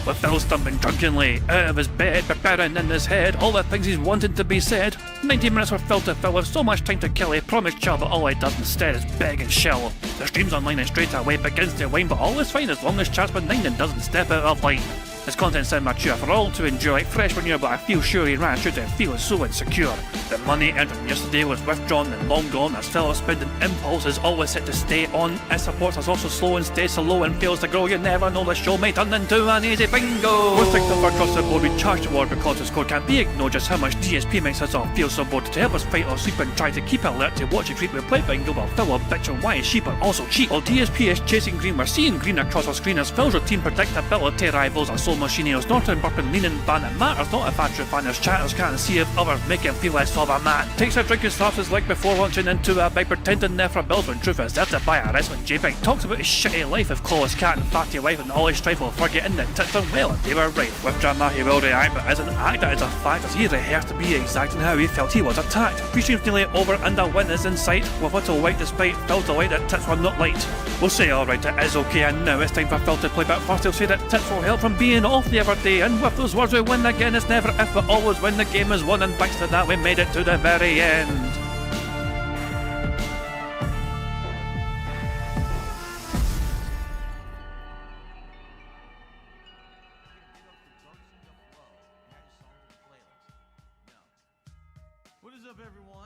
with Phil stumbling drunkenly out of his bed, preparing in his head all the things he's wanted to be said. 90 minutes for Phil to fill with so much time to kill, he promised chill, but all he does instead is beg and shill. The stream's online and straight away begins to wane, but all is fine as long as chat's benign and doesn't step out of line. His content's immature for all to enjoy, fresh when you're, but I feel sure he ran should have feel so insecure. The money earned from yesterday was withdrawn and long gone, as Phil's spending impulse is always set to stay on. His support is also slow and stays so low and fails to grow. You never know, the show may turn into an easy bingo. We're thick up across the board, we charge the war because the score can't be ignored. Just how much DSP makes us all feel so bored. To help us fight or sleep and try to keep alert to watch a creep, we play bingo while Phil will bitch on why his sheep are also cheap. While DSP is chasing green, we're seeing green across our screen as Phil's routine predictability rivals our soul machine. He's not in burping, leaning, ban. It matters not if actual fans chatters can't see if others make him feel less of a man. Takes a drink and starts his leg before launching into a bike, pretending there for bills when truth is there to buy a wrestling JPEG. Talks about his shitty life of Claw's cat and fatty wife and all his strife while forgetting that tits are well and they were right. With drama he will react, but as an actor it's a fact as he rehearsed to be exact in how he felt he was attacked. Pre-stream's nearly over and a win is in sight, with little white despite Phil delight that tits were not light. We'll say alright, it is okay, and now it's time for Phil to play, but first he'll say that tits will help from being off the other day, and with those words we win again. It's never if but always when the game is won, and thanks to that we made it to the very end.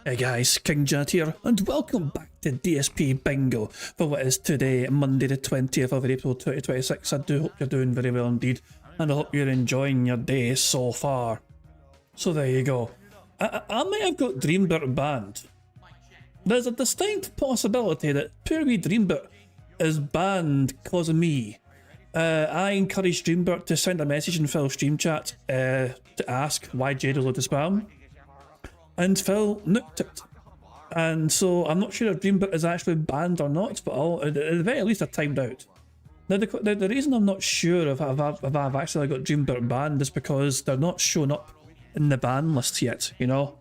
Hey guys, King Jet here, and welcome back to DSP Bingo for what is today, Monday the 20th of April 2026. I do hope you're doing very well indeed, and I hope you're enjoying your day so far. So there you go. I might have got Dreambert banned. There's a distinct possibility that poor wee Dreambert is banned because of me. I encouraged Dreambert to send a message in Phil's stream chat to ask why Jade was allowed to spam. And Phil nuked it. And so I'm not sure if Dreambert is actually banned or not, but at the very least I timed out. Now the reason I'm not sure if I've actually got Dreambert banned is because they're not showing up in the ban list yet, you know?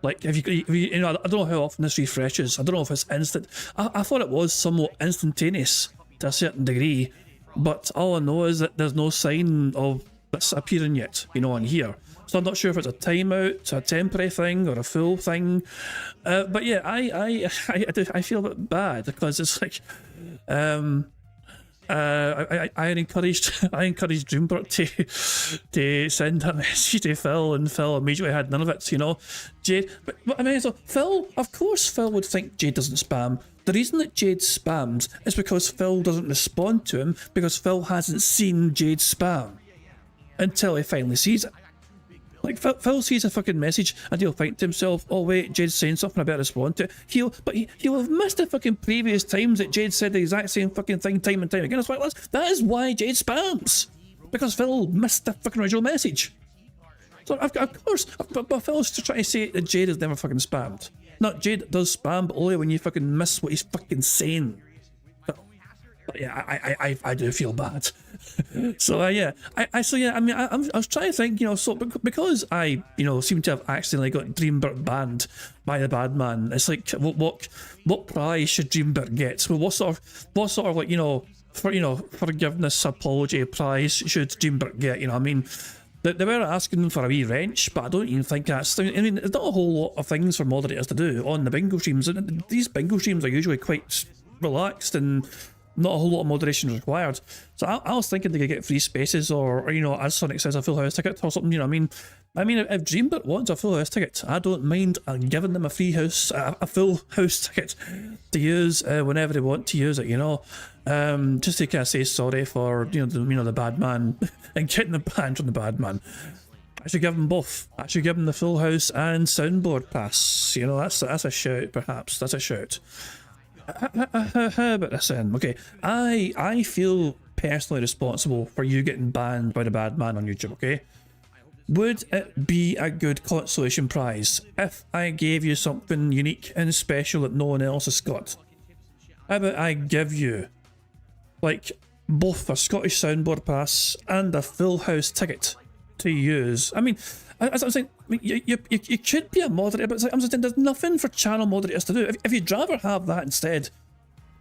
Like, if you know, I don't know how often this refreshes. I don't know if it's instant. I thought it was somewhat instantaneous to a certain degree, but all I know is that there's no sign of this appearing yet, you know, on here. So I'm not sure if it's a timeout, a temporary thing, or a full thing. But yeah, I feel a bit bad because it's like, I encouraged Dreambert to send a message to Phil, and Phil immediately had none of it, you know. Jade, but I mean, so Phil, of course Phil would think Jade doesn't spam. The reason that Jade spams is because Phil doesn't respond to him, because Phil hasn't seen Jade spam until he finally sees it. Like, Phil sees a fucking message and he'll think to himself, oh wait, Jade's saying something, I better respond to it. He'll have missed the fucking previous times that Jade said the exact same fucking thing time and time again. It's like, that is why Jade spams. Because Phil missed the fucking original message. So, of course, but Phil's just trying to say that Jade has never fucking spammed. Not Jade does spam, but only when you fucking miss what he's fucking saying. But yeah, I do feel bad. So yeah, I mean, I was trying to think, you know, so because I, you know, seem to have accidentally got Dreambert banned by the bad man. It's like, what prize should Dreambert get? Well, what sort of like, you know, forgiveness, apology prize should Dreambert get? You know, I mean, they were asking for a wee wrench, but I don't even think that's. I mean, there's not a whole lot of things for moderators to do on the bingo streams. These bingo streams are usually quite relaxed and not a whole lot of moderation required. So I was thinking they could get free spaces, or you know, as Sonic says, a full house ticket or something. You know, I mean, if Dreambert wants a full house ticket, I don't mind giving them a full house ticket to use whenever they want to use it. You know, just to kind of say sorry for the bad man and getting the ban from the bad man. I should give them both. I should give them the full house and soundboard pass. You know, that's a shout. Perhaps that's a shout. How about this then? Okay, I feel personally responsible for you getting banned by the bad man on YouTube, okay? Would it be a good consolation prize if I gave you something unique and special that no one else has got? How about I give you, like, both a Scottish soundboard pass and a full house ticket to use? I mean, as I'm saying, you could be a moderator, but I'm saying there's nothing for channel moderators to do. If you'd rather have that instead,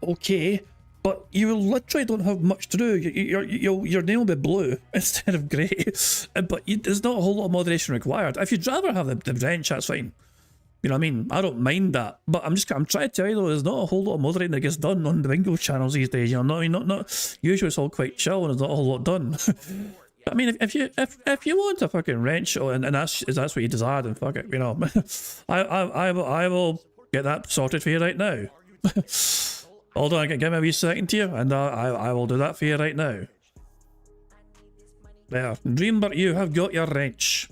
okay. but you literally don't have much to do. Your name will be blue instead of grey, but there's not a whole lot of moderation required. If you'd rather have the wrench, that's fine. You know what I mean? I don't mind that, but I'm trying to tell you though, there's not a whole lot of moderating that gets done on the bingo channels these days. You know, not usually it's all quite chill and there's not a whole lot done. I mean, if you want a fucking wrench and that's what you desire, then fuck it. You know, I will get that sorted for you right now. Hold on, give me a wee second here, and I will do that for you right now. There, Dreambert, you have got your wrench.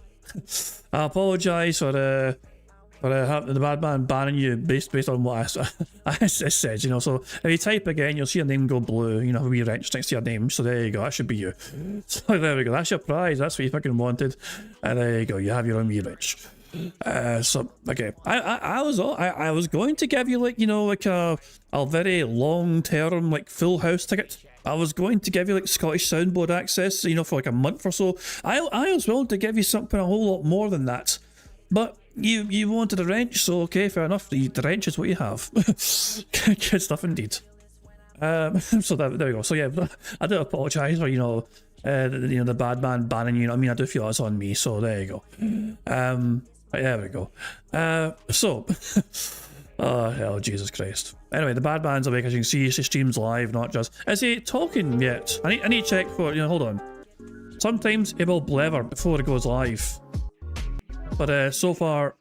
I apologise for the bad man banning you based on what I said, you know. So if you type again, you'll see your name go blue, you know, a wee wrench next to your name. So there you go, that should be you. So there we go, that's your prize, that's what you fucking wanted. And there you go, you have your own wee wrench. So okay, I was going to give you like, you know, like a very long term like full house ticket. I was going to give you like Scottish soundboard access, you know, for like a month or so. I was willing to give you something a whole lot more than that, but you wanted a wrench, so okay, fair enough. The wrench is what you have. Good stuff indeed. So there we go. So yeah, I do apologise for the bad man banning you. I mean, I do feel that's on me. So there you go. There we go. Oh hell, Jesus Christ. Anyway, the bad man's awake, as you can see. He streams live, not just. Is he talking yet? I need to check for. You know, hold on. Sometimes it will blether before it goes live. But so far,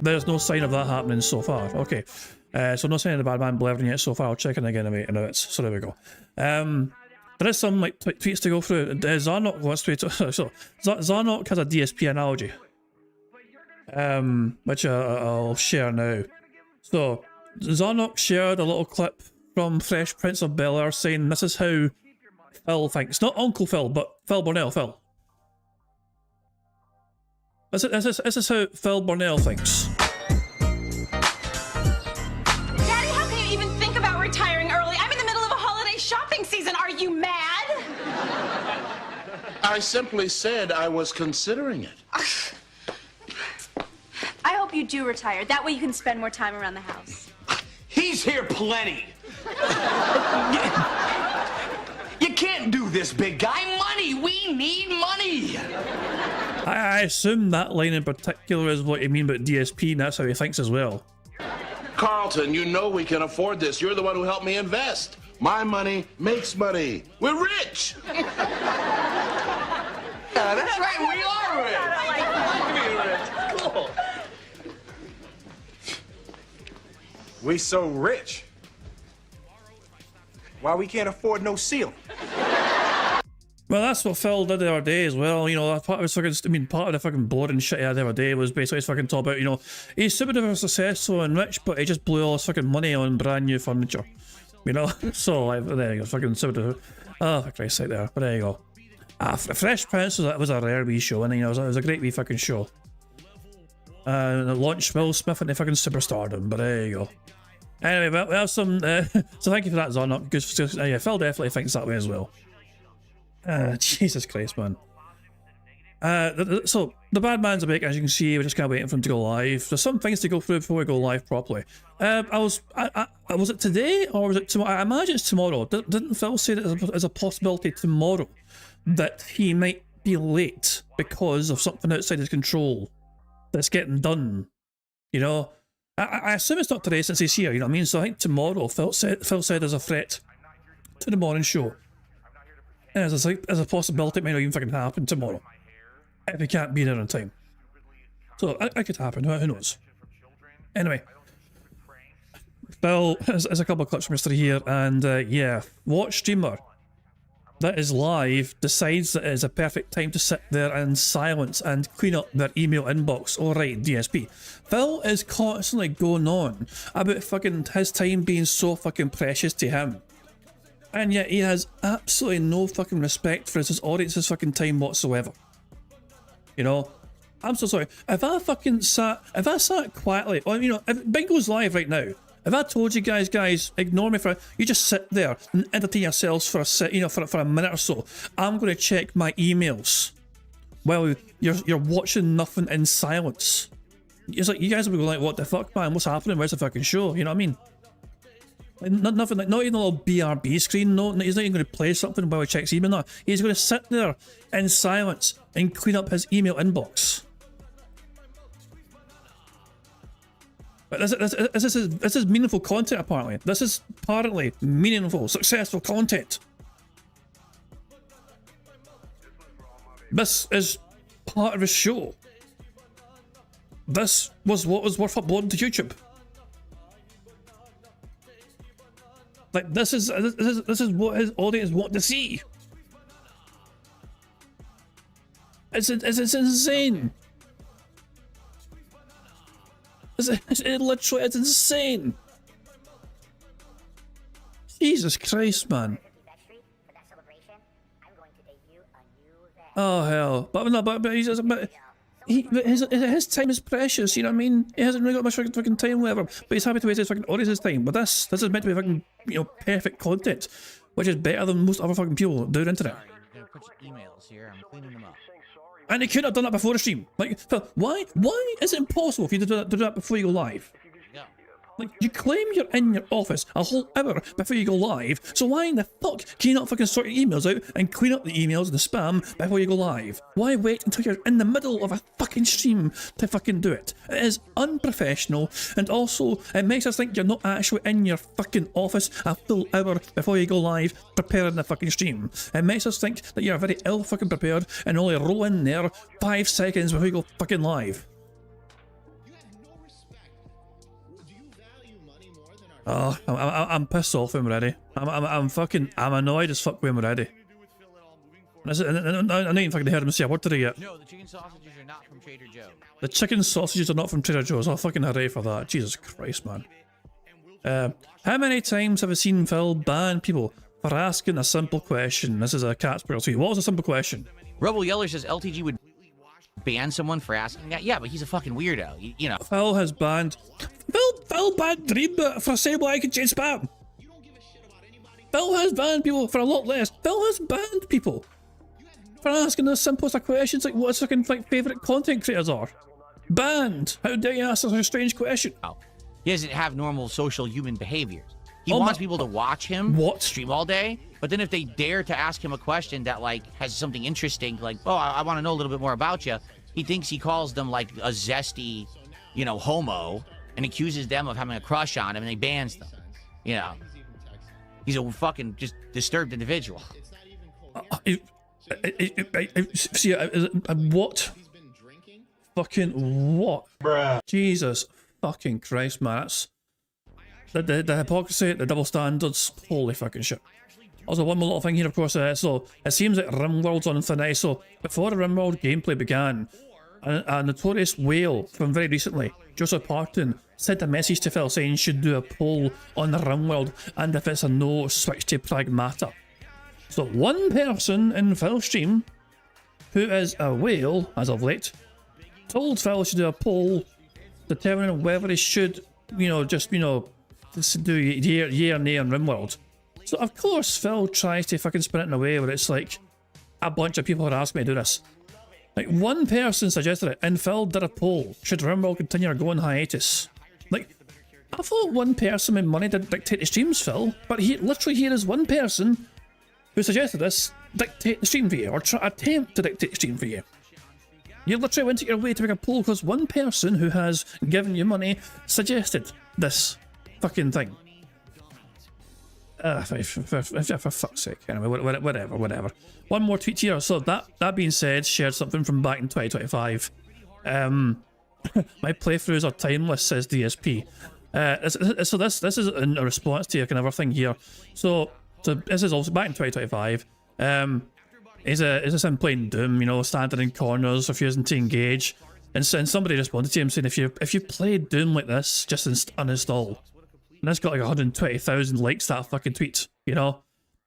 there's no sign of that happening so far. Okay, so no sign of the bad man blethering yet so far. I'll check in again in a minute. So there we go. There is some like tweets to go through. Zarnok wants to so Zarnok has a DSP analogy, which I'll share now. So Zarnok shared a little clip from Fresh Prince of Bel-Air saying this is how Phil thinks, not Uncle Phil, but Phil Burnell. Phil. This is how Phil Burnell thinks. Daddy, how can you even think about retiring early? I'm in the middle of a holiday shopping season. Are you mad? I simply said I was considering it. I hope you do retire. That way you can spend more time around the house. He's here plenty. You can't do this, big guy. Money. We need money. I assume that line in particular is what you mean about DSP, and that's how he thinks as well. Carlton, you know we can afford this. You're the one who helped me invest. My money makes money. We're rich. That's right. We are rich. Cool. We so rich. Why we can't afford no ceiling? Well, that's what Phil did the other day as well. You know, part of the fucking boring shit he had the other day was basically his fucking talk about, you know, he's super duper successful and rich, but he just blew all his fucking money on brand new furniture. You know? So, like, there you go, fucking super duper. Oh, for Christ's sake there. But there you go. Fresh Prince was a rare wee show, and you know, it was a great wee fucking show. It launched Will Smith into fucking superstardom, but there you go. Anyway, we have some, so thank you for that, Zarnok, because yeah, Phil definitely thinks that way as well. Jesus Christ, man. So the bad man's awake, as you can see. We're just kind of waiting for him to go live. There's some things to go through before we go live properly. Was it today or was it tomorrow? I imagine it's tomorrow. Didn't Phil say that there's a possibility tomorrow that he might be late because of something outside his control that's getting done? You know, I assume it's not today since he's here. You know what I mean? So I think tomorrow, Phil said there's a threat to the morning show. And there's a possibility it might not even fucking happen tomorrow if he can't be there on time. So that could happen. Who knows? Anyway, Phil has a couple of clips from yesterday here, and yeah, watch streamer that is live decides that it is a perfect time to sit there in silence and clean up their email inbox. Alright, DSP. Phil is constantly going on about fucking his time being so fucking precious to him. And yet he has absolutely no fucking respect for his audience's fucking time whatsoever. You know? I'm so sorry. If I sat quietly, or you know, if Bingo's live right now, if I told you guys, ignore me you just sit there and entertain yourselves for a minute or so, I'm going to check my emails while you're watching nothing in silence. It's like, you guys will be like, what the fuck, man? What's happening? Where's the fucking show? You know what I mean? Like, nothing, like, not even a little BRB screen. No, he's not even going to play something while he checks email. No, he's going to sit there in silence and clean up his email inbox. But this is meaningful content, apparently. This is apparently meaningful, successful content. This is part of his show. This was what was worth uploading to YouTube. Like, this is what his audience want to see. It's insane. It's insane. Jesus Christ, man. Oh hell! But no, but his time is precious. You know what I mean? He hasn't really got much fucking time, whatever. But he's happy to waste his fucking audience's time. But this is meant to be fucking, you know, perfect content, which is better than most other fucking people do on the internet. I'm gonna put your emails here. I'm cleaning them up. And he couldn't have done that before the stream. Like, why is it impossible for you to do that before you go live? Like, you claim you're in your office a whole hour before you go live, so why in the fuck can you not fucking sort your emails out and clean up the emails and the spam before you go live? Why wait until you're in the middle of a fucking stream to fucking do it? It is unprofessional, and also it makes us think you're not actually in your fucking office a full hour before you go live preparing the fucking stream. It makes us think that you're very ill fucking prepared and only roll in there 5 seconds before you go fucking live. Oh, I'm pissed off with him already. I'm annoyed as fuck with him already. I didn't even fucking heard him say a word today yet. No, the chicken sausages are not from Trader Joe's. The chicken sausages are not from Trader Joe's. Oh, fucking hooray for that. Jesus Christ, man. How many times have I seen Phil ban people for asking a simple question? This is a Catsburg tweet. What was a simple question? Rebel Yeller says LTG would ban someone for asking that. Yeah, but he's a fucking weirdo. You know. Phil has banned... Phil banned Dreambit for saying why I could change spam. Phil has banned people for a lot less. Phil has banned people for asking the simplest of questions like what his fucking like favourite content creators are. Banned. How dare you ask such a strange question? He doesn't have normal social human behaviors. He wants people to watch him stream all day, but then if they dare to ask him a question that like has something interesting, like, oh, I want to know a little bit more about you, he thinks he calls them like a zesty, you know, homo, and accuses them of having a crush on him, and he bans them. You know, he's a fucking just disturbed individual. What? Fucking what? Bruh. Jesus fucking Christ, man. That's the hypocrisy, the double standards. Holy fucking shit. Also, one more little thing here, of course. So it seems like RimWorld's on Infinity. So before the RimWorld gameplay began, a notorious whale from very recently, Joseph Parton, sent a message to Phil saying you should do a poll on the RimWorld, and if it's a no, switch to Pragmata. So one person in Phil's stream, who is a whale as of late, told Phil he should do a poll determining whether he should, you know, just, you know, do yay or nay on RimWorld. So of course Phil tries to fucking spin it in a way where it's like a bunch of people are asking me to do this. Like, one person suggested it, and Phil did a poll. Should RimWorld continue or go on hiatus? Like, I thought one person with money did dictate the streams, Phil, but literally here is one person who suggested this dictate the stream for you, or attempt to dictate the stream for you. You literally went to your way to make a poll because one person who has given you money suggested this fucking thing. For fuck's sake. Anyway, whatever. One more tweet here. So that being said, shared something from back in 2025. My playthroughs are timeless, says DSP. So this is in a response to a kind of thing here. So this is also back in 2025. Is him playing Doom, you know, standing in corners, refusing to engage, and somebody responded to him saying, if you play Doom like this, just uninstall. And that's got like 120,000 likes, that fucking tweet, you know?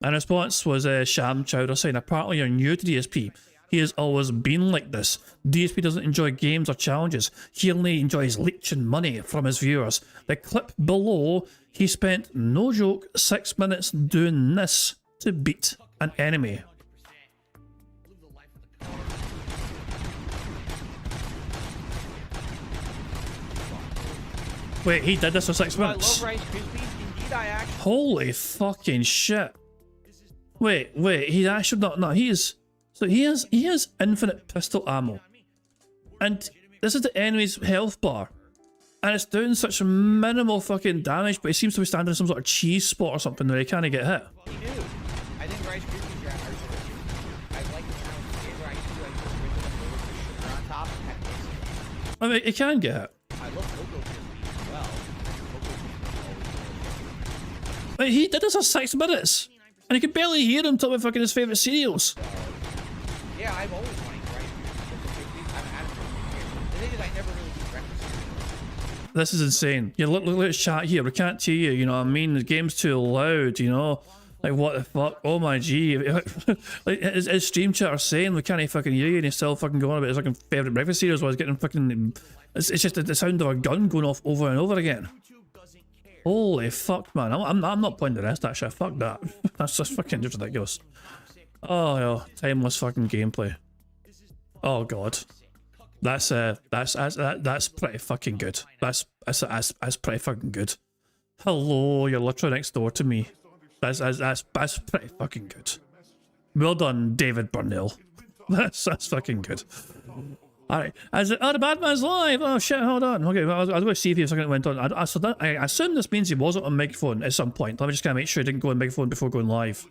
And response was Sham Chowder saying, apparently you're new to DSP. He has always been like this. DSP doesn't enjoy games or challenges. He only enjoys leeching money from his viewers. The clip below, he spent, no joke, 6 minutes doing this to beat an enemy. Wait, he did this for 6 minutes? Holy fucking shit. Wait, he's actually not, no, he has infinite pistol ammo. And this is the enemy's health bar. And it's doing such minimal fucking damage, but he seems to be standing in some sort of cheese spot or something where he can't get hit. He knew. I think Rice Krispies are I like the sound of it where I used to like sugar on top and kind of I mean, he can get hit. I love Cocoa Krispies as well. Wait, he did this for 6 minutes. And you could barely hear him talk about fucking his favourite cereals. Yeah, I've always wanted Rice Krispies. I've had them for years. The thing is, I never really eat breakfast. This is insane. Yeah, look at this chat here. We can't hear you, you know what I mean? The game's too loud, you know? Like, what the fuck? Oh my gee. Like, his stream chat are saying we can't fucking hear you, and he's still fucking going on about his fucking favourite breakfast cereals while he's getting fucking... It's just the sound of a gun going off over and over again. Holy fuck, man. I'm not playing the rest of that shit. Fuck that. That's just fucking just ridiculous. Oh, yeah. Timeless fucking gameplay. Oh, God. That's pretty fucking good. That's pretty fucking good. Hello, you're literally next door to me. That's pretty fucking good. Well done, David Burnell. That's fucking good. Alright, the bad man's live. Oh shit, hold on. Okay, well, I was going to see if he was something that went on. I assume this means he wasn't on microphone at some point. Let me just kind of make sure he didn't go on microphone before going live.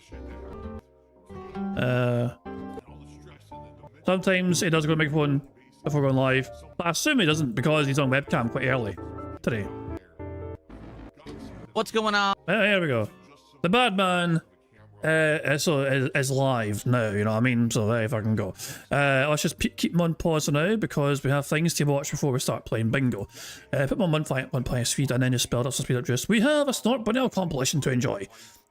Sometimes he does go on microphone before going live, but I assume he doesn't because he's on webcam quite early today. What's going on? Here we go. The bad man is live now, you know what I mean? So there fucking go. Let's just keep him on pause for now because we have things to watch before we start playing bingo. Put him on one playing speed and then just build up some speed up juice. We have a Snort Burnell compilation to enjoy.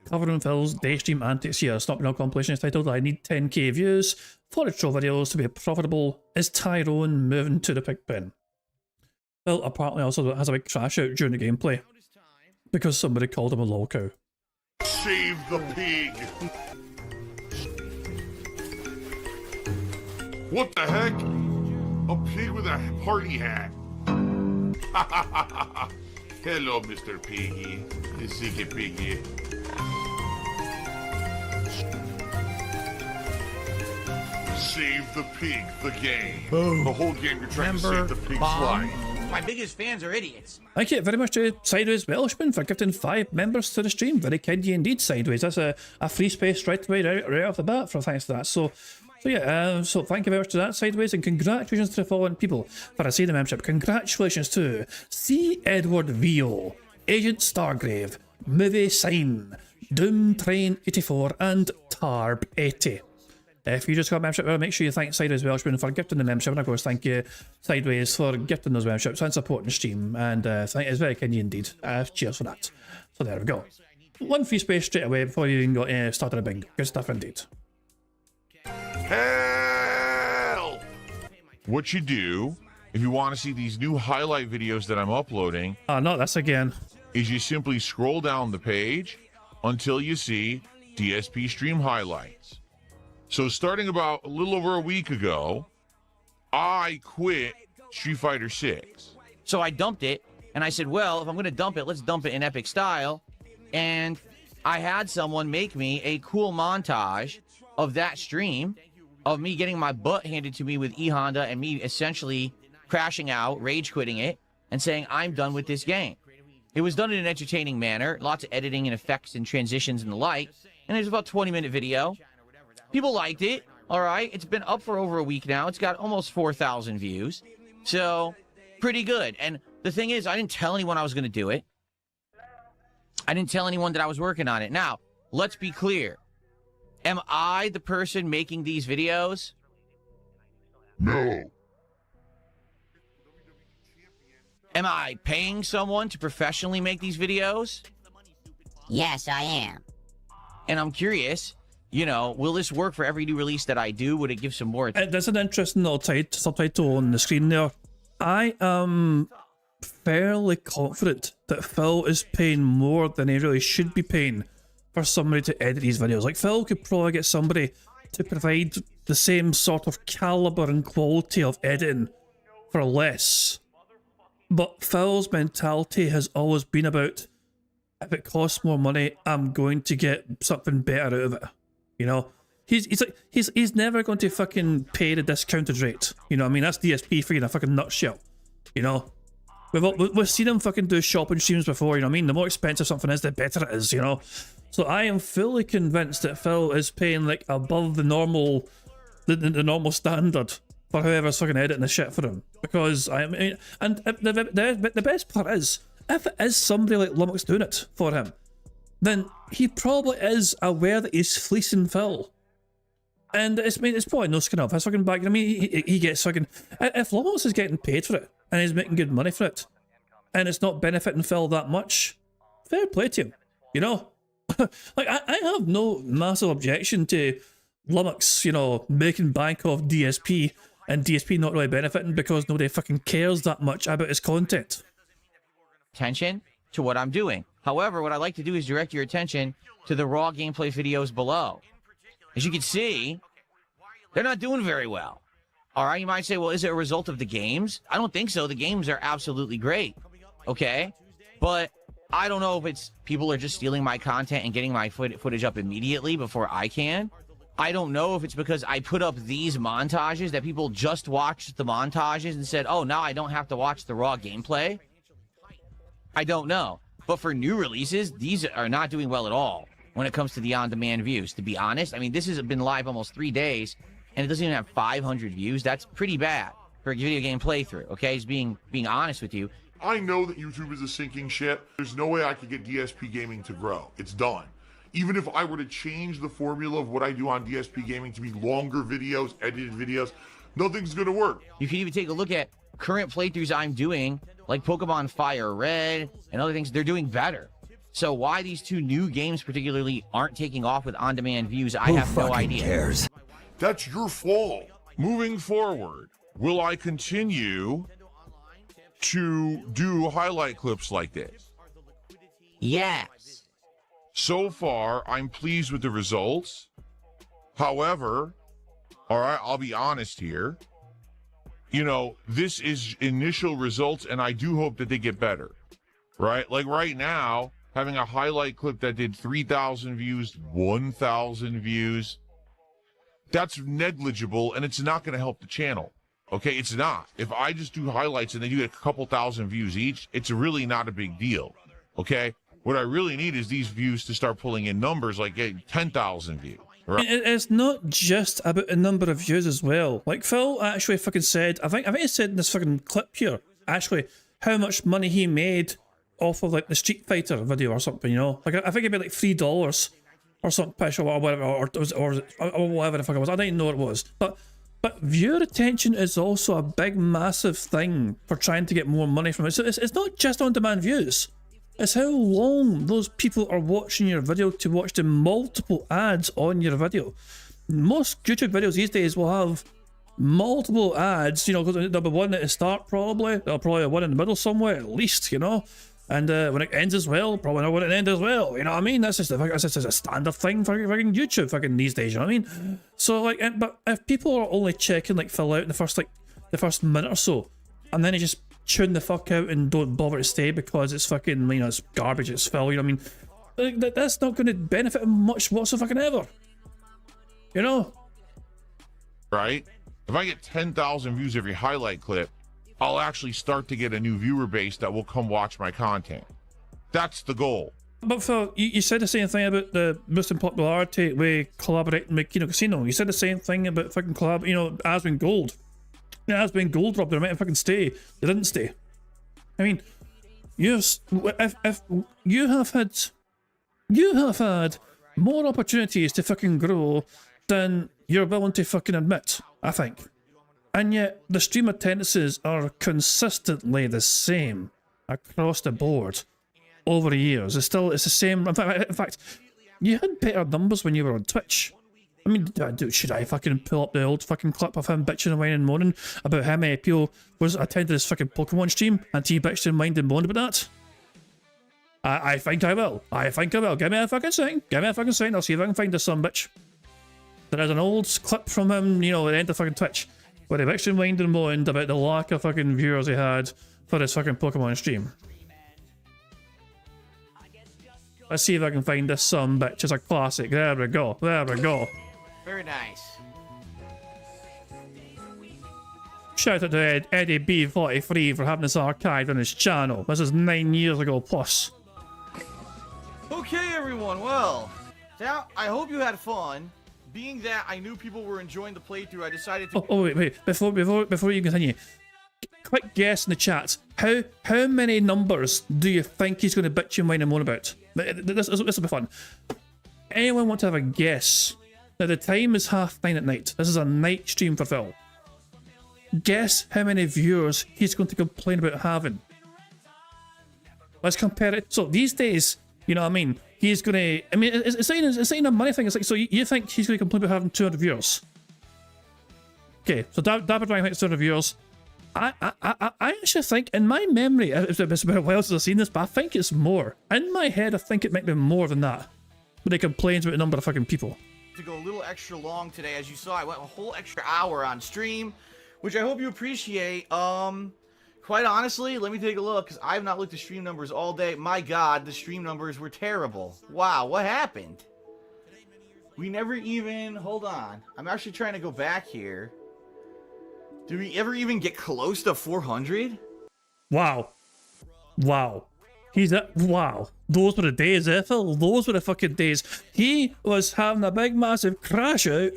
Covering Phil's daystream antics here. Snort Burnell compilation is titled I Need 10k views for intro videos to be profitable. Is Tyrone moving to the pig pen? Phil apparently also has a big crash out during the gameplay because somebody called him a lol cow. Save the pig. What the heck? A pig with a party hat. Hello, Mr. Piggy. The Ziggy Piggy. Save the pig, the game. Boom. The whole game you're trying to save the pig's life. My biggest fans are idiots. Thank you very much to Sideways Welshman for gifting 5 members to the stream. Very kindy indeed, Sideways. That's a free space right away, right off the bat, for thanks to that. So yeah, so thank you very much to that, Sideways, and congratulations to the following people for receiving the membership. Congratulations to C. Edward Vio, Agent Stargrave, Movie Sign, Doom Train 84, and Tarb 80. If you just got a membership, well, make sure you thank Sideways Welshman for gifting the membership, and of course thank you Sideways for gifting those memberships and supporting the stream, and it's very kind of you indeed. Cheers for that. So there we go. One free space straight away before you even got started a bingo. Good stuff indeed. Help! What you do, if you want to see these new highlight videos that I'm uploading... not this again. ...is you simply scroll down the page until you see DSP Stream Highlights. So starting about a little over a week ago, I quit Street Fighter 6. So I dumped it, and I said, well, if I'm going to dump it, let's dump it in epic style. And I had someone make me a cool montage of that stream, of me getting my butt handed to me with E-Honda and me essentially crashing out, rage quitting it, and saying, I'm done with this game. It was done in an entertaining manner, lots of editing and effects and transitions and the like, and it was about a 20-minute video. People liked it, all right? It's been up for over a week now. It's got almost 4,000 views. So, pretty good. And the thing is, I didn't tell anyone I was going to do it. I didn't tell anyone that I was working on it. Now, let's be clear. Am I the person making these videos? No. Am I paying someone to professionally make these videos? Yes, I am. And I'm curious, you know, will this work for every new release that I do? Would it give some more? There's an interesting little subtitle on the screen there. I am fairly confident that Phil is paying more than he really should be paying for somebody to edit these videos. Like, Phil could probably get somebody to provide the same sort of caliber and quality of editing for less. But Phil's mentality has always been about if it costs more money, I'm going to get something better out of it. You know, he's never going to fucking pay the discounted rate. You know what I mean? That's DSP for you in a fucking nutshell. You know, we've seen him fucking do shopping streams before. You know what I mean? The more expensive something is, the better it is. You know, so I am fully convinced that Phil is paying like above the normal, the normal standard for whoever's fucking editing the shit for him. Because I mean, and the best part is, if it is somebody like Lummox doing it for him, then he probably is aware that he's fleecing Phil. And it's probably no skin off his fucking back. I mean, he gets fucking... If Lummox is getting paid for it, and he's making good money for it, and it's not benefiting Phil that much, fair play to him, you know? Like, I have no massive objection to Lummox, you know, making bank off DSP, and DSP not really benefiting because nobody fucking cares that much about his content. Attention to what I'm doing. However, what I'd like to do is direct your attention to the raw gameplay videos below. As you can see, they're not doing very well. All right, you might say, well, is it a result of the games? I don't think so. The games are absolutely great, okay? But I don't know if it's people are just stealing my content and getting my footage up immediately before I can. I don't know if it's because I put up these montages that people just watched the montages and said, oh, now I don't have to watch the raw gameplay. I don't know. But for new releases, these are not doing well at all when it comes to the on-demand views. To be honest, I mean, this has been live almost 3 days, and it doesn't even have 500 views. That's pretty bad for a video game playthrough, okay? He's being honest with you. I know that YouTube is a sinking ship. There's no way I could get DSP Gaming to grow. It's done. Even if I were to change the formula of what I do on DSP Gaming to be longer videos, edited videos, nothing's going to work. You can even take a look at current playthroughs I'm doing, like Pokemon Fire Red and other things. They're doing better. So why these two new games particularly aren't taking off with on-demand views, I have no idea. Cares? That's your fault. Moving forward, will I continue to do highlight clips like this? Yes. So far, I'm pleased with the results. However, all right, I'll be honest here. You know, this is initial results, and I do hope that they get better, right? Like right now, having a highlight clip that did 3,000 views, 1,000 views, that's negligible, and it's not going to help the channel, okay? It's not. If I just do highlights and they do a couple thousand views each, it's really not a big deal, okay? What I really need is these views to start pulling in numbers like 10,000 views. Right. It's not just about the number of views as well. Like Phil actually fucking said, I think he said in this fucking clip here, actually, how much money he made off of like the Street Fighter video or something, you know? Like I think it made like $3 or something, or whatever, or whatever the fuck it was. I didn't know what it was. But viewer retention is also a big, massive thing for trying to get more money from it. So it's not just on-demand views. It's how long those people are watching your video to watch the multiple ads on your video. Most YouTube videos these days will have multiple ads, you know, because there'll be one at the start probably, there'll probably be one in the middle somewhere at least, you know, and when it ends as well, probably not when it ends as well, you know what I mean? That's just a standard thing for fucking YouTube fucking these days, you know what I mean? So like, but if people are only checking like Phil out in the first minute or so, and then they just tune the fuck out and don't bother to stay because it's fucking, you know, it's garbage, it's Phil, you know what I mean? Like, that's not going to benefit him much whatsoever. You know? Right? If I get 10,000 views every highlight clip, I'll actually start to get a new viewer base that will come watch my content. That's the goal. But Phil, you said the same thing about the boosting popularity with collaborating with Kino Casino. You said the same thing about fucking Aswin Gold. Yeah, Aswin Gold robbed their might have fucking stay. They didn't stay. I mean, if you have had more opportunities to fucking grow than you're willing to fucking admit, I think. And yet the stream attendances are consistently the same across the board over the years. It's the same. In fact, you had better numbers when you were on Twitch. I mean, dude, should I fucking pull up the old fucking clip of him bitching and whining and moaning about how many people was attended his fucking Pokemon stream and he bitched and whined and moaned about that? I think I will. Give me a fucking second. I'll see if I can find this son bitch. There is an old clip from him, you know, at the end of fucking Twitch, where he bitched and whined and moaned about the lack of fucking viewers he had for his fucking Pokemon stream. Let's see if I can find this some bitch. It's a classic. There we go. There we go. Very nice. Shout out to Eddie B43 for having this archived on his channel. This is 9 years ago plus. Okay, everyone. Well, now I hope you had fun. Being that I knew people were enjoying the playthrough, I decided to. Oh wait. Before you continue, quick guess in the chat. How many numbers do you think he's going to bitch and whine and moan about? This will be fun. Anyone want to have a guess? Now the time is 9:30 at night. This is a night stream for Phil. Guess how many viewers he's going to complain about having. Let's compare it. So these days, you know what I mean? He's going to... I mean, it's not a money thing. It's like, so you think he's going to complain about having 200 viewers? Okay, so David Ryan thinks 200 viewers. I actually think, in my memory, it's been a while since I've seen this, but I think it's more. In my head, I think it might be more than that. But he complains about the number of fucking people. To go a little extra long today. As you saw, I went a whole extra hour on stream, which I hope you appreciate. Quite honestly, let me take a look, because I have not looked at stream numbers all day. My God, the stream numbers were terrible. Wow, what happened? We never even... Hold on. I'm actually trying to go back here. Did we ever even get close to 400? Wow. Wow. Wow. Those were the days, eh, Phil? Those were the fucking days. He was having a big, massive crash out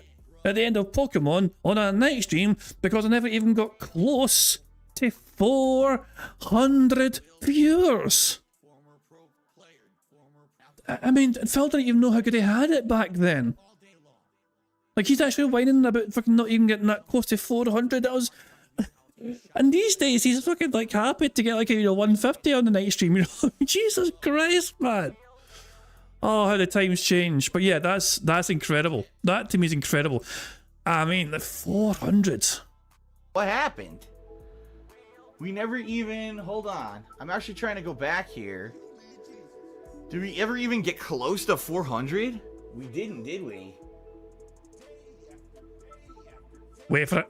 at the end of Pokemon on a night stream because I never even got close to 400 viewers. I mean, Phil didn't even know how good he had it back then. Like, he's actually whining about fucking not even getting that close to 400. That was... And these days, he's fucking, like, happy to get, like, 150 on the night stream, you know? Jesus Christ, man. Oh, how the times change. But yeah, that's incredible. That to me is incredible. I mean, the 400. What happened? We never even... Hold on. I'm actually trying to go back here. Did we ever even get close to 400? We didn't, did we? Wait for it.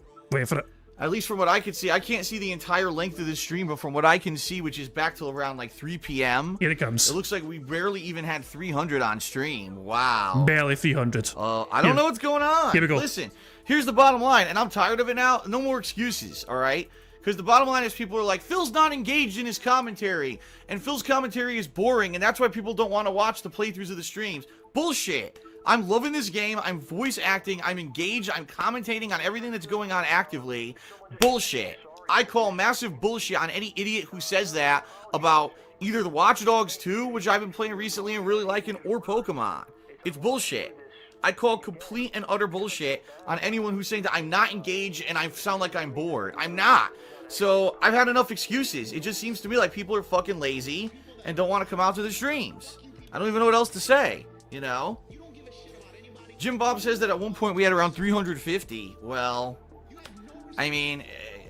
At least from what I can see. I can't see the entire length of this stream, but from what I can see, which is back till around like 3 p.m. Here it comes. It looks like we barely even had 300 on stream. Wow. Barely 300. I don't know what's going on. Here we go. Listen, here's the bottom line, and I'm tired of it now. No more excuses, all right? Because the bottom line is people are like, Phil's not engaged in his commentary, and Phil's commentary is boring, and that's why people don't want to watch the playthroughs of the streams. Bullshit. I'm loving this game. I'm voice acting. I'm engaged. I'm commentating on everything that's going on actively. Bullshit. I call massive bullshit on any idiot who says that about either the Watch Dogs 2, which I've been playing recently and really liking, or Pokemon. It's bullshit. I call complete and utter bullshit on anyone who's saying that I'm not engaged and I sound like I'm bored. I'm not. So I've had enough excuses. It just seems to me like people are fucking lazy and don't want to come out to the streams. I don't even know what else to say, you know? Jim Bob says that at one point we had around 350. Well, I mean,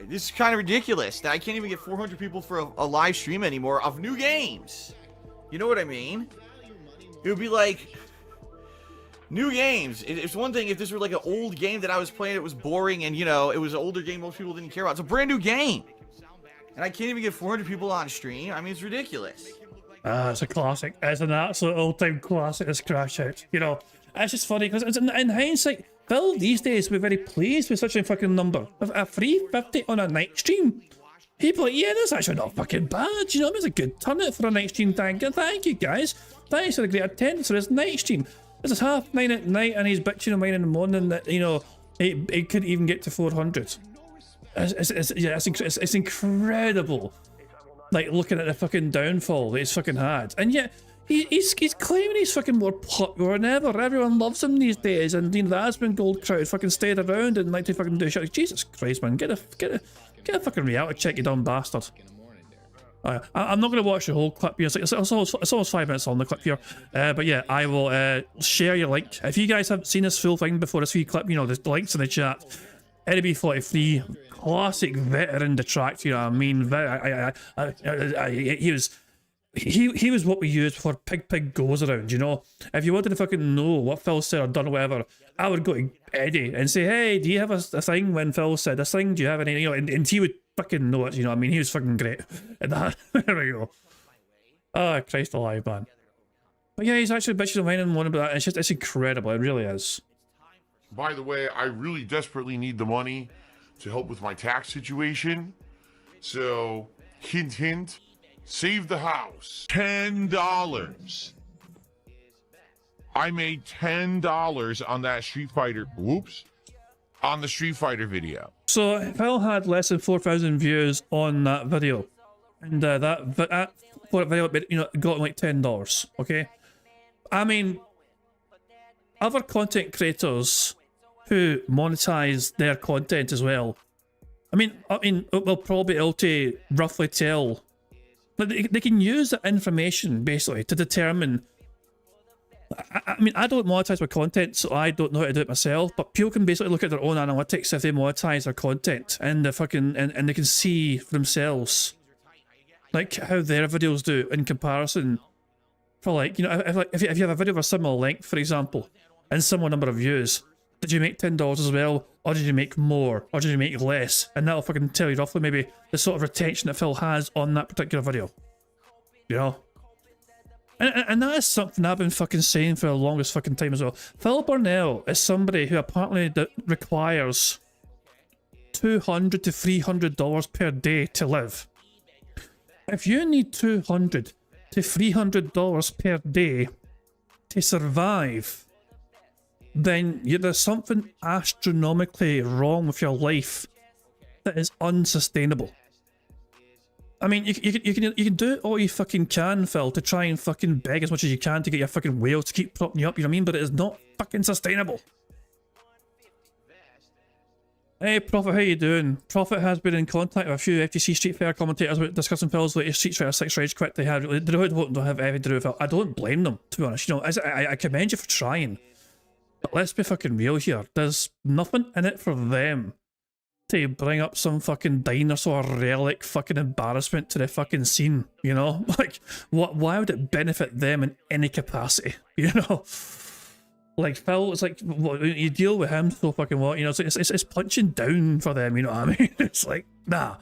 this is kind of ridiculous that I can't even get 400 people for a live stream anymore of new games. You know what I mean? It would be like... New games. It's one thing if this were like an old game that I was playing, it was boring and, you know, it was an older game most people didn't care about. It's a brand new game. And I can't even get 400 people on stream. I mean, it's ridiculous. It's a classic. It's an absolute all-time classic, this crash out. You know, it's just funny because in hindsight, Phil these days would be very pleased with such a fucking number. A 350 on a night stream. People are like, yeah, that's actually not fucking bad. You know, it's a good turnout for a night stream. Thank you, guys. Thanks for the great attendance for this night stream. This is 9:30 at night and he's bitching and whining in the morning that, you know, it couldn't even get to 400. It's incredible. Like, looking at the fucking downfall that he's fucking had. And yet, he's claiming he's fucking more popular than ever. Everyone loves him these days. And, you know, the Aspen Gold crowd fucking stayed around and like to fucking do shit. Like, Jesus Christ, man. Get a fucking reality check, you dumb bastard. I'm not going to watch the whole clip here. It's almost 5 minutes on the clip here. But yeah, I will share your link. If you guys haven't seen this full thing before this wee clip, you know, there's links in the chat. NB43, classic veteran detractor, you know what I mean? He was what we used before Pig goes around, you know? If you wanted to fucking know what Phil said or done or whatever, I would go to Eddie and say, hey, do you have a thing when Phil said this thing? Do you have any, you know, and he would fucking know it, you know what I mean? He was fucking great at that. There we go. Oh, Christ alive, man. But yeah, he's actually bitching and whining one about that. It's incredible. It really is. By the way, I really desperately need the money to help with my tax situation. So, hint, hint, save the house. $10. I made $10 on that Street Fighter. Whoops. On the Street Fighter video. So Phil had less than 4,000 views on that video, and that video, got him like $10. Okay, I mean, other content creators who monetize their content as well. I mean, we'll probably be able to roughly tell. Like they can use that information basically to determine. I mean, I don't monetize my content, so I don't know how to do it myself, but people can basically look at their own analytics if they monetize their content, and they and they can see for themselves like how their videos do in comparison. For like, if you have a video of a similar length, for example, and similar number of views, did you make $10 as well, or did you make more, or did you make less? And that'll fucking tell you roughly maybe the sort of retention that Phil has on that particular video. You know? And that is something I've been fucking saying for the longest fucking time as well. Phil Burnell is somebody who apparently requires $200 to $300 per day to live. If you need $200 to $300 per day to survive, then there's something astronomically wrong with your life that is unsustainable. I mean, you can do all you fucking can, Phil, to try and fucking beg as much as you can to get your fucking whale to keep propping you up, you know what I mean? But it is not fucking sustainable. Hey, Prophet, how you doing? Prophet has been in contact with a few FTC Street Fighter commentators about discussing Phil's latest Street Fighter 6 rage quit they had. They don't have anything to do with Phil. I don't blame them, to be honest. You know, I commend you for trying. But let's be fucking real here. There's nothing in it for them to bring up some fucking dinosaur relic fucking embarrassment to the fucking scene, you know? Like, why would it benefit them in any capacity, you know? Like, Phil, it's like, you deal with him, so fucking what, you know? It's punching down for them, you know what I mean? It's like, nah.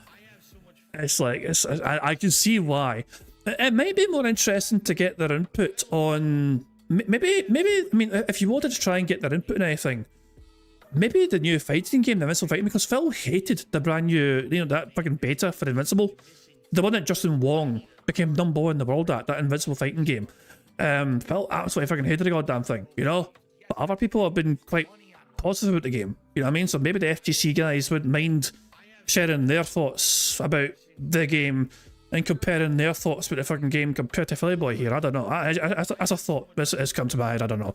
It's like, I can see why. It might be more interesting to get their input on, maybe, I mean, if you wanted to try and get their input on anything, maybe the new fighting game, the Invincible Fighting, because Phil hated the brand new, that fucking beta for Invincible. The one that Justin Wong became number one in the world at, that Invincible Fighting game. Phil absolutely fucking hated the goddamn thing, you know? But other people have been quite positive about the game, you know what I mean? So maybe the FGC guys wouldn't mind sharing their thoughts about the game and comparing their thoughts about the fucking game compared to Philly Boy here. I don't know. As a thought, this has come to mind, I don't know.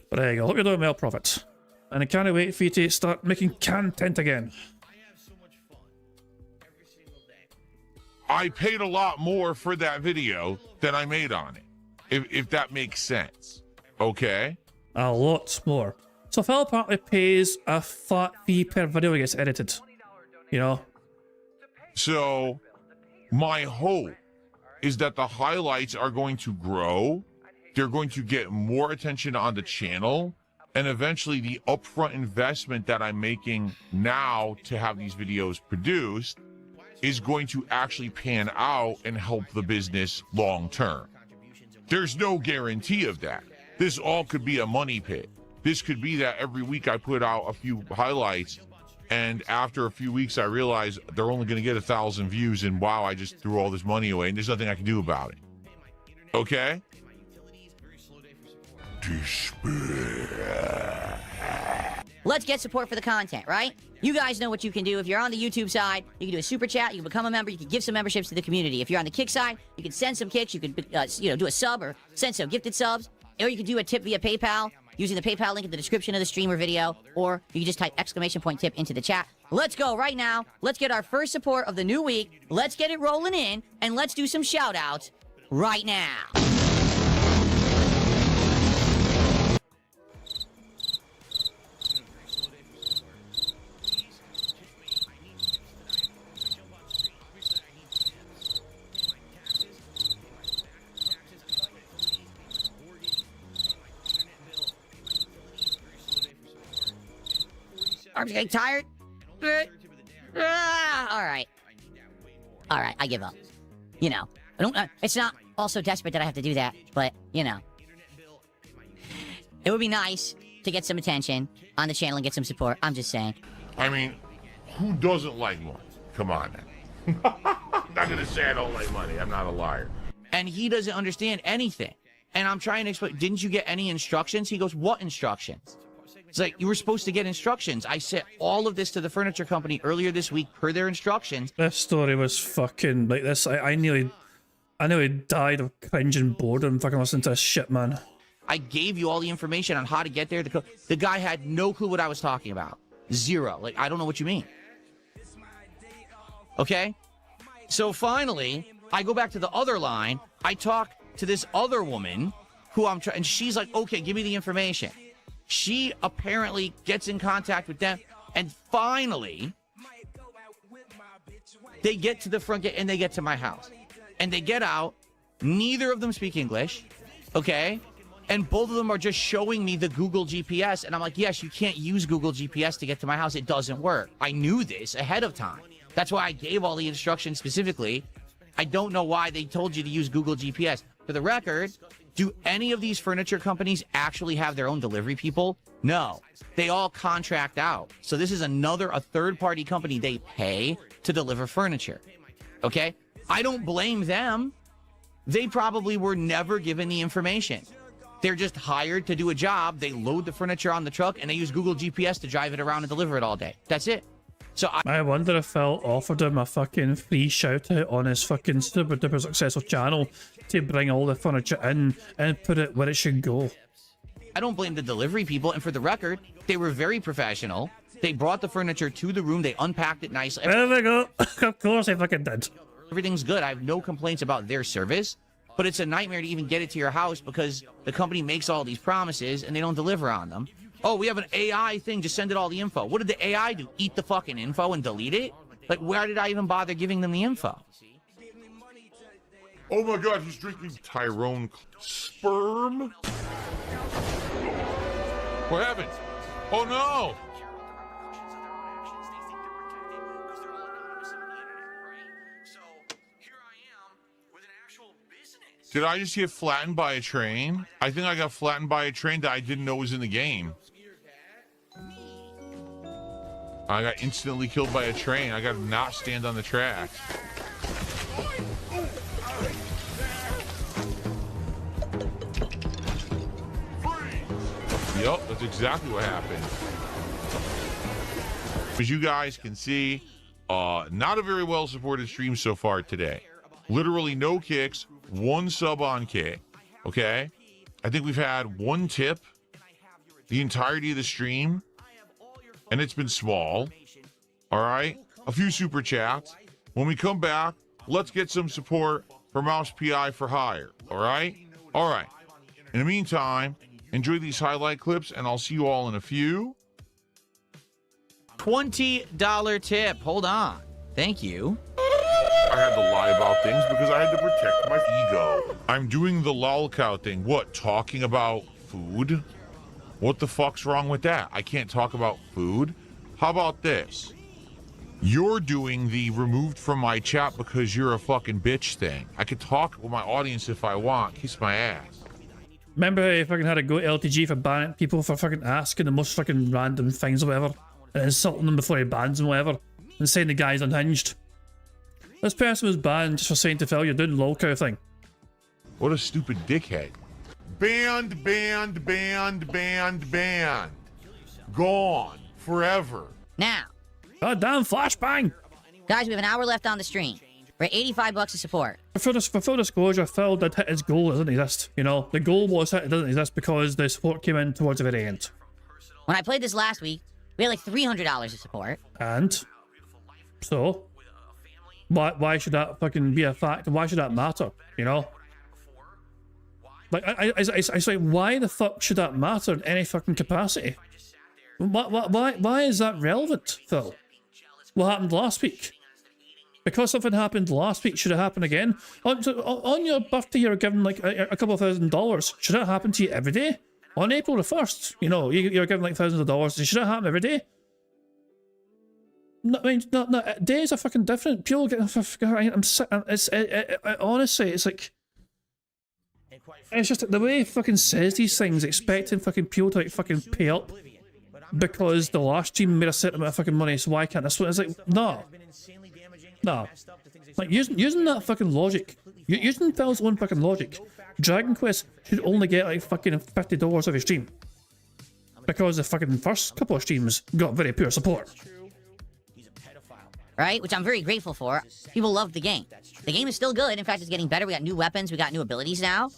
But there you go. Hope you're doing well, Prophet. And I can't wait for you to start making content again. I paid a lot more for that video than I made on it, if that makes sense. Okay? A lot more. So Phil apparently pays a flat fee per video that gets edited. You know? So, my hope is that the highlights are going to grow. They're going to get more attention on the channel. And eventually the upfront investment that I'm making now to have these videos produced is going to actually pan out and help the business long term. There's no guarantee of that. This all could be a money pit. This could be that every week I put out a few highlights, and after a few weeks I realize they're only going to get 1,000 views, and wow, I just threw all this money away and there's nothing I can do about it. Okay? Let's get support for the content, right? You guys know what you can do. If you're on the YouTube side, you can do a super chat, you can become a member, you can give some memberships to the community. If you're on the Kick side, you can send some kicks, you can do a sub or send some gifted subs, or you can do a tip via PayPal using the PayPal link in the description of the stream or video, or you can just type !tip into the chat. Let's go right now. Let's get our first support of the new week. Let's get it rolling in, and let's do some shout outs right now. Arms getting tired. All right, I give up. You know, I don't. It's not also desperate that I have to do that, but you know, It would be nice to get some attention on the channel and get some support. I'm just saying. I mean, who doesn't like money? Come on now. I'm not gonna say I don't like money. I'm not a liar. And he doesn't understand anything. And I'm trying to explain, didn't you get any instructions? He goes, what instructions? It's like, you were supposed to get instructions. I said all of this to the furniture company earlier this week per their instructions. This story was fucking like this. I nearly died of cringe and boredom fucking listening to this shit, man. I gave you all the information on how to get there. The guy had no clue what I was talking about. Zero. Like, I don't know what you mean. Okay? So finally, I go back to the other line. I talk to this other woman who I'm trying, and she's like, okay, give me the information. She apparently gets in contact with them, and finally, they get to the front gate and they get to my house. And they get out. Neither of them speak English. Okay? And both of them are just showing me the Google GPS. And I'm like, yes, you can't use Google GPS to get to my house. It doesn't work. I knew this ahead of time. That's why I gave all the instructions specifically. I don't know why they told you to use Google GPS. For the record, do any of these furniture companies actually have their own delivery people? No. They all contract out. So this is a third-party company they pay to deliver furniture. Okay? I don't blame them. They probably were never given the information. They're just hired to do a job. They load the furniture on the truck, and they use Google GPS to drive it around and deliver it all day. That's it. So I wonder if Phil offered him a fucking free shout out on his fucking super duper successful channel to bring all the furniture in and put it where it should go. I don't blame the delivery people, and for the record, they were very professional. They brought the furniture to the room. They unpacked it nicely. There we go. Of course they fucking did. Everything's good. I have no complaints about their service, but it's a nightmare to even get it to your house because the company makes all these promises and they don't deliver on them. Oh, we have an AI thing. Just send it all the info. What did the AI do? Eat the fucking info and delete it? Like, where did I even bother giving them the info? Oh my God, he's drinking Tyrone sperm? What happened? Oh no! Did I just get flattened by a train? I think I got flattened by a train that I didn't know was in the game. I got instantly killed by a train. I got to not stand on the tracks. Yep, that's exactly what happened. As you guys can see, not a very well supported stream so far today. Literally no kicks, one sub on kick. Okay? I think we've had one tip the entirety of the stream, and it's been small. All right? A few super chats. When we come back, let's get some support for Mouse PI for hire. All right? All right. In the meantime, enjoy these highlight clips, and I'll see you all in a few. $20 tip. Hold on. Thank you. I had to lie about things because I had to protect my ego. I'm doing the lolcow thing. What, talking about food? What the fuck's wrong with that? I can't talk about food? How about this? You're doing the removed from my chat because you're a fucking bitch thing. I could talk with my audience if I want. Kiss my ass. Remember how you fucking had to go to LTG for banning people for fucking asking the most fucking random things or whatever, and insulting them before he bans them or whatever, and saying the guy's unhinged? This person was banned just for saying to Phil, you're doing lolcow thing. What a stupid dickhead. Banned, banned, banned, banned, banned. Gone. Forever. Now. Goddamn flashbang! Guys, we have an hour left on the stream. We're at $85 of support. For full disclosure, Phil did hit his goal. It doesn't exist. You know, the goal was hit. It doesn't exist because the support came in towards the very end. When I played this last week, we had like $300 of support. And? So? Why should that fucking be a fact? Why should that matter? You know? Like, I say, why the fuck should that matter in any fucking capacity? Why is that relevant, Phil? What happened last week? Because something happened last week, should it happen again? On your birthday, you're given like a couple of $1,000s. Should that happen to you every day? On April the 1st, you know, you're given like thousands of dollars. Should that happen every day? No, I mean, no, days are fucking different. People get, I'm sick. Honestly, it's like, And it's just the way he fucking says these things, expecting fucking people to like fucking pay up because the last stream made a certain amount of fucking money, so why can't this one? It's like, no. No. Like, using that fucking logic, using Phil's own fucking logic, Dragon Quest should only get like fucking $50 every stream. Because the fucking first couple of streams got very poor support. Right? Which I'm very grateful for. People love the game. The game is still good. In fact, it's getting better. We got new weapons. We got new abilities now.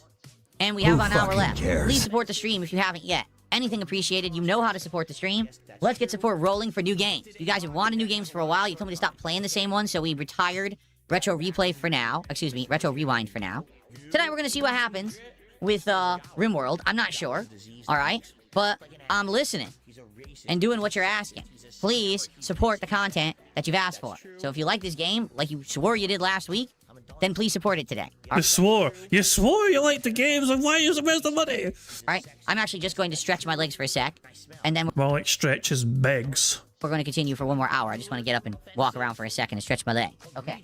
And we have about an hour left. Please support the stream if you haven't yet. Anything appreciated. You know how to support the stream. Let's get support rolling for new games. You guys have wanted new games for a while. You told me to stop playing the same one, so we retired Retro Replay for now. Excuse me, Retro Rewind for now. Tonight we're going to see what happens with RimWorld. I'm not sure. All right? But I'm listening and doing what you're asking. Please support the content that you've asked for. So if you like this game, like you swore you did last week, then please support it today. You swore you liked the games, and why where's the money? Alright, I'm actually just going to stretch my legs for a sec, and then Well, like stretches begs. we're going to continue for one more hour. I just want to get up and walk around for a second and stretch my leg. Okay.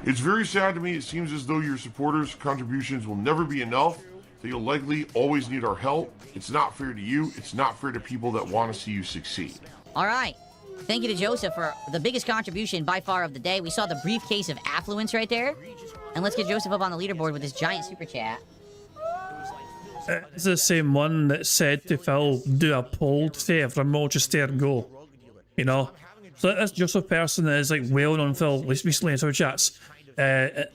It's very sad to me. It seems as though your supporters' contributions will never be enough. That you'll likely always need our help. It's not fair to you. It's not fair to people that want to see you succeed. Alright. Thank you to Joseph for the biggest contribution by far of the day. We saw the briefcase of affluence right there. And let's get Joseph up on the leaderboard with this giant super chat. It's the same one that said to Phil, do a poll today if Ramon just stay and go. You know? So this Joseph person that is like wailing on Phil recently in Super Chats,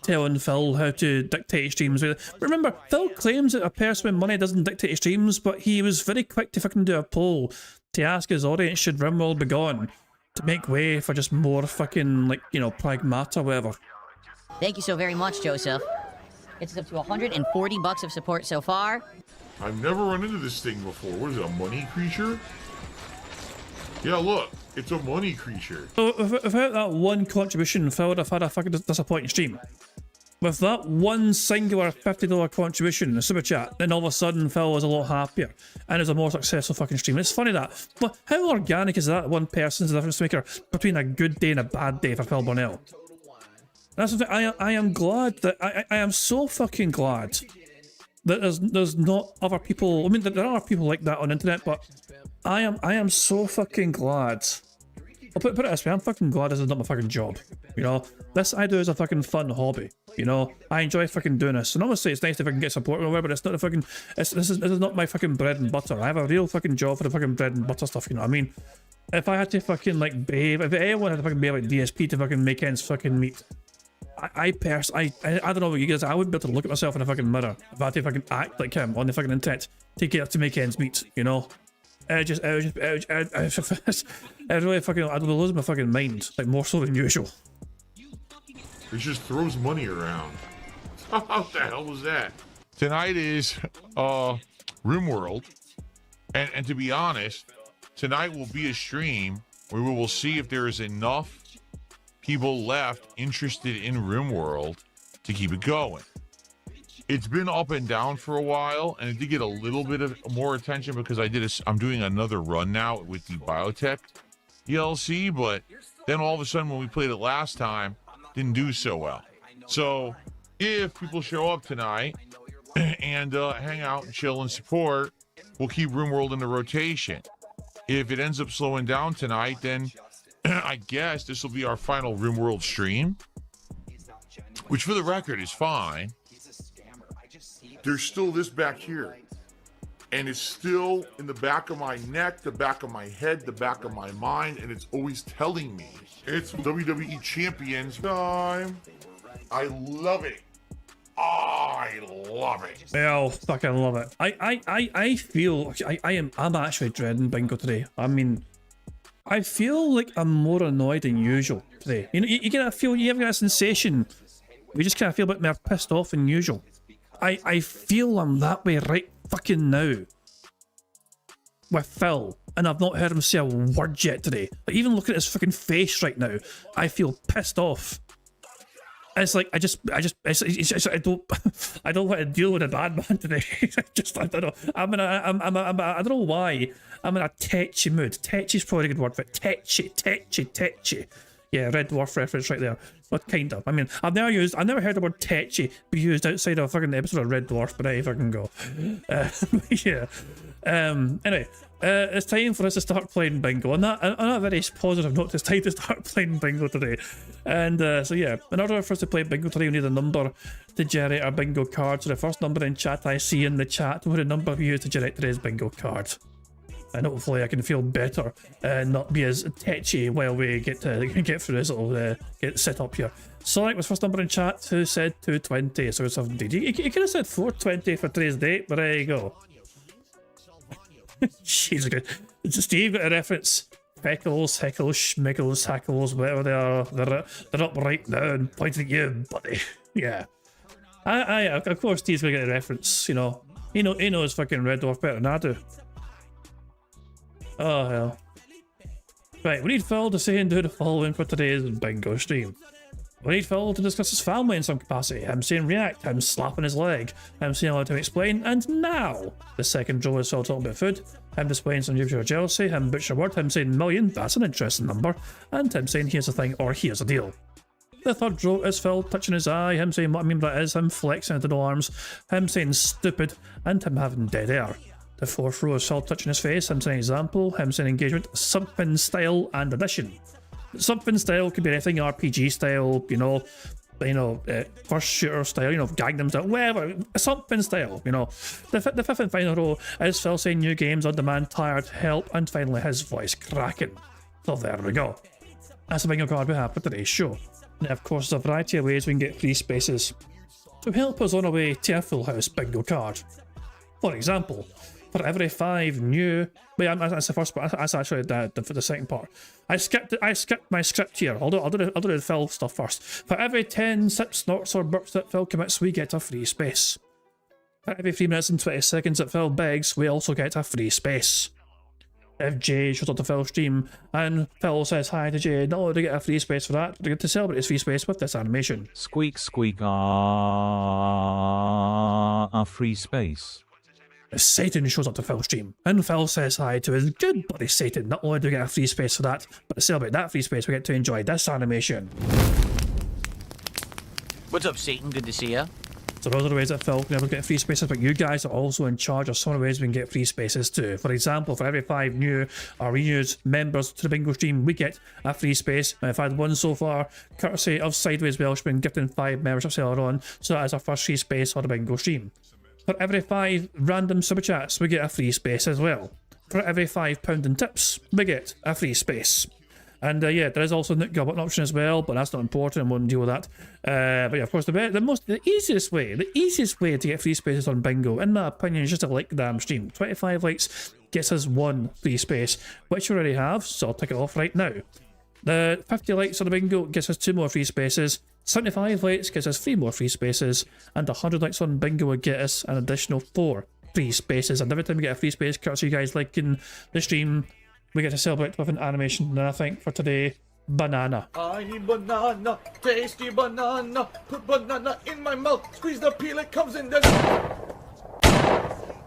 telling Phil how to dictate his streams. Remember, Phil claims that a person with money doesn't dictate his streams, but he was very quick to fucking do a poll to ask his audience should RimWorld be gone to make way for just more fucking, like, you know, pragmata or whatever. Thank you so very much, Joseph. It's up to $140 of support so far. I've never run into this thing before. What is it, a money creature? Yeah, look, it's a money creature. So without that one contribution, Phil would have had a fucking disappointing stream. With that one singular $50 contribution in the super chat, then all of a sudden Phil was a lot happier and it was a more successful fucking stream. It's funny that, but how organic is that one person's the difference maker between a good day and a bad day for Phil Burnell? That's the thing. I am glad that I am so fucking glad that there's not other people. I mean, there are people like that on the internet, but I am so fucking glad. I'll put it this way, I'm fucking glad this is not my fucking job. You know, this I do as a fucking fun hobby. You know, I enjoy fucking doing this. And obviously it's nice if I can get support or whatever, but it's not the fucking, this is not my fucking bread and butter. I have a real fucking job for the fucking bread and butter stuff, you know what I mean? If I had to fucking like behave, if anyone had to fucking behave like DSP to fucking make ends fucking meet, I don't know about you guys, I wouldn't be able to look at myself in a fucking mirror if I had to fucking act like him on the fucking internet to make ends meet, you know? I'd really fucking, I'd be losing my fucking mind, like more so than usual. He just throws money around. What the hell was that? Tonight is RimWorld, and to be honest, tonight will be a stream where we will see if there is enough people left interested in RimWorld to keep it going. It's been up and down for a while, and it did get a little bit of more attention because I'm doing another run now with the Biotech DLC, but then all of a sudden when we played it last time, didn't do so well. So if people show up tonight and hang out and chill and support, we'll keep RimWorld in the rotation. If it ends up slowing down tonight, then I guess this will be our final RimWorld stream, which for the record is fine. There's still this back here, and it's still in the back of my neck, the back of my head, the back of my mind, and it's always telling me it's WWE Champions time. I love it. I love it. Well, fucking love it. I feel I'm actually dreading bingo today. I mean, I feel like I'm more annoyed than usual today. You know, you get a feel, you have that sensation. You just kind of feel a bit more pissed off than usual. I feel I'm that way right fucking now with Phil, and I've not heard him say a word yet today. Like, even looking at his fucking face right now, I feel pissed off. It's like I don't want to deal with a bad man today. I don't know. I don't know why. I'm in a tetchy mood. Tetchy's probably a good word for it. Tetchy. Yeah, Red Dwarf reference right there. But kind of. I mean, I've never heard the word tetchy be used outside of a fucking episode of Red Dwarf, but there you fucking go. Yeah. Anyway, it's time for us to start playing bingo. On that very positive note, it's time to start playing bingo today. And so yeah, in order for us to play bingo today, we need a number to generate our bingo card. So the first number in chat I see in the chat will be the number we use to generate today's bingo card. And hopefully I can feel better and not be as tetchy while we get through this little get set up here. Sonic was first number in chat, who said 220, so it's 17. You could have said 420 for today's date, but there you go. She's good. Steve got a reference. Feckles, Heckles, Schmiggles, Hackles, whatever they are. They're up right now and pointing at you, buddy. Yeah. Of course Steve's gonna get a reference, you know. He knows fucking Red Dwarf better than I do. Oh hell. Right, we need Phil to say and do the following for today's bingo stream. We need Phil to discuss his family in some capacity. Him saying react, him slapping his leg, him saying allowed to explain, and now the second draw is Phil talking about food, him displaying some usual jealousy, him butcher word, him saying million, that's an interesting number, and him saying here's the thing or here's the deal. The third draw is Phil touching his eye, him saying what I mean by that is, him flexing into no arms, him saying stupid, and him having dead air. The fourth row is Phil touching his face, him saying example, him saying engagement, something style, and addition. Something style could be anything, RPG style, first shooter style, Gangnam style, whatever, something style, The fifth and final row is Phil saying new games on demand, tired, help, and finally his voice cracking. So there we go. That's the bingo card we have for today's show. Now, of course, there's a variety of ways we can get free spaces to help us on our way to a full house bingo card. For example, for every 5 new... Wait, that's the first part. That's actually the second part. I skipped my script here. I'll do the Phil stuff first. For every 10 sips, snorts, or burps that Phil commits, we get a free space. For every 3 minutes and 20 seconds that Phil begs, we also get a free space. If Jay shows up to Phil's stream and Phil says hi to Jay, not only do we get a free space for that, we get to celebrate his free space with this animation. Squeak, squeak, a free space. If Satan shows up to Phil's stream and Phil says hi to his good buddy Satan, not only do we get a free space for that, but to celebrate that free space, we get to enjoy this animation. What's up, Satan? Good to see ya. So those are the ways that Phil can never get free spaces, but you guys are also in charge of some of the ways we can get free spaces too. For example, for every 5 new or renewed members to the bingo stream, we get a free space. And I've had one so far, courtesy of Sideways Welshman, gifting 5 memberships earlier on, so that is our first free space on the bingo stream. For every 5 random super chats, we get a free space as well. For every £5 in tips, we get a free space. And yeah, there is also a Nick Goblet option as well, but that's not important. I won't deal with that. But yeah, of course, the easiest way to get free spaces on bingo, in my opinion, is just to like the damn stream. 25 likes gets us 1 free space, which we already have, so I'll tick it off right now. The 50 likes on the bingo gets us 2 more free spaces. 75 likes gets us 3 more free spaces, and 100 likes on bingo would get us an additional 4 free spaces. And every time we get a free space, courtesy you guys liking the stream, we get to celebrate with an animation. And I think for today, banana. I need banana, tasty banana, put banana in my mouth, squeeze the peel, it comes in the...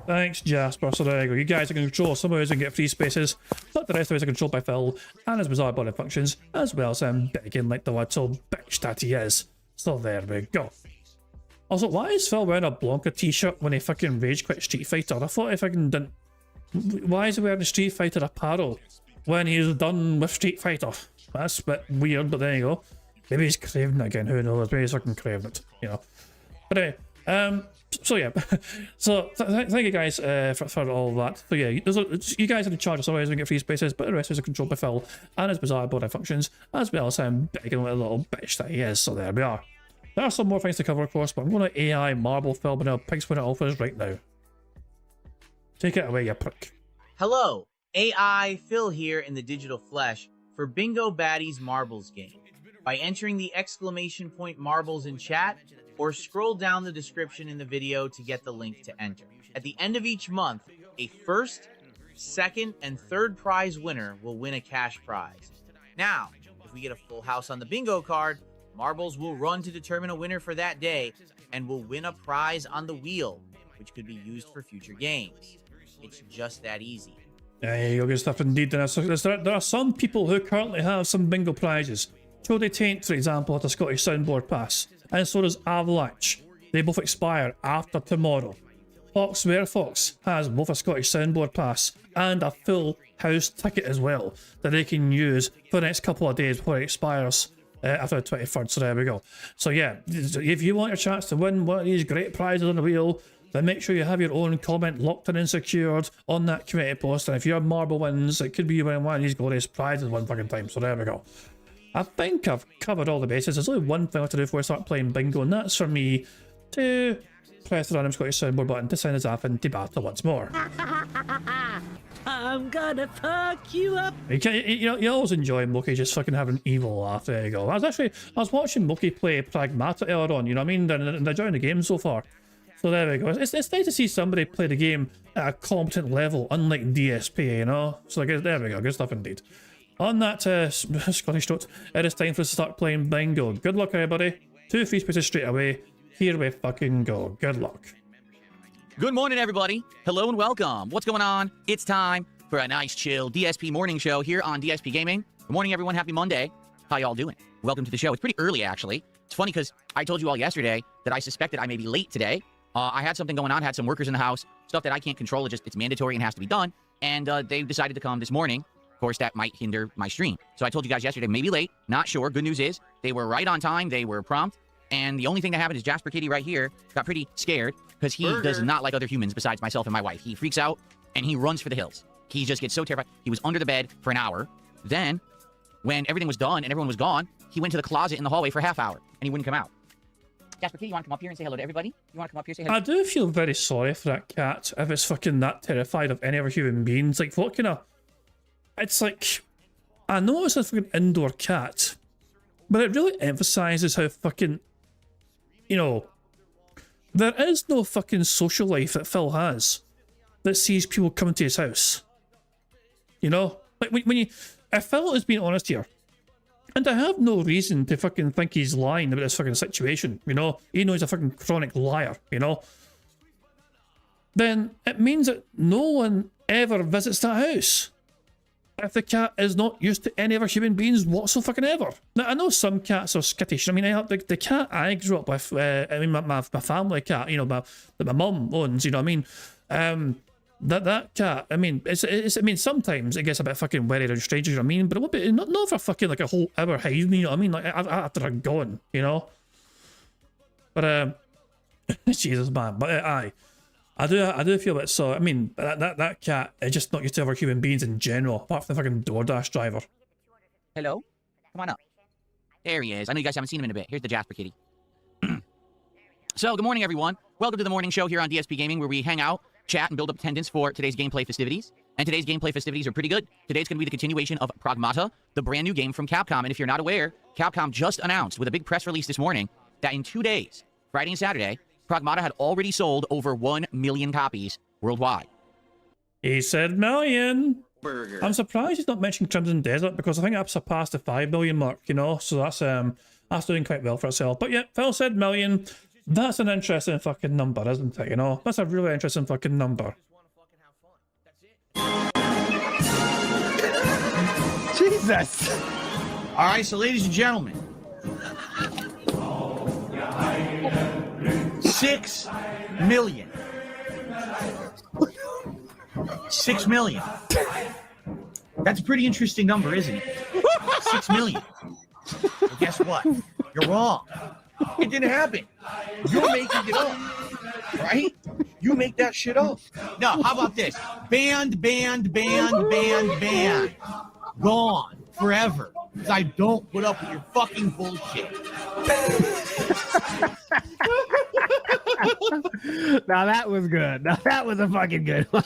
Thanks, Jasper. So there you go. You guys are in control. Some ways we can get free spaces, but the rest of us are controlled by Phil and his bizarre body functions, as well as him begging like the little bitch that he is. So there we go. Also, why is Phil wearing a Blanca t-shirt when he fucking rage quit Street Fighter? I thought he fucking didn't... Why is he wearing a Street Fighter apparel when he's done with Street Fighter? That's a bit weird, but there you go. Maybe he's craving it again. Who knows? Maybe he's fucking craving it, But anyway, so yeah, so thank you guys for all that. So yeah, you guys are in charge of some ways we get free spaces, but the rest is controlled by Phil and his bizarre body functions, as well as him begging like a little bitch that he is. So there we are. There are some more things to cover, of course, but I'm going to AI marble Phil, but now Pig's winning offers right now. Take it away, you prick. Hello, AI Phil here in the digital flesh for Bingo Baddies Marbles game. By entering the exclamation point marbles in chat, or scroll down the description in the video to get the link to enter. At the end of each month, a first, second, and third prize winner will win a cash prize. Now, if we get a full house on the bingo card, marbles will run to determine a winner for that day, and will win a prize on the wheel, which could be used for future games. It's just that easy. There you go, good stuff indeed. There are some people who currently have some bingo prizes. Chody Taint, for example, had a Scottish Soundboard Pass, and so does Avalanche. They both expire after tomorrow. Fox Fox has both a Scottish Soundboard Pass and a full house ticket as well that they can use for the next couple of days before it expires after the 23rd. So there we go. So yeah, if you want a chance to win one of these great prizes on the wheel, then make sure you have your own comment locked in and secured on that community post. And if your marble wins, it could be you win one of these glorious prizes one fucking time. So there we go. I think I've covered all the bases. There's only one thing I have to do before I start playing bingo, and that's for me to press the random Scottish Soundboard button to send us off into battle once more. I'm gonna fuck you up. You always enjoy Mookie just fucking having an evil laugh. There you go. I was watching Mookie play Pragmata earlier on, you know what I mean? They're enjoying the game so far. So there we go. It's nice to see somebody play the game at a competent level, unlike DSP, you know? So there we go. Good stuff indeed. On that Scottish note, it is time for us to start playing bingo. Good luck, everybody. 2 free spaces straight away. Here we fucking go. Good luck. Good morning, everybody. Hello and welcome. What's going on? It's time for a nice, chill DSP morning show here on DSP Gaming. Good morning, everyone. Happy Monday. How y'all doing? Welcome to the show. It's pretty early, actually. It's funny because I told you all yesterday that I suspected I may be late today. I had something going on, had some workers in the house, stuff that I can't control. It's mandatory and has to be done. And they decided to come this morning. Of course, that might hinder my stream. So I told you guys yesterday, maybe late, not sure. Good news is they were right on time. They were prompt. And the only thing that happened is Jasper Kitty right here got pretty scared because he does not like other humans besides myself and my wife. He freaks out and he runs for the hills. He just gets so terrified. He was under the bed for an hour. Then, when everything was done and everyone was gone, he went to the closet in the hallway for a half hour and he wouldn't come out. Jasper Kitty, you want to come up here and say hello to everybody? You want to come up here and say hello? I do feel very sorry for that cat if it's fucking that terrified of any other human beings. Like, what kind of... It's like... I know it's a fucking indoor cat, but it really emphasizes how fucking... You know, there is no fucking social life that Phil has that sees people coming to his house. You know? Like, when you... If Phil is being honest here, and I have no reason to fucking think he's lying about this fucking situation, you know? Even though he's a fucking chronic liar, you know? Then it means that no one ever visits that house if the cat is not used to any other human beings whatsoever. Now, I know some cats are skittish. I mean, the cat I grew up with, my family cat, you know, that my mum owns, you know what I mean? That cat, I mean, I mean, sometimes it gets a bit fucking wary around strangers, you know what I mean? But it won't be, not for fucking like a whole hour hiding, you know what I mean? Like, after they're gone, you know? But, Jesus, man. But, aye. I do feel a bit so. I mean, that cat is just not used to other human beings in general, apart from the fucking DoorDash driver. Hello? Come on up. There he is. I know you guys haven't seen him in a bit. Here's the Jasper Kitty. So, good morning, everyone. Welcome to the morning show here on DSP Gaming, where we hang out, chat, and build up attendance for today's gameplay festivities. And today's gameplay festivities are pretty good. Today's going to be the continuation of Pragmata, the brand new game from Capcom. And if you're not aware, Capcom just announced with a big press release this morning that in 2 days, Friday and Saturday, Pragmata had already sold over 1 million copies worldwide. He said million. Burger. I'm surprised he's not mentioned Crimson Desert because I think I've surpassed the 5 million mark, you know? So that's doing quite well for itself. But yeah, Phil said million. That's an interesting fucking number, isn't it? You know? That's a really interesting fucking number. Jesus! Alright, so ladies and gentlemen. 6 million. 6 million. That's a pretty interesting number, isn't it? 6 million. Well, guess what? You're wrong. It didn't happen. You're making it up. Right? You make that shit up. No, how about this? Banned. Gone. Forever. Because I don't put up with your fucking bullshit. Now that was good. Now that was a fucking good one.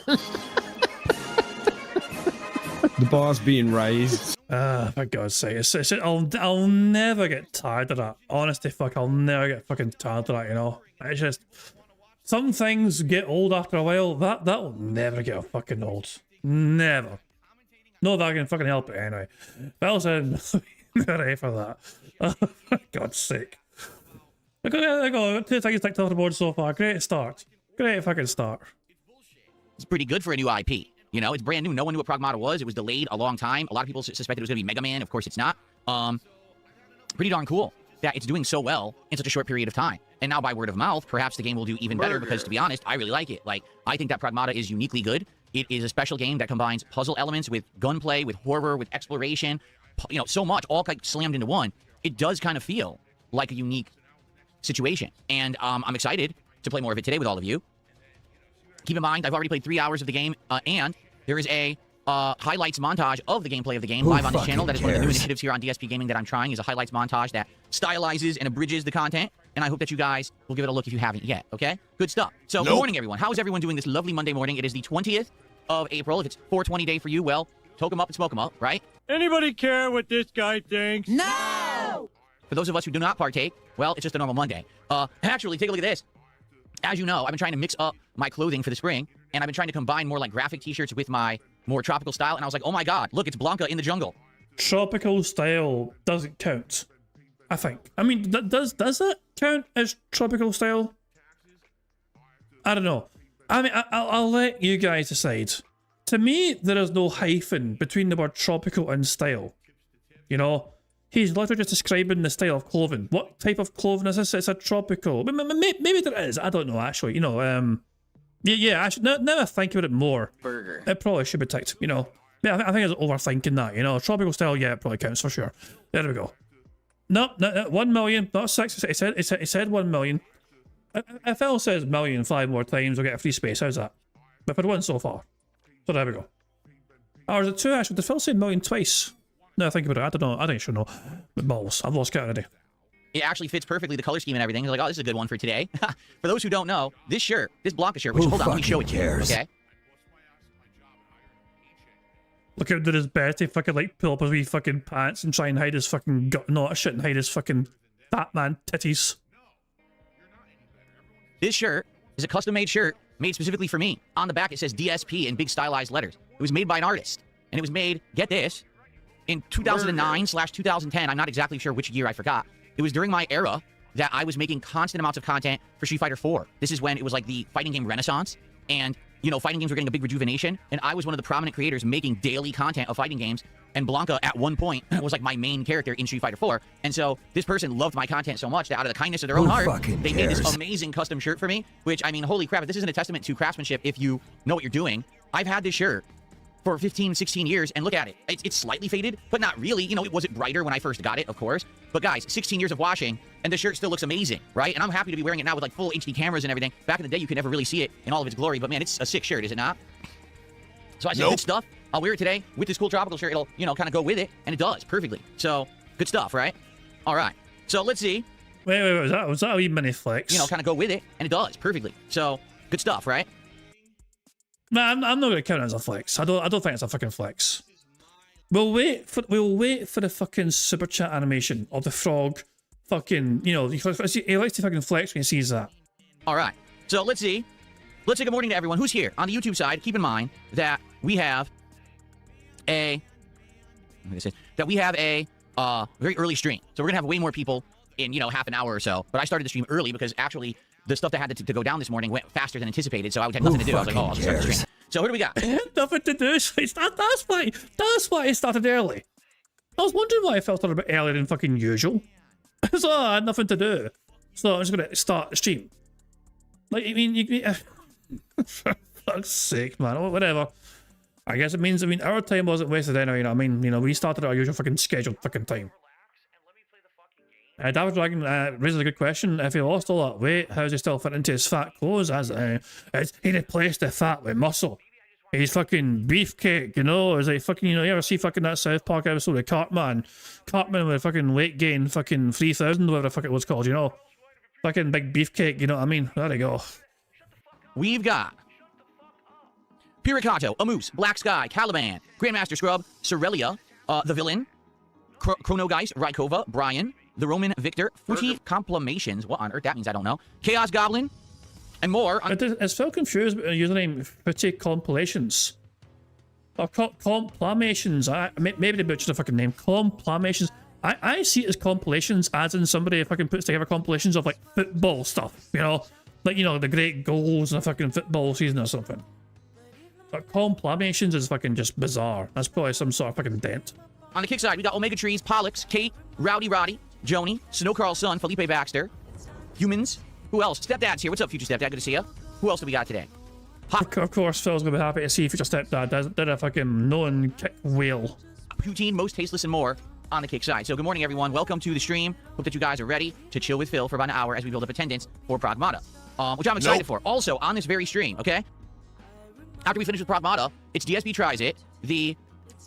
The bar's being raised. For God's sake. I'll never get tired of that. Honestly, I'll never get fucking tired of that, you know? It's just... Some things get old after a while. That'll never get fucking old. Never. No, that I can fucking help it anyway. Phil said, ready for that. For God's sake. There you go. 2 things ticked off the board so far. Great start. Great fucking start. It's pretty good for a new IP. You know, it's brand new. No one knew what Pragmata was. It was delayed a long time. A lot of people suspected it was going to be Mega Man. Of course, it's not. pretty darn cool that it's doing so well in such a short period of time. And now by word of mouth, perhaps the game will do even better because, to be honest, I really like it. Like, I think that Pragmata is uniquely good. It is a special game that combines puzzle elements with gunplay, with horror, with exploration, you know, so much, all slammed into one. It does kind of feel like a unique situation. And I'm excited to play more of it today with all of you. Keep in mind, I've already played 3 hours of the game, and there is a highlights montage of the gameplay of the game live on this channel. That is one of the new initiatives here on DSP Gaming that I'm trying, is a highlights montage that stylizes and abridges the content. And I hope that you guys will give it a look if you haven't yet, okay? Good stuff. So, good morning, everyone. How is everyone doing this lovely Monday morning? It is the 20th of April. If it's 420 day for you, well, toke 'em up and smoke 'em up, right? Anybody care what this guy thinks? No! For those of us who do not partake, well, it's just a normal Monday. Actually, take a look at this. As you know, I've been trying to mix up my clothing for the spring, and I've been trying to combine more like graphic t-shirts with my more tropical style, and I was like, oh my god, look, it's Blanca in the jungle. Tropical style doesn't count, I think. I mean, does that count as tropical style? I don't know. I mean, I'll let you guys decide. To me, there is no hyphen between the word tropical and style. You know? He's literally just describing the style of clothing. What type of clothing is this? It's a tropical. Maybe there is. I don't know, actually. You know, yeah, actually, now I think about it more. Burger. It probably should be ticked, you know. Yeah, I think it's overthinking that, you know. Tropical style, yeah, it probably counts for sure. There we go. No, 1 million, not 6. It said 1 million. If Phil says million 5 more times, we'll get a free space. How's that? But for 1 so far. So there we go. Or is it 2 actually? Did Phil say million twice? No, think about it. I don't know. I think I should know. But balls. I've lost count already. It actually fits perfectly, the color scheme and everything. It's like, oh, this is a good one for today. For those who don't know, this shirt, this Blanca shirt, which, hold on, let me show it to you, okay? Look how did his best to fucking like pull up his wee fucking pants and try and hide his fucking gut, not shit, and hide his fucking fat man titties. This shirt is a custom-made shirt made specifically for me. On the back, it says DSP in big stylized letters. It was made by an artist, and it was made, get this, in 2009/2010. I'm not exactly sure which year, I forgot. It was during my era that I was making constant amounts of content for Street Fighter 4. This is when it was like the fighting game renaissance, and, you know, fighting games were getting a big rejuvenation, and I was one of the prominent creators making daily content of fighting games, and Blanca, at one point, was like my main character in Street Fighter 4, and so this person loved my content so much that out of the kindness of their own heart, they made this amazing custom shirt for me, which, I mean, holy crap, if this isn't a testament to craftsmanship if you know what you're doing. I've had this shirt for 15, 16 years, and look at it. It's slightly faded, but not really. You know, it wasn't brighter when I first got it, of course. But guys, 16 years of washing, and the shirt still looks amazing, right? And I'm happy to be wearing it now with like full HD cameras and everything. Back in the day, you could never really see it in all of its glory, but man, it's a sick shirt, is it not? So I said, good stuff. I'll wear it today with this cool tropical shirt. It'll, you know, kind of go with it, and it does perfectly. So, good stuff, right? All right. So let's see. Wait, was that a wee mini flex? You know, kind of go with it, and it does perfectly. So, good stuff, right? Man, I'm not going to count it as a flex. I don't think it's a fucking flex. We'll wait for the fucking super chat animation of the frog. Fucking, you know, he likes to fucking flex when he sees that. All right. So let's see. Let's say good morning to everyone who's here on the YouTube side. Keep in mind that we have a very early stream. So we're gonna have way more people in, you know, half an hour or so. But I started the stream early because actually the stuff that had to go down this morning went faster than anticipated, so I would have nothing to do. I was like, oh, I'll just start the stream. So who do we got? Nothing to do. That's why it started early. I was wondering why I felt a little bit earlier than fucking usual. So I had nothing to do. So I'm just gonna start the stream. Like, I mean, for fuck's sake, man. Whatever. I guess it means, I mean, our time wasn't wasted anyway, you know what I mean? You know, we started our usual fucking scheduled fucking time. David Dragon raises a good question. If he lost all that weight, how does he still fit into his fat clothes? He replaced the fat with muscle. He's fucking beefcake, you know? Is like fucking, you know, you ever see fucking that South Park episode of Cartman with fucking weight gain, fucking 3,000, whatever the fuck it was called, you know? Fucking big beefcake, you know what I mean? There you go. We've got Piricato, Amoose, Black Sky, Caliban, Grandmaster Scrub, Sorelia, the Villain, Chronogeist, Rykova, Brian, the Roman Victor, Fruity Complimations, what on earth that means, I don't know, Chaos Goblin, and more. Is Phil confused with a username Fruity Compilations? Or Complamations? Maybe they butchered the fucking name. Complamations. I see it as compilations, as in somebody fucking puts together compilations of like football stuff, you know? Like, you know, the great goals in a fucking football season or something. But complamations is fucking just bizarre. That's probably some sort of fucking dent. On the kick side, we got Omega Trees, Pollux, Kate, Rowdy Roddy, Joni, Snow Carl's son, Felipe Baxter, Humans. Who else? Stepdad's here. What's up, future stepdad? Good to see you. Who else do we got today? Of course, Phil's gonna be happy to see future stepdad did a fucking known kick whale. Poutine, most tasteless, and more on the kick side. So good morning, everyone. Welcome to the stream. Hope that you guys are ready to chill with Phil for about an hour as we build up attendance for Pragmata, which I'm excited for. Also, on this very stream, okay? After we finish with Pragmata, it's DSP Tries It, the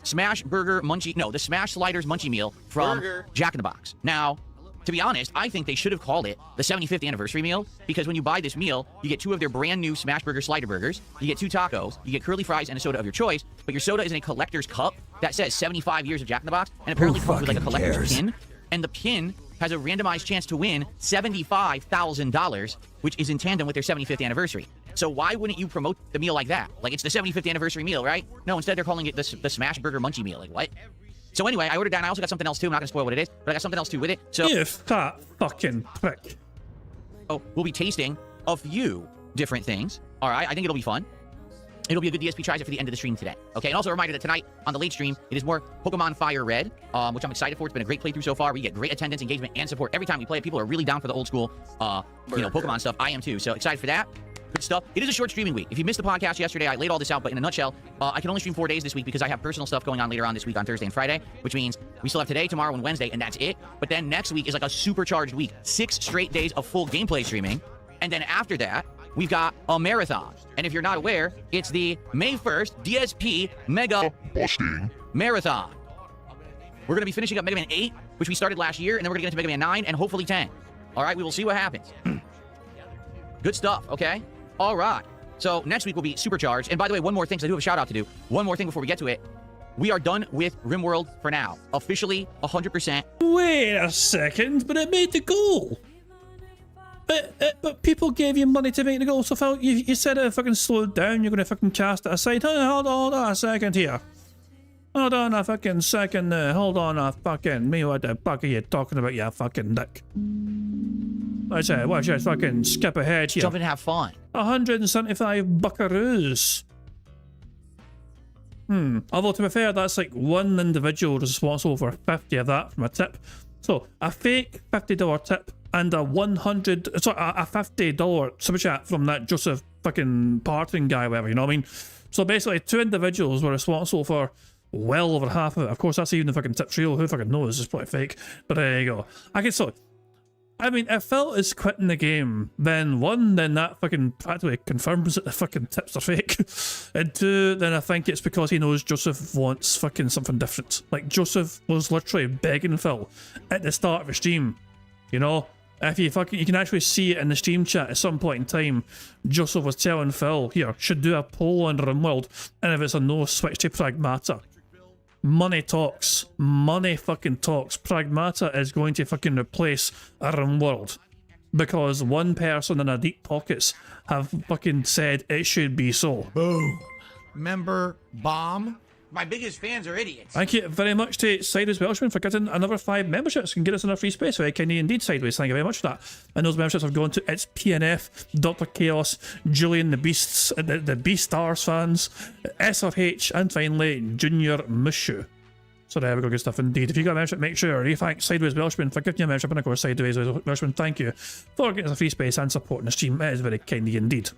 Smash Burger Munchie, no, the Smash Sliders Munchie Meal from Jack in the Box. Now, to be honest, I think they should have called it the 75th anniversary meal, because when you buy this meal, you get 2 of their brand new Smash Burger Slider Burgers, you get 2 tacos, you get curly fries and a soda of your choice, but your soda is in a collector's cup that says 75 years of Jack in the Box, and apparently comes with like a collector's pin, and the pin has a randomized chance to win $75,000, which is in tandem with their 75th anniversary. So why wouldn't you promote the meal like that? Like, it's the 75th anniversary meal, right? No, instead they're calling it the Smash Burger Munchie Meal. Like, what? So anyway, I ordered that, and I also got something else too. I'm not gonna spoil what it is, but I got something else too with it. So you fat fucking prick. Oh, we'll be tasting a few different things. All right, I think it'll be fun. It'll be a good DSP Tries It for the end of the stream today. Okay, and also a reminder that tonight on the late stream, it is more Pokemon Fire Red, which I'm excited for. It's been a great playthrough so far. We get great attendance, engagement, and support every time we play it. People are really down for the old school, Pokemon stuff. I am too. So excited for that. Good stuff. It is a short streaming week. If you missed the podcast yesterday, I laid all this out, but in a nutshell, I can only stream 4 days this week because I have personal stuff going on later on this week on Thursday and Friday, which means we still have today, tomorrow, and Wednesday, and that's it. But then next week is like a supercharged week. 6 straight days of full gameplay streaming. And then after that, we've got a marathon. And if you're not aware, it's the May 1st DSP Mega Marathon. We're going to be finishing up Mega Man 8, which we started last year, and then we're going to get into Mega Man 9 and hopefully 10. All right, we will see what happens. Good stuff, okay? All right. So next week will be supercharged. And by the way, one more thing, because I do have a shout out to do. One more thing before we get to it. We are done with RimWorld for now. Officially, 100%. Wait a second, but it made the goal. But people gave you money to make the goal, so Phil, you said it fucking slowed down, you're going to fucking cast it aside. Hold on a second here. Hold on a fucking second there. Hold on a fucking... Me, what the fuck are you talking about, you fucking dick? Watch out, fucking skip ahead here. Jump and have fun. 175 buckaroos. Although to be fair, that's like one individual responsible for 50 of that from a tip. So a fake $50 tip and a $50 super chat from that Joseph fucking Parton guy, whatever, you know what I mean? So basically 2 individuals were responsible for well over half of it. Of course, that's even the fucking tip trio. Who fucking knows? It's probably fake. But there you go. I mean, if Phil is quitting the game, then 1, then that fucking practically confirms that the fucking tips are fake. And 2, then I think it's because he knows Joseph wants fucking something different. Like, Joseph was literally begging Phil at the start of the stream. You know? If you can actually see it in the stream chat at some point in time. Joseph was telling Phil, here, should do a poll on RimWorld, and if it's a no, switch to Pragmata. Money talks. Money fucking talks. Pragmata is going to fucking replace a RimWorld. Because one person in their deep pockets have fucking said it should be so. Boom. Member bomb. My biggest fans are idiots. Thank you very much to Sideways Welshman for getting another 5 memberships and get us in a free space. Very kindly indeed, Sideways. Thank you very much for that. And those memberships have gone to It's PNF, Dr. Chaos, Julian the Beasts, the Beastars fans, SRH, and finally Junior Mushu. So there we go, good stuff indeed. If you got a membership, make sure you thank Sideways Welshman for giving you a membership, and of course Sideways Welshman, thank you for getting us a free space and supporting the stream. It is very kindly indeed.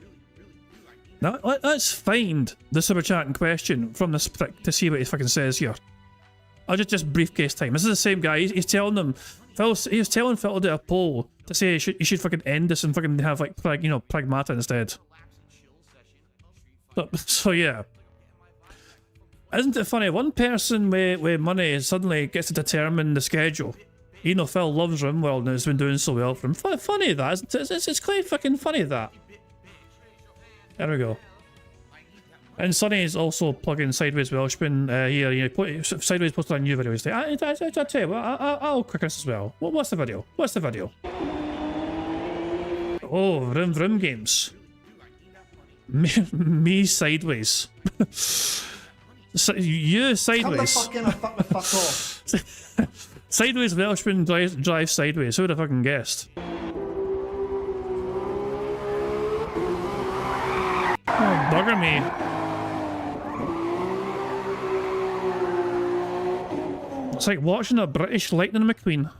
Now, let's find the super chat in question from this prick to see what he fucking says here. I'll just briefcase time. This is the same guy. He's telling them, he was telling Phil to do a poll to say he should fucking end this and fucking have like Pragmata instead. So yeah. Isn't it funny? One person with money suddenly gets to determine the schedule. You know, Phil loves RimWorld and has been doing so well for him. Funny that, isn't it? It's quite fucking funny that. There we go. And Sonny is also plugging Sideways Welshman here. You know, Sideways posted a new video. He's like, I tell you what, I'll click this as well. What's the video? What's the video? Oh, Vroom Games. Me Sideways. You Sideways. Come the fuck in or fuck the fuck off. Sideways Welshman drives sideways. Who would have fucking guessed? Oh, bugger me. It's like watching a British Lightning McQueen.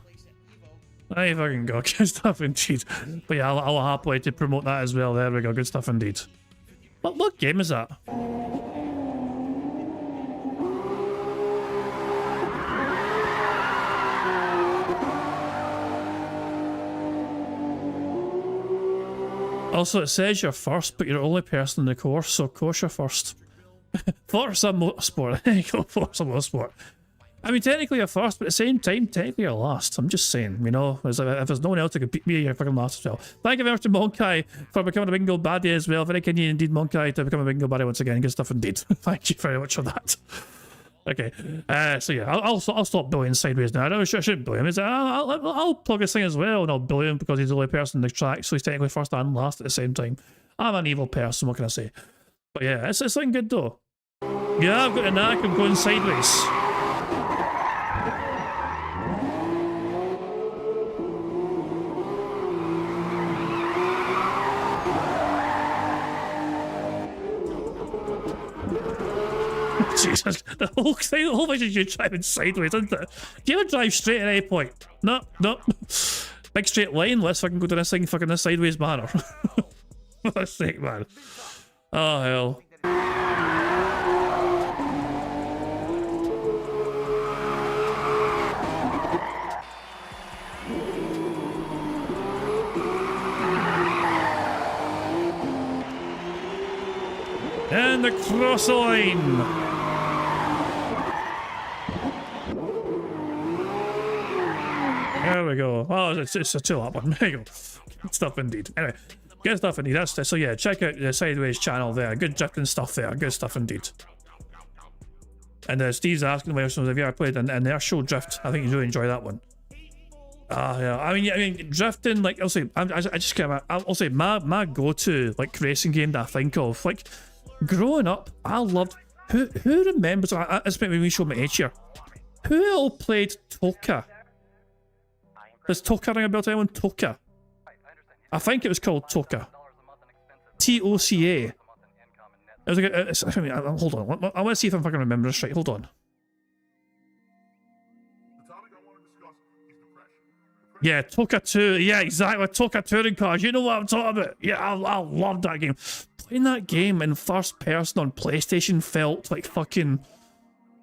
I fucking go. Good stuff indeed. But yeah, I'll happily to promote that as well. There we go. Good stuff indeed. What game is that? Also, it says you're first, but you're the only person in the course, so of course you're first. Forza Motorsport. There you go, Forza Motorsport. I mean, technically you're first, but at the same time, technically you're last. I'm just saying, you know, if there's no one else that could beat me, you're fucking last as well. Thank you very much to Monkai for becoming a bingo baddie as well. Very kind of you indeed, Monkai, to become a bingo baddie once again. Good stuff indeed. Thank you very much for that. Okay, so yeah, I'll stop bullying Sideways now. I shouldn't bully him. I'll plug his thing as well, and I'll bully him because he's the only person in the track, so he's technically first and last at the same time. I'm an evil person, what can I say? But yeah, it's looking good though. Yeah, I've got a knack of going sideways. Jesus, the whole thing is you driving sideways, isn't it? Do you ever drive straight at any point? No. Big straight line, let's fucking go to this thing fucking this sideways manner. For fuck's sake, man. Oh, hell. And across the line. There we go. Oh, it's a chill up one. There you go. Good stuff indeed. Anyway, good stuff indeed. So yeah, check out the Sideways channel there. Good drifting stuff there. Good stuff indeed. And Steve's asking me if you ever played an inertial drift. I think you really enjoy that one. Yeah. I mean, drifting, like, I'll say, I'll say my go-to like racing game that I think of, like, growing up, I loved. Who remembers? It's maybe we show my age here. Who all played Toka? Does Toka ring a bell to anyone? Toka. I think it was called Toka. T-O-C-A. It was like hold on. I want to see if I'm fucking remembering this right. Hold on. Yeah, Toka 2. Yeah, exactly. Toka touring cars. You know what I'm talking about. Yeah, I love that game. Playing that game in first person on PlayStation felt like fucking...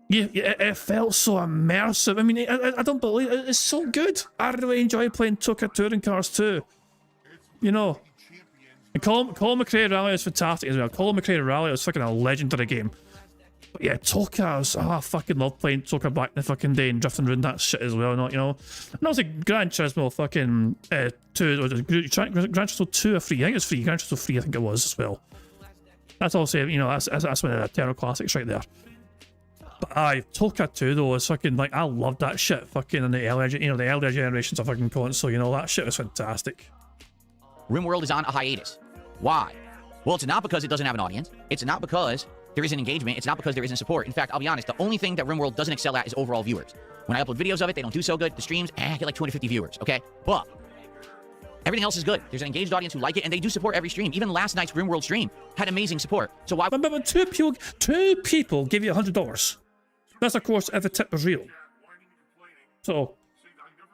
Yeah, it felt so immersive. I mean, I don't believe it. It's so good. I really enjoy playing Toka touring cars too. You know. And Colin McRae Rally is fantastic as well. Colin McRae Rally was fucking a legendary game. But yeah, Toka was... I fucking love playing Toka back in the fucking day and drifting around that shit as well, you know. And also Gran Turismo fucking 2, or Gran Turismo 2 or 3. I think it was 3. Gran Turismo 3 I think it was as well. That's also, you know, that's one of the Eternal Classics right there. But Toka 2 though is fucking like, I loved that shit fucking in the earlier, you know, the earlier generations of fucking console, you know, that shit was fantastic. RimWorld is on a hiatus. Why? Well, it's not because it doesn't have an audience. It's not because there isn't engagement. It's not because there isn't support. In fact, I'll be honest, the only thing that RimWorld doesn't excel at is overall viewers. When I upload videos of it, they don't do so good. The streams, I get like 250 viewers, okay? But everything else is good. There's an engaged audience who like it, and they do support every stream. Even last night's RimWorld stream had amazing support. So why... But two people give you $100. That's, of course, if the tip was real. So,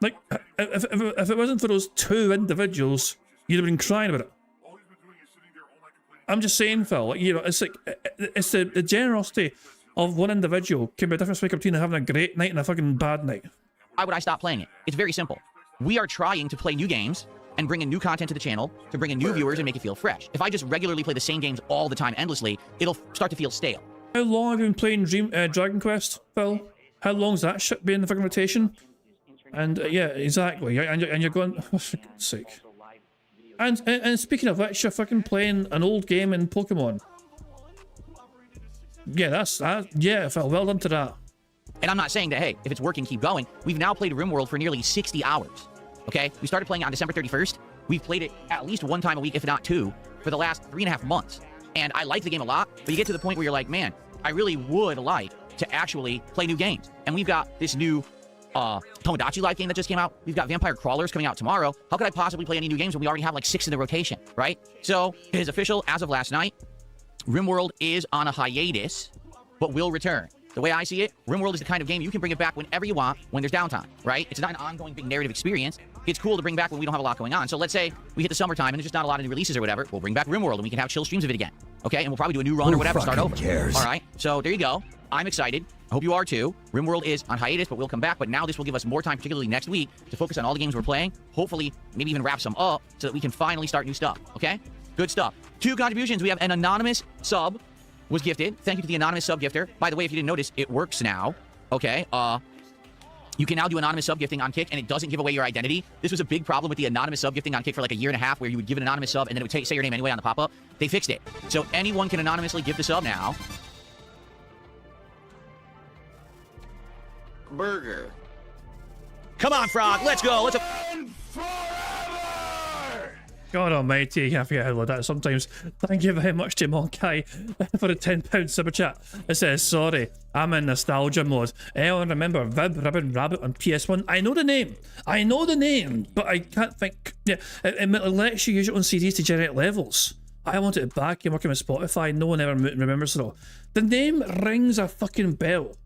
like, if it wasn't for those two individuals, you'd have been crying about it. I'm just saying, Phil, like, you know, it's like, it's the generosity of one individual can be a difference between having a great night and a fucking bad night. Why would I stop playing it? It's very simple. We are trying to play new games and bring in new content to the channel to bring in new viewers and make it feel fresh. If I just regularly play the same games all the time endlessly, it'll start to feel stale. How long have you been playing Dragon Quest, Phil? How long's that shit been in the fucking rotation? And yeah, exactly. And you're going, oh, for God's sake. And speaking of which, you're fucking playing an old game in Pokemon. Yeah, that's yeah, Phil, well done to that. And I'm not saying that, hey, if it's working, keep going. We've now played RimWorld for nearly 60 hours. Okay? We started playing on December 31st. We've played it at least one time a week, if not two, for the last 3.5 months. And I like the game a lot, but you get to the point where you're like, man, I really would like to actually play new games. And we've got this new Tomodachi Life game that just came out. We've got Vampire Crawlers coming out tomorrow. How could I possibly play any new games when we already have like 6 in the rotation, right? So it is official as of last night. RimWorld is on a hiatus, but will return. The way I see it, RimWorld is the kind of game you can bring it back whenever you want when there's downtime, right? It's not an ongoing big narrative experience. It's cool to bring back when we don't have a lot going on. So let's say we hit the summertime and there's just not a lot of new releases or whatever. We'll bring back RimWorld and we can have chill streams of it again. Okay? And we'll probably do a new run or whatever, start over. Cares? All right? So there you go. I'm excited. I hope you are too. RimWorld is on hiatus, but we'll come back. But now this will give us more time, particularly next week, to focus on all the games we're playing. Hopefully, maybe even wrap some up so that we can finally start new stuff. Okay? Good stuff. 2 contributions. We have an anonymous sub was gifted. Thank you to the anonymous sub gifter. By the way, if you didn't notice, it works now. Okay? You can now do anonymous sub gifting on Kick, and it doesn't give away your identity. This was a big problem with the anonymous sub gifting on Kick for like a year and a half, where you would give an anonymous sub, and then it would say your name anyway on the pop-up. They fixed it. So anyone can anonymously gift a sub now. Burger. Come on, Frog. Let's go. Let's... God almighty, I forget how loud that is sometimes. Thank you very much to Monkai for the £10 super chat. It says, sorry, I'm in nostalgia mode. Anyone remember Vib Ribbon Rabbit on PS1? I know the name, but I can't think. Yeah, it lets you use your own CDs to generate levels. I want it back. You're working with Spotify. No one ever remembers it all. The name rings a fucking bell.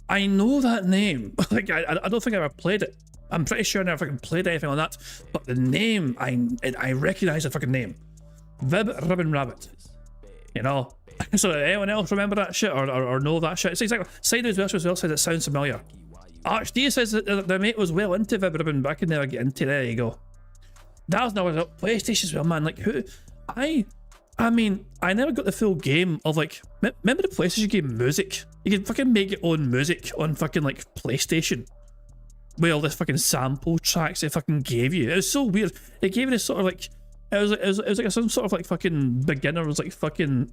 I know that name. Like, I don't think I ever played it. I'm pretty sure I never fucking played anything on that, but the name, I recognize the fucking name. Vib Ribbon Rabbit. You know? So anyone else remember that shit or know that shit? It's exactly. Sideways Welsh as well says it sounds familiar. ArchD says that the mate was well into Vib Ribbon, but I could never get into. There you go. That was never PlayStation as well, man. Like, who? I mean, I never got the full game of, like, remember the PlayStation game music? You could fucking make your own music on fucking, like, PlayStation. With all this fucking sample tracks it fucking gave you. It was so weird. It gave you this sort of like, it was like some sort of like fucking beginner's like fucking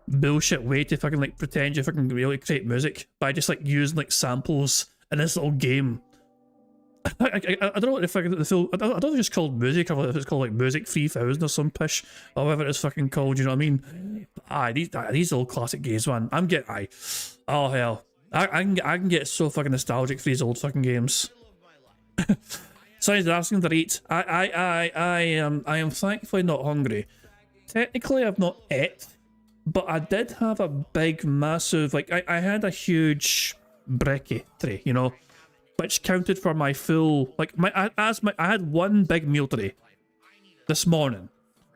bullshit way to fucking like pretend you fucking really create music by just like using like samples in this little game. I don't know what the fucking the full. I don't know if it's called music or if it's called like Music 3000 or some pish or whatever it's fucking called. You know what I mean? These old classic games, man. I'm getting oh hell. I can get so fucking nostalgic for these old fucking games. Sorry, they're asking to eat. I am thankfully not hungry. Technically, I've not ate, but I did have a big, massive, like I had a huge brekkie tray, you know, which counted for my full, like I had one big meal today this morning,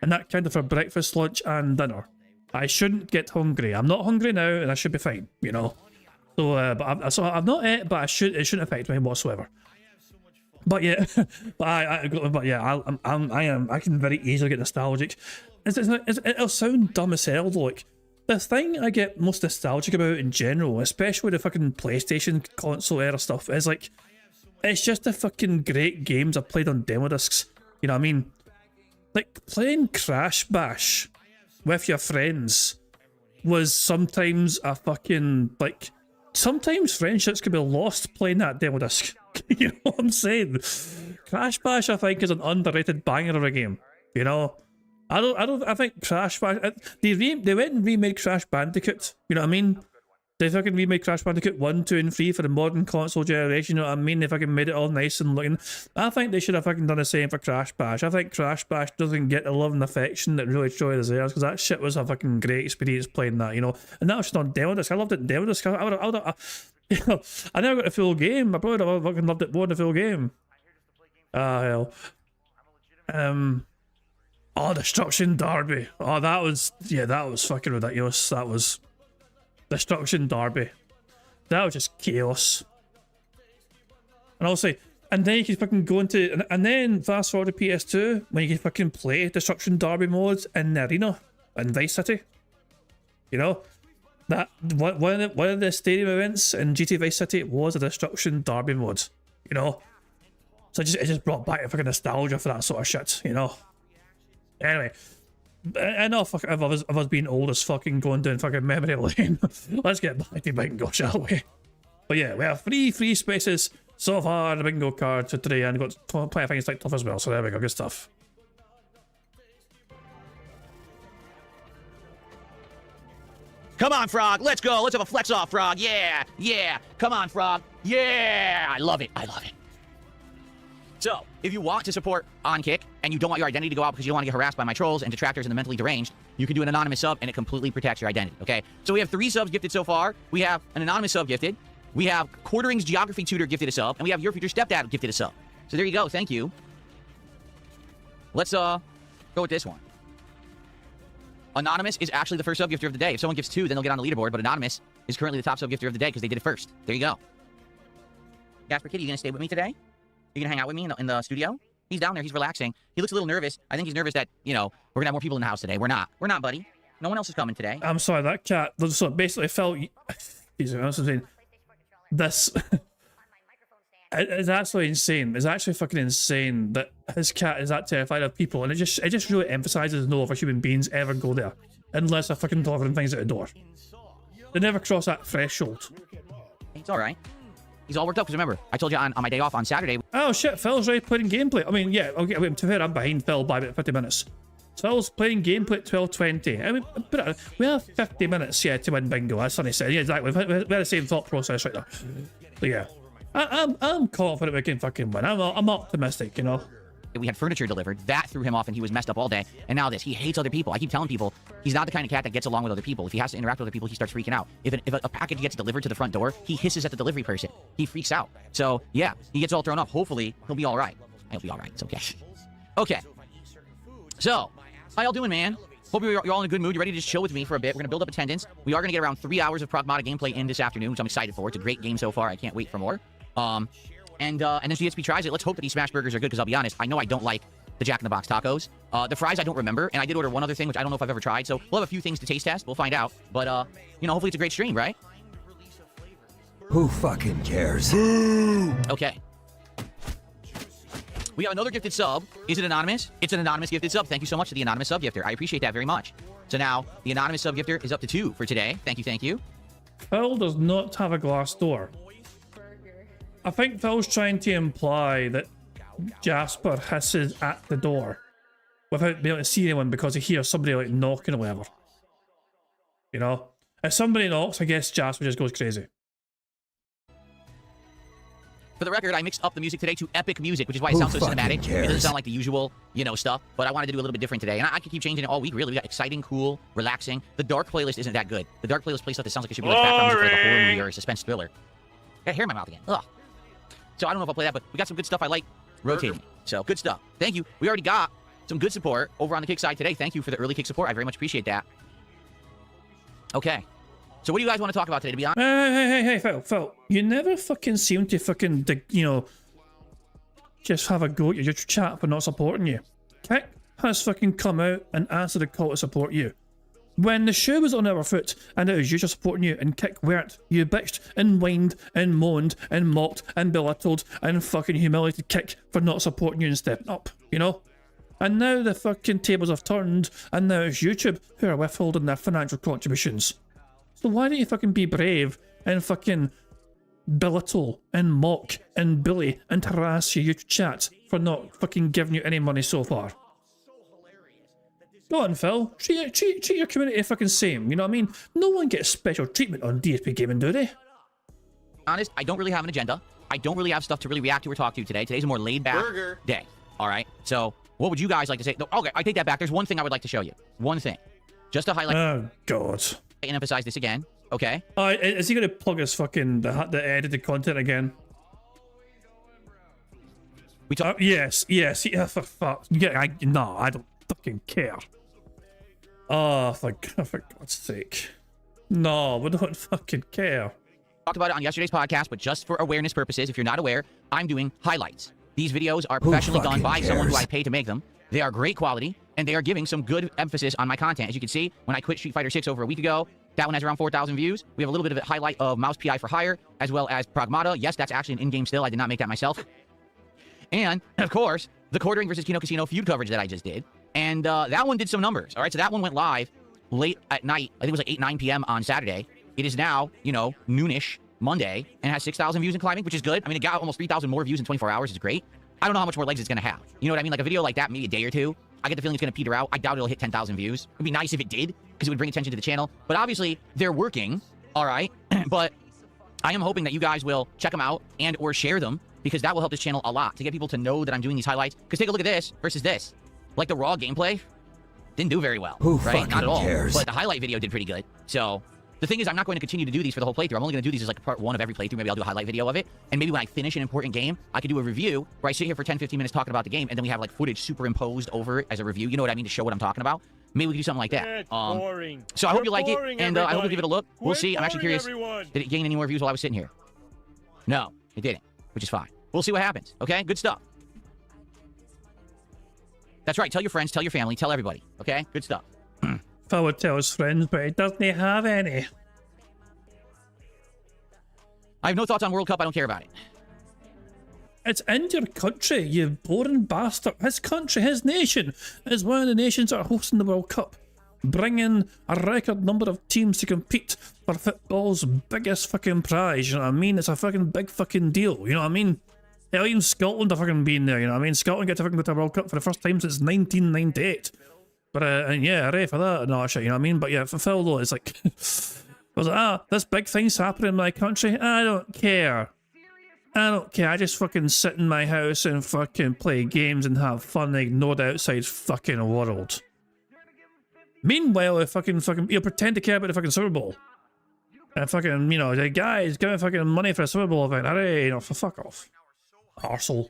and that counted for breakfast, lunch, and dinner. I shouldn't get hungry. I'm not hungry now, and I should be fine, you know. So, so I've not ate, but it shouldn't affect me whatsoever. But yeah, I can very easily get nostalgic. It'll sound dumb as hell though. Like, the thing I get most nostalgic about in general, especially the fucking PlayStation console era stuff, is like, it's just the fucking great games I played on demo discs. You know what I mean? Like, playing Crash Bash with your friends was sometimes a fucking, like, sometimes friendships could be lost playing that demo disc. You know what I'm saying? Crash Bash, I think, is an underrated banger of a game. You know, I think Crash Bash. They went and remade Crash Bandicoot. You know what I mean? They fucking remade Crash Bandicoot 1, 2, and 3 for the modern console generation. You know what I mean? They fucking made it all nice and looking. I think they should have fucking done the same for Crash Bash. I think Crash Bash doesn't get the love and affection that really truly deserves, because that shit was a fucking great experience playing that, you know. And that was just on demo disc. I loved it in demo disc. You know, I never got the full game. I probably would have fucking loved it more in the full game. Ah, hell. Oh, Destruction Derby. Oh, that was fucking ridiculous. That was Destruction Derby. That was just chaos. And also, and then you could fucking go into, and then fast forward to PS2, when you could fucking play Destruction Derby modes in the arena in Vice City. You know? That one of the stadium events in GT Vice City was a Destruction Derby mode, you know. So it just brought back a fucking nostalgia for that sort of shit, you know. Anyway, enough of us being old as fucking going down fucking memory lane. Let's get back to bingo, shall we? But yeah, we have 3 free spaces so far in the bingo card for today, and we've got plenty of things like tough as well. So there we go, good stuff. Come on, Frog. Let's go. Let's have a flex off, Frog. Yeah. Yeah. Come on, Frog. Yeah. I love it. I love it. So, if you want to support on Kick and you don't want your identity to go out because you don't want to get harassed by my trolls and detractors and the mentally deranged, you can do an anonymous sub and it completely protects your identity, okay? So we have 3 subs gifted so far. We have an anonymous sub gifted. We have Quartering's Geography Tutor gifted a sub. And we have Your Future Stepdad gifted a sub. So there you go. Thank you. Let's go with this one. Anonymous is actually the first sub gifter of the day. If someone gives 2, then they'll get on the leaderboard, but Anonymous is currently the top sub gifter of the day because they did it first. There you go. Jasper Kitty, you gonna stay with me today? You gonna hang out with me in the studio? He's down there. He's relaxing. He looks a little nervous. I think he's nervous that, you know, we're gonna have more people in the house today. We're not. We're not, buddy. No one else is coming today. I'm sorry, that cat. So basically, felt. Jesus, I'm saying this. It's absolutely insane. It's actually fucking insane that his cat is that terrified of people, and it just really emphasizes no other human beings ever go there unless they're fucking delivering things at the door. They never cross that threshold. It's all right. He's all worked up because remember, I told you on my day off on Saturday. Oh shit, Phil's already playing gameplay. I mean, yeah, okay, to be fair, I'm behind Phil by about 50 minutes. So Phil's playing gameplay at 12:20. I mean, we have 50 minutes, yeah, to win bingo. That's what I said. Yeah, exactly. We had the same thought process right there. So yeah, I'm confident we can fucking win. I'm optimistic, you know. We had furniture delivered. That threw him off and he was messed up all day. And now this. He hates other people. I keep telling people, he's not the kind of cat that gets along with other people. If he has to interact with other people, he starts freaking out. If a package gets delivered to the front door, he hisses at the delivery person. He freaks out. So, yeah, he gets all thrown off. Hopefully, he'll be all right. He'll be all right. It's okay. Okay. So, how y'all doing, man? Hope you're all in a good mood. You're ready to just chill with me for a bit. We're going to build up attendance. We are going to get around 3 hours of Pragmata gameplay in this afternoon, which I'm excited for. It's a great game so far. I can't wait for more. And then DSP tries it. Let's hope that these smash burgers are good, because I'll be honest, I know I don't like the Jack in the Box tacos. The fries I don't remember, and I did order one other thing, which I don't know if I've ever tried, so we'll have a few things to taste test. We'll find out. But, you know, hopefully it's a great stream, right? Who fucking cares? Okay. We have another gifted sub. Is it anonymous? It's an anonymous gifted sub. Thank you so much to the anonymous sub gifter. I appreciate that very much. So now, the anonymous sub gifter is up to 2 for today. Thank you, thank you. Phil does not have a glass door. I think Phil's trying to imply that Jasper hisses at the door without being able to see anyone because he hears somebody like knocking or whatever. You know? If somebody knocks, I guess Jasper just goes crazy. For the record, I mixed up the music today to epic music, which is why it sounds so cinematic. It doesn't sound like the usual, you know, stuff, but I wanted to do a little bit different today. And I could keep changing it all week, really. We got exciting, cool, relaxing. The dark playlist isn't that good. The dark playlist plays stuff that sounds like it should be like background music for like a horror movie or a suspense thriller. Got hair in my mouth again. Ugh. So I don't know if I'll play that, but we got some good stuff I like rotating. So good stuff. Thank you. We already got some good support over on the Kick side today. Thank you for the early Kick support. I very much appreciate that. Okay. So what do you guys want to talk about today, to be honest? Hey, Phil. You never fucking seem to fucking, you know, just have a go at your chat for not supporting you. Kick has fucking come out and answered the call to support you. When the shoe was on our foot and it was you just supporting you and Kick weren't, you bitched and whined and moaned and mocked and belittled and fucking humiliated Kick for not supporting you and stepping up, you know? And now the fucking tables have turned and now it's YouTube who are withholding their financial contributions. So why don't you fucking be brave and fucking belittle and mock and bully and harass your YouTube chat for not fucking giving you any money so far? Go on, Phil. Treat your community fucking same, you know what I mean? No one gets special treatment on DSP Gaming, do they? Honest, I don't really have an agenda. I don't really have stuff to really react to or talk to today. Today's a more laid-back day. All right? So, what would you guys like to say? No, okay, I take that back. There's one thing I would like to show you. One thing. Just to highlight... Oh, God. And emphasize this again, okay? Is he going to plug his fucking... the edited content again? We talk... Yes. Yeah, for fuck. Yeah, no, I don't fucking care. Oh, for God's sake. No, we don't fucking care. Talked about it on yesterday's podcast, but just for awareness purposes, if you're not aware, I'm doing highlights. These videos are professionally done by someone who I pay to make them. They are great quality, and they are giving some good emphasis on my content. As you can see, when I quit Street Fighter 6 over a week ago, that one has around 4,000 views. We have a little bit of a highlight of Mouse PI for Hire, as well as Pragmata. Yes, that's actually an in-game still. I did not make that myself. And, of course, the Quartering versus Kino Casino feud coverage that I just did. And that one did some numbers, all right? So that one went live late at night. I think it was like 8, 9 p.m. on Saturday. It is now, you know, noonish Monday, and has 6,000 views and climbing, which is good. I mean, it got almost 3,000 more views in 24 hours. It's great. I don't know how much more legs it's going to have. You know what I mean? Like a video like that, maybe a day or two, I get the feeling it's going to peter out. I doubt it'll hit 10,000 views. It'd be nice if it did, because it would bring attention to the channel. But obviously, they're working, all right? But I am hoping that you guys will check them out and or share them because that will help this channel a lot to get people to know that I'm doing these highlights. Because take a look at this versus this. Like the raw gameplay didn't do very well. Who right? Not at all. cares? But the highlight video did pretty good. So the thing is, I'm not going to continue to do these for the whole playthrough. I'm only going to do these as like part 1 of every playthrough. Maybe I'll do a highlight video of it. And maybe when I finish an important game, I could do a review where I sit here for 10, 15 minutes talking about the game, and then we have like footage superimposed over it as a review. You know what I mean? To show what I'm talking about. Maybe we can do something like that. It's boring. So I hope you like it, boring, and I hope you everybody. give it a look. We'll Quit see. I'm actually boring curious. everyone. Did it gain any more views while I was sitting here? No, it didn't, which is fine. We'll see what happens. Okay, good stuff. That's right. Tell your friends, tell your family, tell everybody. Okay, good stuff. Phil would tell his friends, but he doesn't have any. I have no thoughts on World Cup. I don't care about it. It's in your country, you boring bastard. His country, his nation, is one of the nations that are hosting the World Cup, bringing a record number of teams to compete for football's biggest fucking prize. You know what I mean? It's a fucking big fucking deal. You know what I mean? Hell, even Scotland are fucking being there. You know what I mean? Scotland get to fucking go to the World Cup for the first time since 1998. But and yeah, hooray for that and all that shit. You know what I mean? But yeah, for Phil though, it's like, was like, this big thing's happening in my country. I don't care. I don't care. I just fucking sit in my house and fucking play games and have fun and ignore the outside fucking world. Meanwhile, I fucking pretend to care about the fucking Super Bowl. And fucking, you know, the guys giving fucking money for a Super Bowl event. Hooray, you know, for fuck off. Arsehole.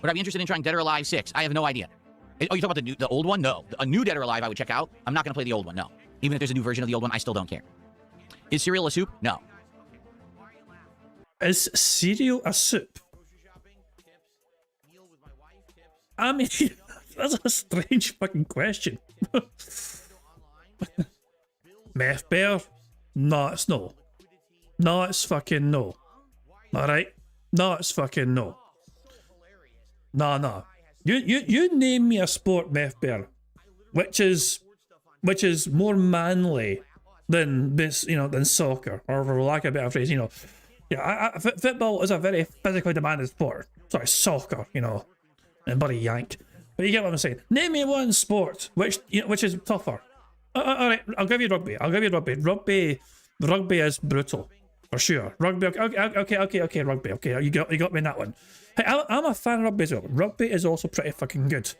Would I be interested in trying Dead or Alive 6? I have no idea. Oh, you talking about the old one? No. A new Dead or Alive I would check out. I'm not going to play the old one, no. Even if there's a new version of the old one, I still don't care. Is cereal a soup? No. Is cereal a soup? I mean, that's a strange fucking question. Meth bear? No, it's no. No, it's fucking no. Alright? No, it's fucking no. No. You name me a sport, Meth bear, which is more manly than this, you know, than soccer, or for lack of a better phrase, you know. Yeah, football is a very physically demanding sport. Sorry, soccer, you know, and buddy yank. But you get what I'm saying. Name me one sport which is tougher. All right, I'll give you rugby. Rugby is brutal for sure. Rugby, okay, rugby. Okay, you got me in that one. Hey, I'm a fan of rugby as well. Rugby is also pretty fucking good.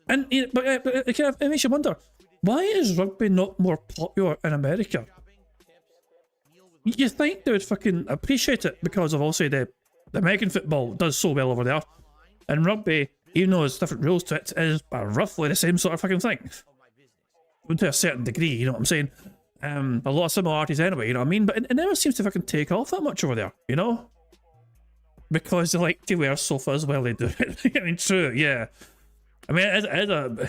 And but it makes you wonder, why is rugby not more popular in America? You think they would fucking appreciate it because of also the American football does so well over there, and rugby, even though there's different rules to it, is roughly the same sort of fucking thing. To a certain degree, you know what I'm saying? A lot of similarities anyway, you know what I mean? But it never seems to fucking take off that much over there, you know? Because they like to wear sofas while they do it. I mean, true, yeah. I mean, it is a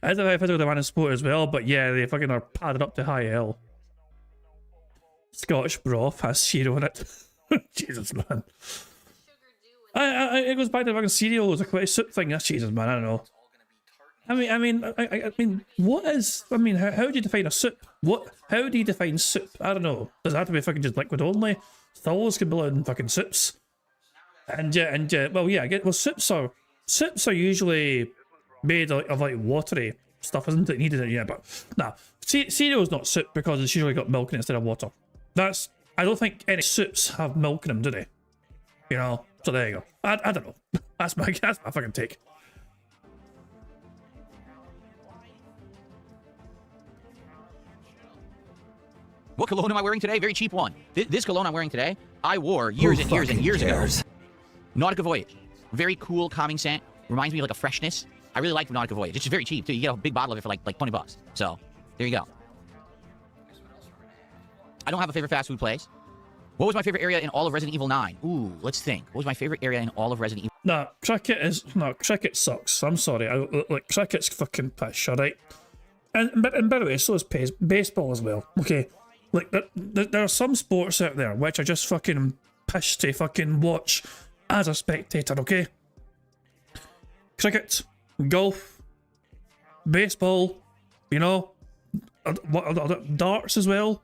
very physical demanding sport as well, but yeah, they fucking are padded up to high hell. Scottish broth has cereal in it. Jesus, man. It goes back to fucking cereal as a quite soup thing. That's Jesus, man. I don't know. I mean, what is? I mean, how do you define a soup? How do you define soup? I don't know. Does it have to be fucking just liquid only? Stalls can be in fucking soups. And yeah. Well, yeah. Well, soups are usually made of like watery stuff, isn't it? Needed it, yeah. But nah, cereal's not soup because it's usually got milk in it instead of water. I don't think any soups have milk in them, do they? You know, so there you go. I don't know. That's my fucking take. What cologne am I wearing today? Very cheap one. This cologne I'm wearing today, I wore years and years ago. Nautica Voyage. Very cool, calming scent. Reminds me of like a freshness. I really like Nautica Voyage. It's just very cheap too. You get a big bottle of it for like $20. So there you go. I don't have a favorite fast food place. What was my favorite area in all of Resident Evil 9? Ooh, let's think. What was my favorite area in all of Resident Evil? Cricket sucks. I'm sorry. Like, cricket's fucking pish, alright? And by the way, so is baseball as well. Okay, like, there are some sports out there which are just fucking pish to fucking watch as a spectator, okay? Cricket, golf, baseball, you know, darts as well.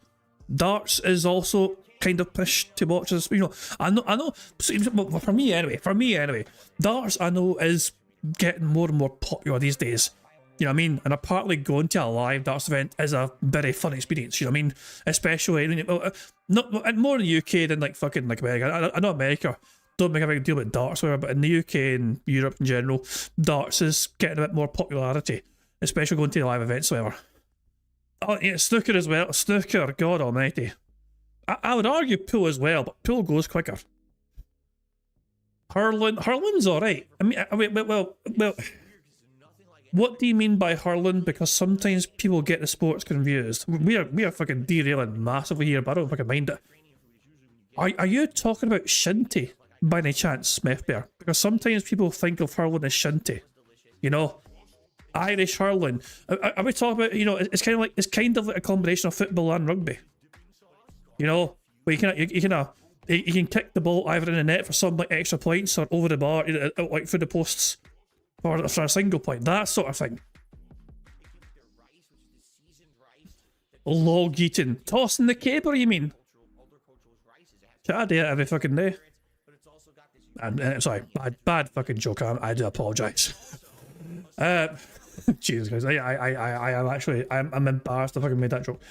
Darts is also kind of pushed to watch as, you know. I know. For me anyway, darts I know is getting more and more popular these days. You know what I mean? And apparently going to a live darts event is a very fun experience, you know what I mean? Especially, not more in the UK than like fucking like America. I know America don't make a big deal about darts or whatever, but in the UK and Europe in general, darts is getting a bit more popularity, especially going to the live events or whatever. Oh yeah, snooker as well. Snooker, God almighty. I would argue pool as well, but pool goes quicker. Hurling's alright. I mean, well, what do you mean by hurling? Because sometimes people get the sports confused. We are fucking derailing massively here, but I don't fucking mind it. Are you talking about shinty by any chance, Smith Bear? Because sometimes people think of hurling as shinty. You know? Irish hurling. Are we talking about, you know, it's kind of like a combination of football and rugby. You know, where you can kick the ball either in the net for some like extra points or over the bar, like through the posts for a single point. That sort of thing. Log eating, tossing the caber. You mean? I do it every fucking day. And sorry, bad fucking joke. I do apologise. Jesus guys, I am actually I'm embarrassed I fucking made that joke.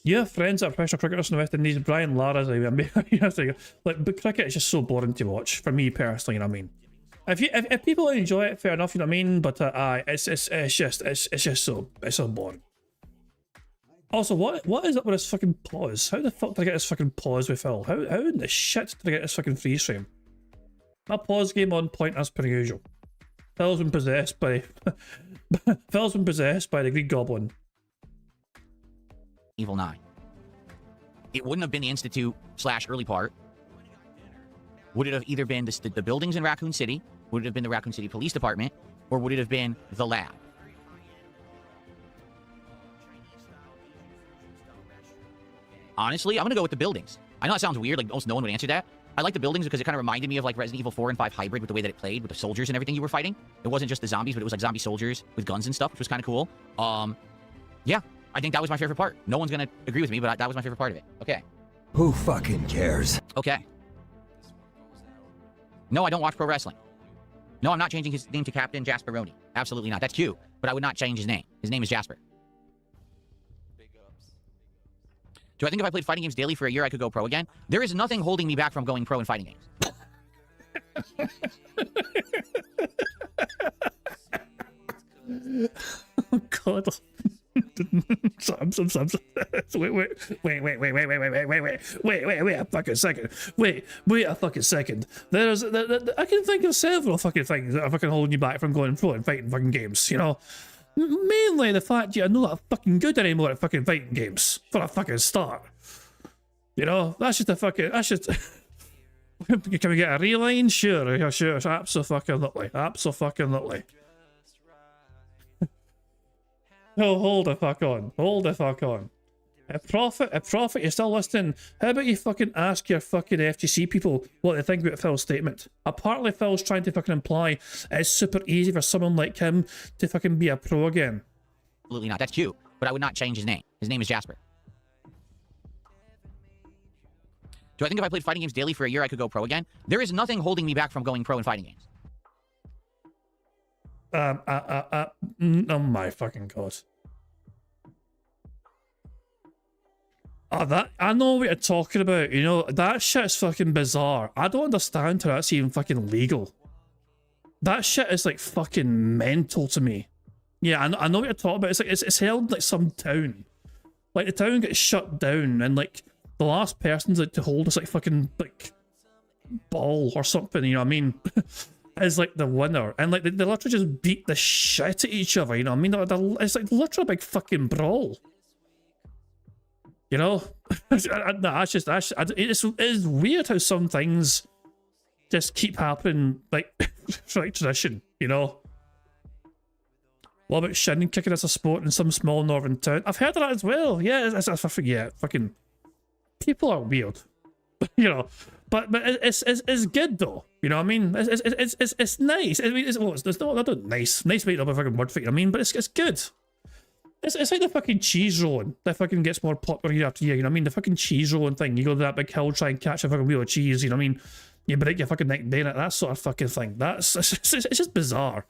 You have friends that are professional cricketers in the West Indies. Brian Lara's like, but cricket is just so boring to watch for me personally. You know what I mean? If people enjoy it, fair enough. You know what I mean? But it's just so boring. Also, what is up with this fucking pause? How the fuck did I get this fucking pause with Phil? How in the shit did I get this fucking freeze frame? My pause game on point as per usual. Phil's been possessed by the Greek Goblin. Evil 9. It wouldn't have been the Institute / early part. Would it have either been the buildings in Raccoon City? Would it have been the Raccoon City Police Department? Or would it have been the lab? Honestly, I'm going to go with the buildings. I know that sounds weird, like almost no one would answer that. I like the buildings because it kind of reminded me of like Resident Evil 4 and 5 hybrid with the way that it played, with the soldiers and everything you were fighting. It wasn't just the zombies, but it was like zombie soldiers with guns and stuff, which was kind of cool. Yeah, I think that was my favorite part. No one's going to agree with me, but that was my favorite part of it. Okay. Who fucking cares? Okay. No, I don't watch pro wrestling. No, I'm not changing his name to Captain Jasperoni. Absolutely not. That's cute, but I would not change his name. His name is Jasper. Do I think if I played fighting games daily for a year, I could go pro again? There is nothing holding me back from going pro in fighting games. Oh God. Wait a fucking second. Wait a fucking second. I can think of several fucking things that are fucking holding you back from going pro and fighting fucking games, you know? Mainly the fact you're not fucking good anymore at fucking fighting games, for a fucking start. You know, that's just a fucking, that's just... Can we get a reline? Sure, absolutely. Absolutely. Oh, hold the fuck on. A prophet, you're still listening. How about you fucking ask your fucking FGC people what they think about Phil's statement? Apparently Phil's trying to fucking imply it's super easy for someone like him to fucking be a pro again. Absolutely not. That's cute, but I would not change his name. His name is Jasper. Do I think if I played fighting games daily for a year, I could go pro again? There is nothing holding me back from going pro in fighting games. Oh my fucking God. Oh, that, I know what you're talking about, you know, that shit's fucking bizarre. I don't understand how that's even fucking legal. That shit is like fucking mental to me. Yeah, I know what you're talking about. It's like, it's held in like some town. Like the town gets shut down and like the last person's like to hold this like fucking like ball or something, you know what I mean? Is like the winner. And like they literally just beat the shit at each other, you know what I mean? It's like literally a big fucking brawl. You know, it's weird how some things just keep happening, like like tradition. You know, what about shin kicking as a sport in some small northern town? I've heard of that as well. Yeah, yeah, fucking people are weird. You know, but it's good though. You know what I mean? It's nice. It's not nice. Nice might not be a fucking word for it. You know what I mean, but it's good. It's like the fucking cheese rolling that fucking gets more popular year after year, you know what I mean? The fucking cheese rolling thing. You go to that big hill, try and catch a fucking wheel of cheese, you know what I mean? You break your fucking neck doing it, that sort of fucking thing. It's just bizarre.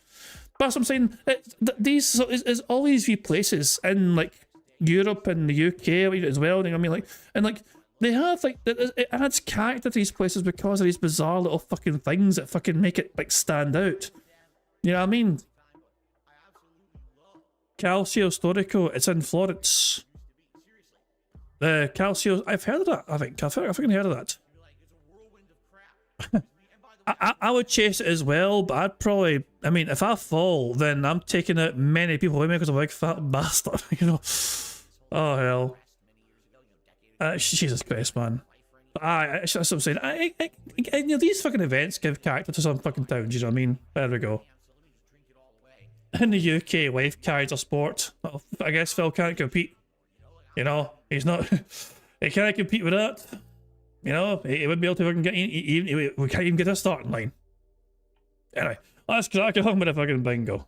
That's what I'm saying. It's all these wee places in like Europe and the UK as well. You know what I mean? Like they have like it adds character to these places because of these bizarre little fucking things that fucking make it like stand out. You know what I mean? Calcio Storico, it's in Florence. The Calcio, I've heard of that. I think I've fucking heard of that. I would chase it as well, but I'd probably, I mean, if I fall, then I'm taking out many people with me because I'm a big fat bastard, you know. Oh, hell. Jesus Christ, man. But that's what I'm saying. You know, these fucking events give character to some fucking towns, you know what I mean? There we go. In the UK, life carries a sport. Well, I guess Phil can't compete. You know, he's not, he can't compete with that. You know, he wouldn't be able to fucking get, we can't even get a starting line. Anyway, let's crack on with a fucking bingo.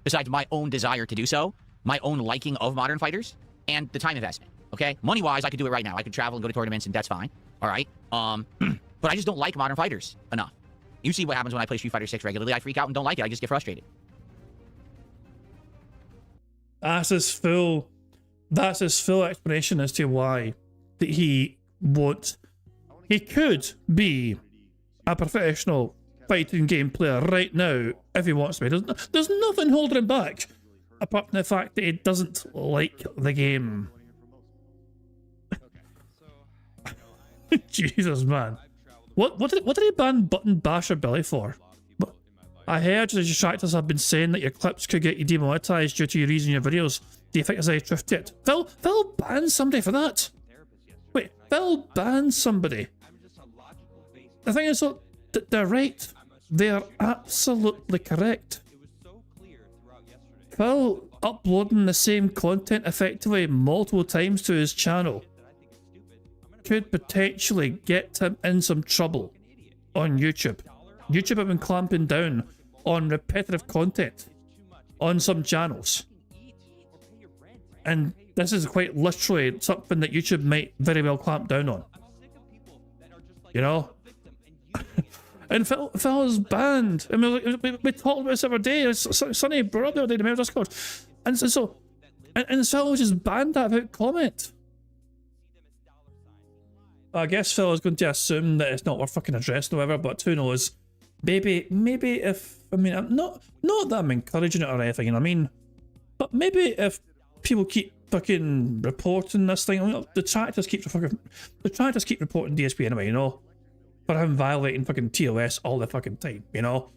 Besides my own desire to do so, my own liking of modern fighters, and the time investment, okay? Money-wise, I could do it right now. I could travel and go to tournaments, and that's fine, all right? But I just don't like modern fighters enough. You see what happens when I play Street Fighter 6 regularly. I freak out and don't like it. I just get frustrated. That's his full explanation as to why he could be a professional fighting game player right now if he wants to be. There's nothing holding him back apart from the fact that he doesn't like the game. Jesus, man. What did he ban Button Basher Billy for? I heard the detractors have been saying that your clips could get you demonetized due to you using your videos. Do you think there's any truth to it? Phil banned somebody for that. Wait, Phil banned somebody. The thing is, they're right. They're absolutely correct. Phil uploading the same content effectively multiple times to his channel could potentially get him in some trouble on YouTube. YouTube have been clamping down on repetitive content on some channels. And this is quite literally something that YouTube might very well clamp down on. You know? And Phil is banned. I mean, we talked about this every day. Sonny brought up the other day, the Discord. And so Phil was just banned that without comment. I guess Phil is going to assume that it's not worth fucking addressing or whatever, but who knows? Maybe if, I mean, I'm not that I'm encouraging it or anything, you know what I mean? But maybe if people keep fucking reporting this thing, I mean, the detractors keep reporting DSP anyway, you know? For him violating fucking TOS all the fucking time, you know?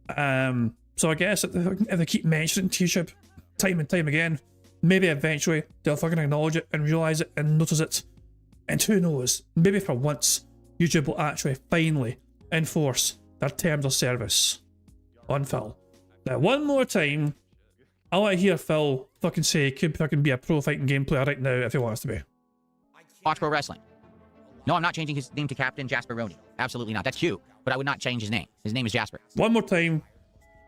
So I guess if they keep mentioning YouTube time and time again, maybe eventually they'll fucking acknowledge it and realise it and notice it. And who knows, maybe for once, YouTube will actually finally enforce their terms of service on Phil. Now, one more time, I want to hear Phil fucking say he could fucking be a pro fighting game player right now if he wants to be. Watch pro wrestling. No, I'm not changing his name to Captain Jasper Roney. Absolutely not. That's cute, but I would not change his name. His name is Jasper. One more time,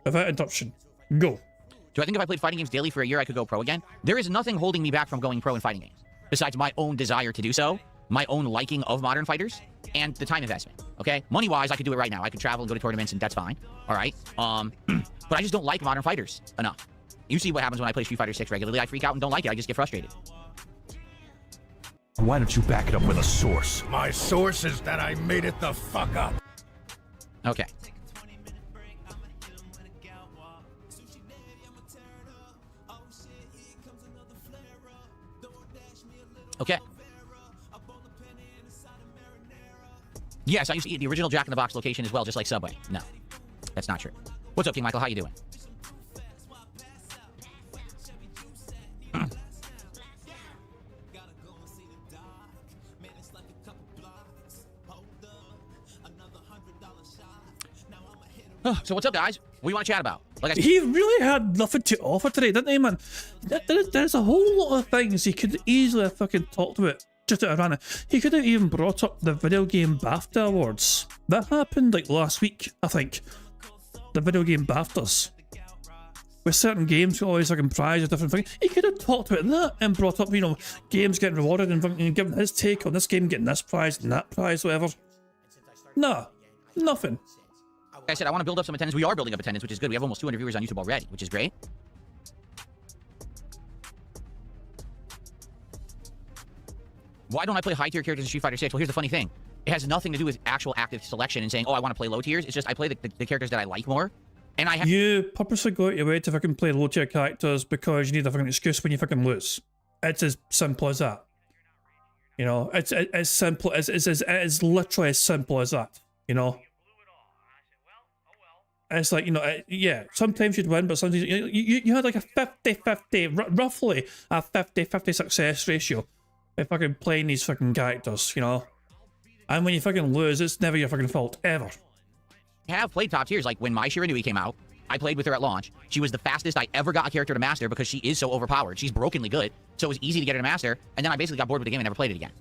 without interruption. Go. Do I think if I played fighting games daily for a year, I could go pro again? There is nothing holding me back from going pro in fighting games, besides my own desire to do so, my own liking of modern fighters, and the time investment, okay? Money-wise, I could do it right now. I could travel and go to tournaments, and that's fine, all right? But I just don't like modern fighters enough. You see what happens when I play Street Fighter 6 regularly. I freak out and don't like it. I just get frustrated. Why don't you back it up with a source? My source is that I made it the fuck up. Okay. Okay. Yes, I used to eat the original Jack in the Box location as well, just like Subway. No, that's not true. What's up, King Michael? How you doing? So what's up, guys? What do you want to chat about? He really had nothing to offer today, didn't he, man? There's a whole lot of things he could easily have fucking talked about just out of random. He could have even brought up the video game BAFTA awards. That happened like last week, I think. The video game BAFTAs. With certain games, we always fucking prize or different things. He could have talked about that and brought up, you know, games getting rewarded and given his take on this game getting this prize and that prize, whatever. Nah, nothing. I said, I want to build up some attendance. We are building up attendance, which is good. We have almost 200 viewers on YouTube already, which is great. Why don't I play high tier characters in Street Fighter 6? Well, here's the funny thing. It has nothing to do with actual active selection and saying, oh, I want to play low tiers. It's just I play the characters that I like more. And I have... You purposely go out your way to fucking play low tier characters because you need a fucking excuse when you fucking lose. It's as simple as that. You know, it's as simple as it's literally as simple as that. You know, it's like, you know, yeah. Sometimes you'd win, but sometimes you had like a 50-50, roughly a 50-50 success ratio by fucking playing these fucking characters. You know, and when you fucking lose, it's never your fucking fault ever. I have played top tiers, like when my Shiranui came out. I played with her at launch. She was the fastest I ever got a character to master because she is so overpowered. She's brokenly good, so it was easy to get her to master, and then I basically got bored with the game and never played it again.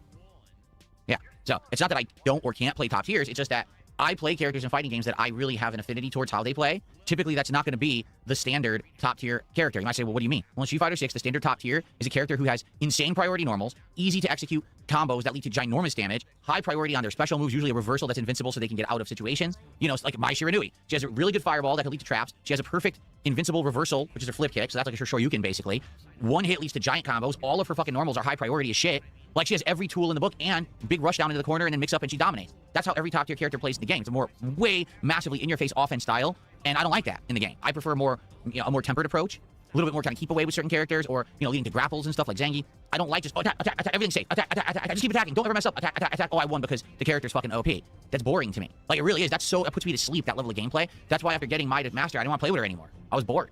Yeah, so it's not that I don't or can't play top tiers, it's just that I play characters in fighting games that I really have an affinity towards how they play. Typically, that's not going to be the standard top tier character. You might say, well, what do you mean? Well, in Street Fighter 6, the standard top tier is a character who has insane priority normals, easy to execute combos that lead to ginormous damage, high priority on their special moves, usually a reversal that's invincible so they can get out of situations. You know, like my Shiranui. She has a really good fireball that can lead to traps. She has a perfect invincible reversal, which is her flip kick, so that's like a Shoryuken, basically. One hit leads to giant combos. All of her fucking normals are high priority as shit. Like, she has every tool in the book and big rush down into the corner and then mix up and she dominates. That's how every top tier character plays in the game. It's a more way massively in-your-face offense style, and I don't like that in the game. I prefer more, you know, a more tempered approach, a little bit more kind of keep away with certain characters, or, you know, leading to grapples and stuff like Zangief. I don't like just, oh, attack, attack, attack, everything's safe, attack, attack, attack, just keep attacking, don't ever mess up, attack, attack, attack, oh, I won because the character's fucking OP. That's boring to me. Like, it really is. That puts me to sleep, that level of gameplay. That's why after getting Mai to master, I didn't want to play with her anymore. I was bored.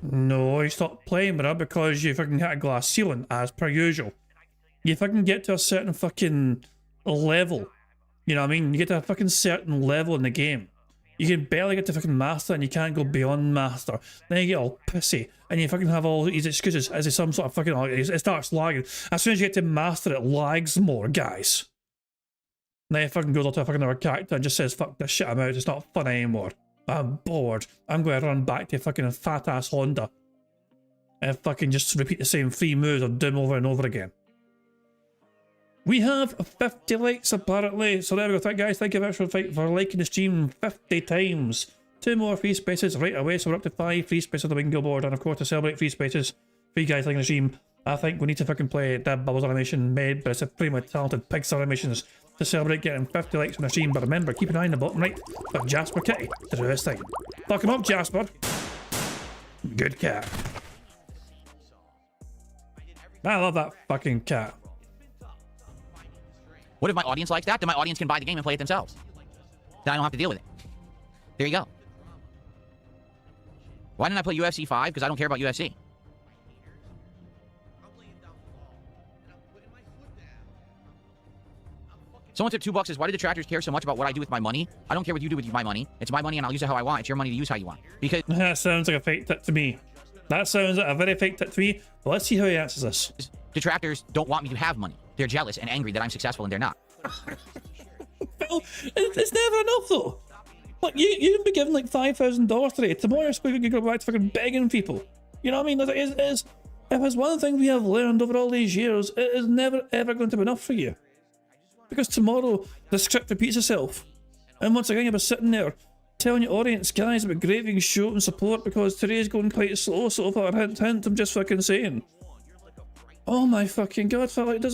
No, you stopped playing with her because you fucking hit a glass ceiling, as per usual. You fucking get to a certain fucking level. You know what I mean? You get to a fucking certain level in the game. You can barely get to fucking master and you can't go beyond master. Then you get all pissy and you fucking have all these excuses as if some sort of fucking, it starts lagging. As soon as you get to master, it lags more, guys. Then it fucking goes up to a fucking other character and just says, fuck this shit, I'm out, it's not fun anymore. I'm bored. I'm going to run back to fucking fat ass Honda and fucking just repeat the same 3 moves or do them over and over again. We have 50 likes apparently, so there we go. Thank guys, thank you very much for liking the stream 50 times. 2 more free spaces right away, so we're up to 5 free spaces on the bingo board, and of course to celebrate free spaces for you guys liking the stream, I think we need to fucking play that Bubbles animation made by some pretty much talented Pixar animations to celebrate getting 50 likes on the stream. But remember, keep an eye on the bottom right for Jasper Kitty to do his thing. Fuck him up, Jasper. Good cat. I love that fucking cat. What if my audience likes that? Then my audience can buy the game and play it themselves. Then I don't have to deal with it. There you go. Why didn't I play UFC 5? Because I don't care about UFC. Someone tipped $2 says, why do detractors care so much about what I do with my money? I don't care what you do with my money. It's my money and I'll use it how I want. It's your money to use how you want. Because that sounds like a fake tip to me. That sounds like a very fake tip to me. But let's see how he answers this. Detractors don't want me to have money. They're jealous and angry that I'm successful and they're not. Well, it's never enough though. Look, you can be given like $5,000 today. Tomorrow you're going to go back to fucking begging people. You know what I mean? If it's one thing we have learned over all these years, it is never ever going to be enough for you. Because tomorrow the script repeats itself. And once again you'll be sitting there telling your audience, guys, about graving show and support because today's going quite slow, so far, hint, hint, I'm just fucking saying. Oh my fucking god, like,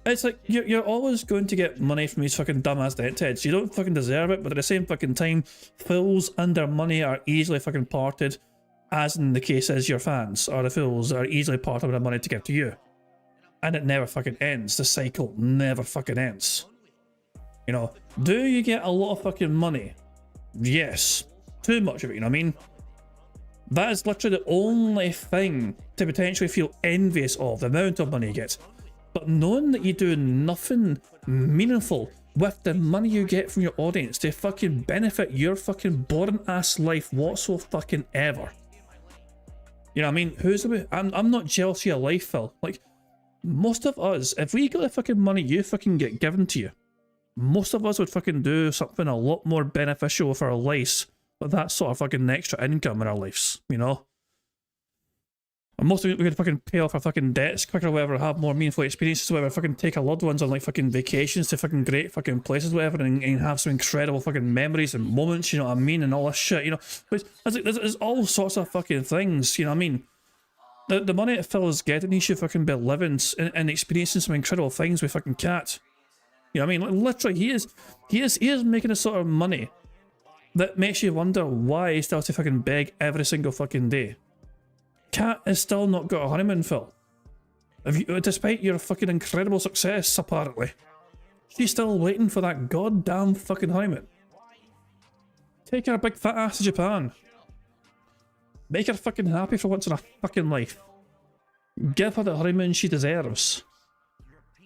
it's like you're always going to get money from these fucking dumbass deadheads. You don't fucking deserve it, but at the same fucking time, fools and their money are easily fucking parted, as in the case is your fans, or the fools are easily parted with their money to give to you. And it never fucking ends. The cycle never fucking ends. You know, do you get a lot of fucking money? Yes. Too much of it, you know what I mean? That is literally the only thing to potentially feel envious of, the amount of money you get. But knowing that you do nothing meaningful with the money you get from your audience to fucking benefit your fucking boring ass life whatsoever fucking ever. You know what I mean? Who's the I'm not jealous of your life, Phil. Like, most of us, if we got the fucking money you fucking get given to you, most of us would fucking do something a lot more beneficial for our lives with that sort of fucking extra income in our lives, you know? And most of it, we could fucking pay off our fucking debts quicker or whatever, have more meaningful experiences, whatever, fucking take our loved ones on like fucking vacations to fucking great fucking places, whatever, and have some incredible fucking memories and moments, you know what I mean, and all this shit, you know. But there's all sorts of fucking things, you know what I mean. The money that Phil is getting, he should fucking be living and experiencing some incredible things with fucking Cat. You know what I mean? Like, literally, he is making a sort of money that makes you wonder why he still has to fucking beg every single fucking day. Cat has still not got a honeymoon, Phil. Despite your fucking incredible success, apparently. She's still waiting for that goddamn fucking honeymoon. Take her big fat ass to Japan. Make her fucking happy for once in her fucking life. Give her the honeymoon she deserves.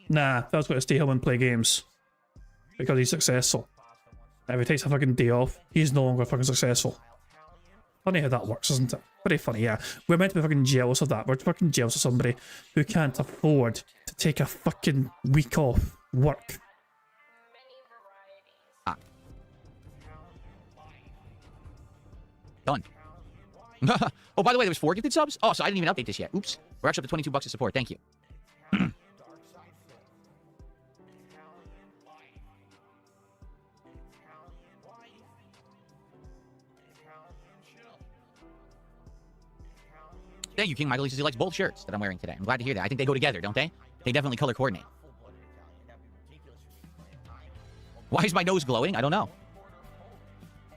Nah, Phil's got to stay home and play games. Because he's successful. If he takes a fucking day off, he's no longer fucking successful. Funny how that works, isn't it? Very funny, yeah. We're meant to be fucking jealous of that. We're fucking jealous of somebody who can't afford to take a fucking week off work. Done. Oh, by the way, there was 4 gifted subs? Oh, so I didn't even update this yet. Oops. We're actually up to 22 bucks of support. Thank you. Thank you, King Michael. He says he likes both shirts that I'm wearing today. I'm glad to hear that. I think they go together, don't they? They definitely color coordinate. Why is my nose glowing? I don't know.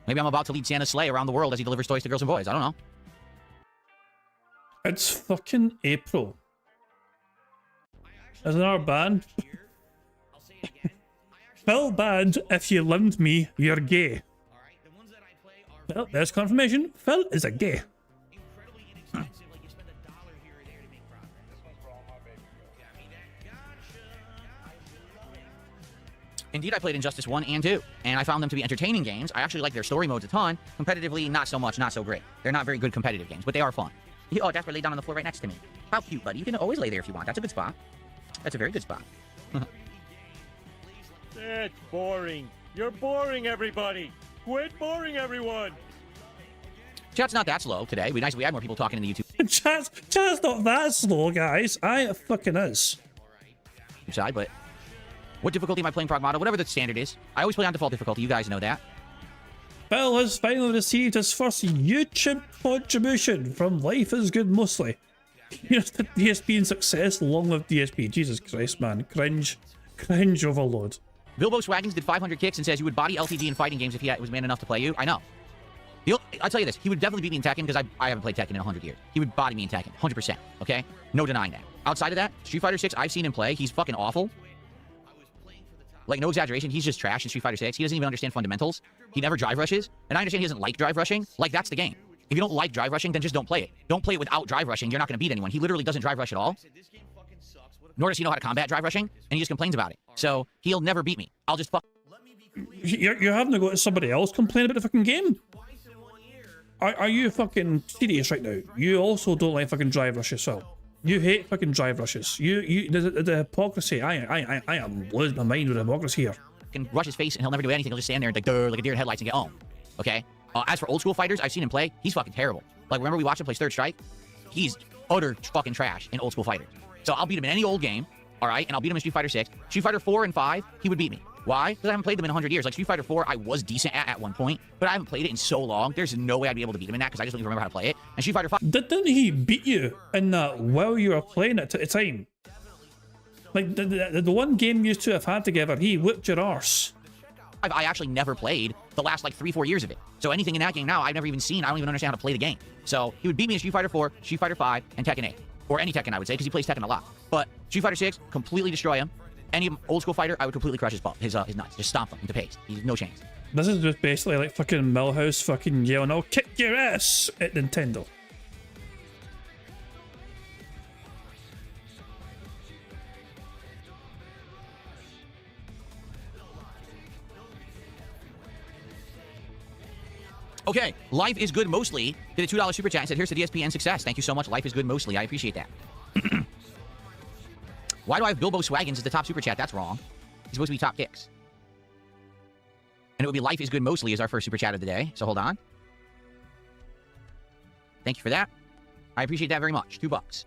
Maybe I'm about to lead Santa's sleigh around the world as he delivers toys to girls and boys. I don't know. It's fucking April. As in our band. Phil band, if you limbed me, you're gay. Well, there's confirmation. Phil is a gay. Indeed, I played Injustice 1 and 2, and I found them to be entertaining games. I actually like their story modes a ton. Competitively, not so much, not so great. They're not very good competitive games, but they are fun. Oh, Jasper laid down on the floor right next to me. How cute, buddy. You can always lay there if you want. That's a good spot. That's a very good spot. It's boring. You're boring everybody. Quit boring everyone. Chat's not that slow today. It'd be nice if we had more people talking in the YouTube Chat's not that slow, guys. It fucking is. side, but what difficulty am I playing Pragmata? Whatever the standard is. I always play on default difficulty. You guys know that. Phil has finally received his first YouTube contribution from Life is Good Mostly. Here's the DSP and success. Long live DSP. Jesus Christ, man. Cringe overload. Bilbo Swaggins did 500 kicks and says you would body LTG in fighting games if he was man enough to play you. I know. I'll tell you this. He would definitely beat me in Tekken because I haven't played Tekken in 100 years. He would body me in Tekken. 100%. Okay? No denying that. Outside of that, Street Fighter 6, I've seen him play. He's fucking awful. Like, no exaggeration. He's just trash in Street Fighter 6. He doesn't even understand fundamentals. He never drive rushes. And I understand he doesn't like drive rushing. Like, that's the game. If you don't like drive rushing, then just don't play it. Don't play it without drive rushing. You're not going to beat anyone. He literally doesn't drive rush at all. Nor does he know how to combat drive rushing. And he just complains about it. So, he'll never beat me. I'll just fuck. You're having to go to somebody else complain about the fucking game? Are you fucking serious right now? You also don't like fucking drive rushes, so you hate fucking drive rushes. The hypocrisy. I am losing my mind with the hypocrisy here. Can rush his face and he'll never do anything. He'll just stand there and like a deer in headlights and get home. Okay. As for old school fighters, I've seen him play. He's fucking terrible. Like, remember we watched him play Third Strike? He's utter fucking trash in old school fighters. So I'll beat him in any old game, all right, and I'll beat him in Street Fighter 6. Street Fighter 4 and 5, he would beat me. Why? Because I haven't played them in 100 years. Like, Street Fighter 4, I was decent at one point, but I haven't played it in so long. There's no way I'd be able to beat him in that because I just don't even remember how to play it. And Street Fighter 5... Didn't he beat you in that while you were playing it at the time? Like, the one game you two have had together, he whipped your arse. I actually never played the last, like, 3-4 years of it. So anything in that game now, I've never even seen. I don't even understand how to play the game. So he would beat me in Street Fighter 4, Street Fighter 5, and Tekken 8. Or any Tekken, I would say, because he plays Tekken a lot. But Street Fighter 6, completely destroy him. Any old school fighter, I would completely crush his nuts. Just stomp him into paste. He's no chance. This is just basically like fucking Millhouse fucking yelling, "I'll kick your ass" at Nintendo. Okay, Life is Good Mostly did a $2 super chat and said, here's the DSP and success. Thank you so much. Life is Good Mostly. I appreciate that. Why do I have Bilbo Swaggins as the top super chat? That's wrong. He's supposed to be top kicks. And it would be Life is Good Mostly as our first super chat of the day. So hold on. Thank you for that. I appreciate that very much. $2.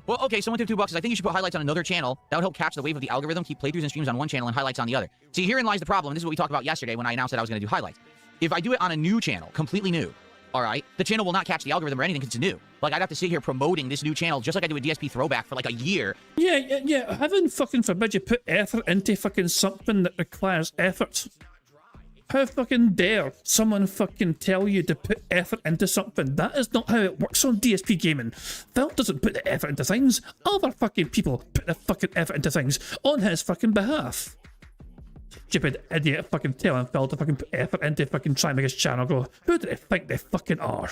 Well, okay, someone took $2. I think you should put highlights on another channel. That would help catch the wave of the algorithm, keep playthroughs and streams on one channel and highlights on the other. See, herein lies the problem. This is what we talked about yesterday when I announced that I was going to do highlights. If I do it on a new channel, completely new, all right, the channel will not catch the algorithm or anything because it's new. Like, I'd have to sit here promoting this new channel just like I do with DSP Throwback for like a year. Yeah. Heaven fucking forbid you put effort into fucking something that requires effort. How fucking dare someone fucking tell you to put effort into something? That is not how it works on DSP Gaming. Phil doesn't put the effort into things. Other fucking people put the fucking effort into things on his fucking behalf. Stupid idiot fucking telling Phil to fucking put effort into fucking trying to make his channel grow. Who do they think they fucking are?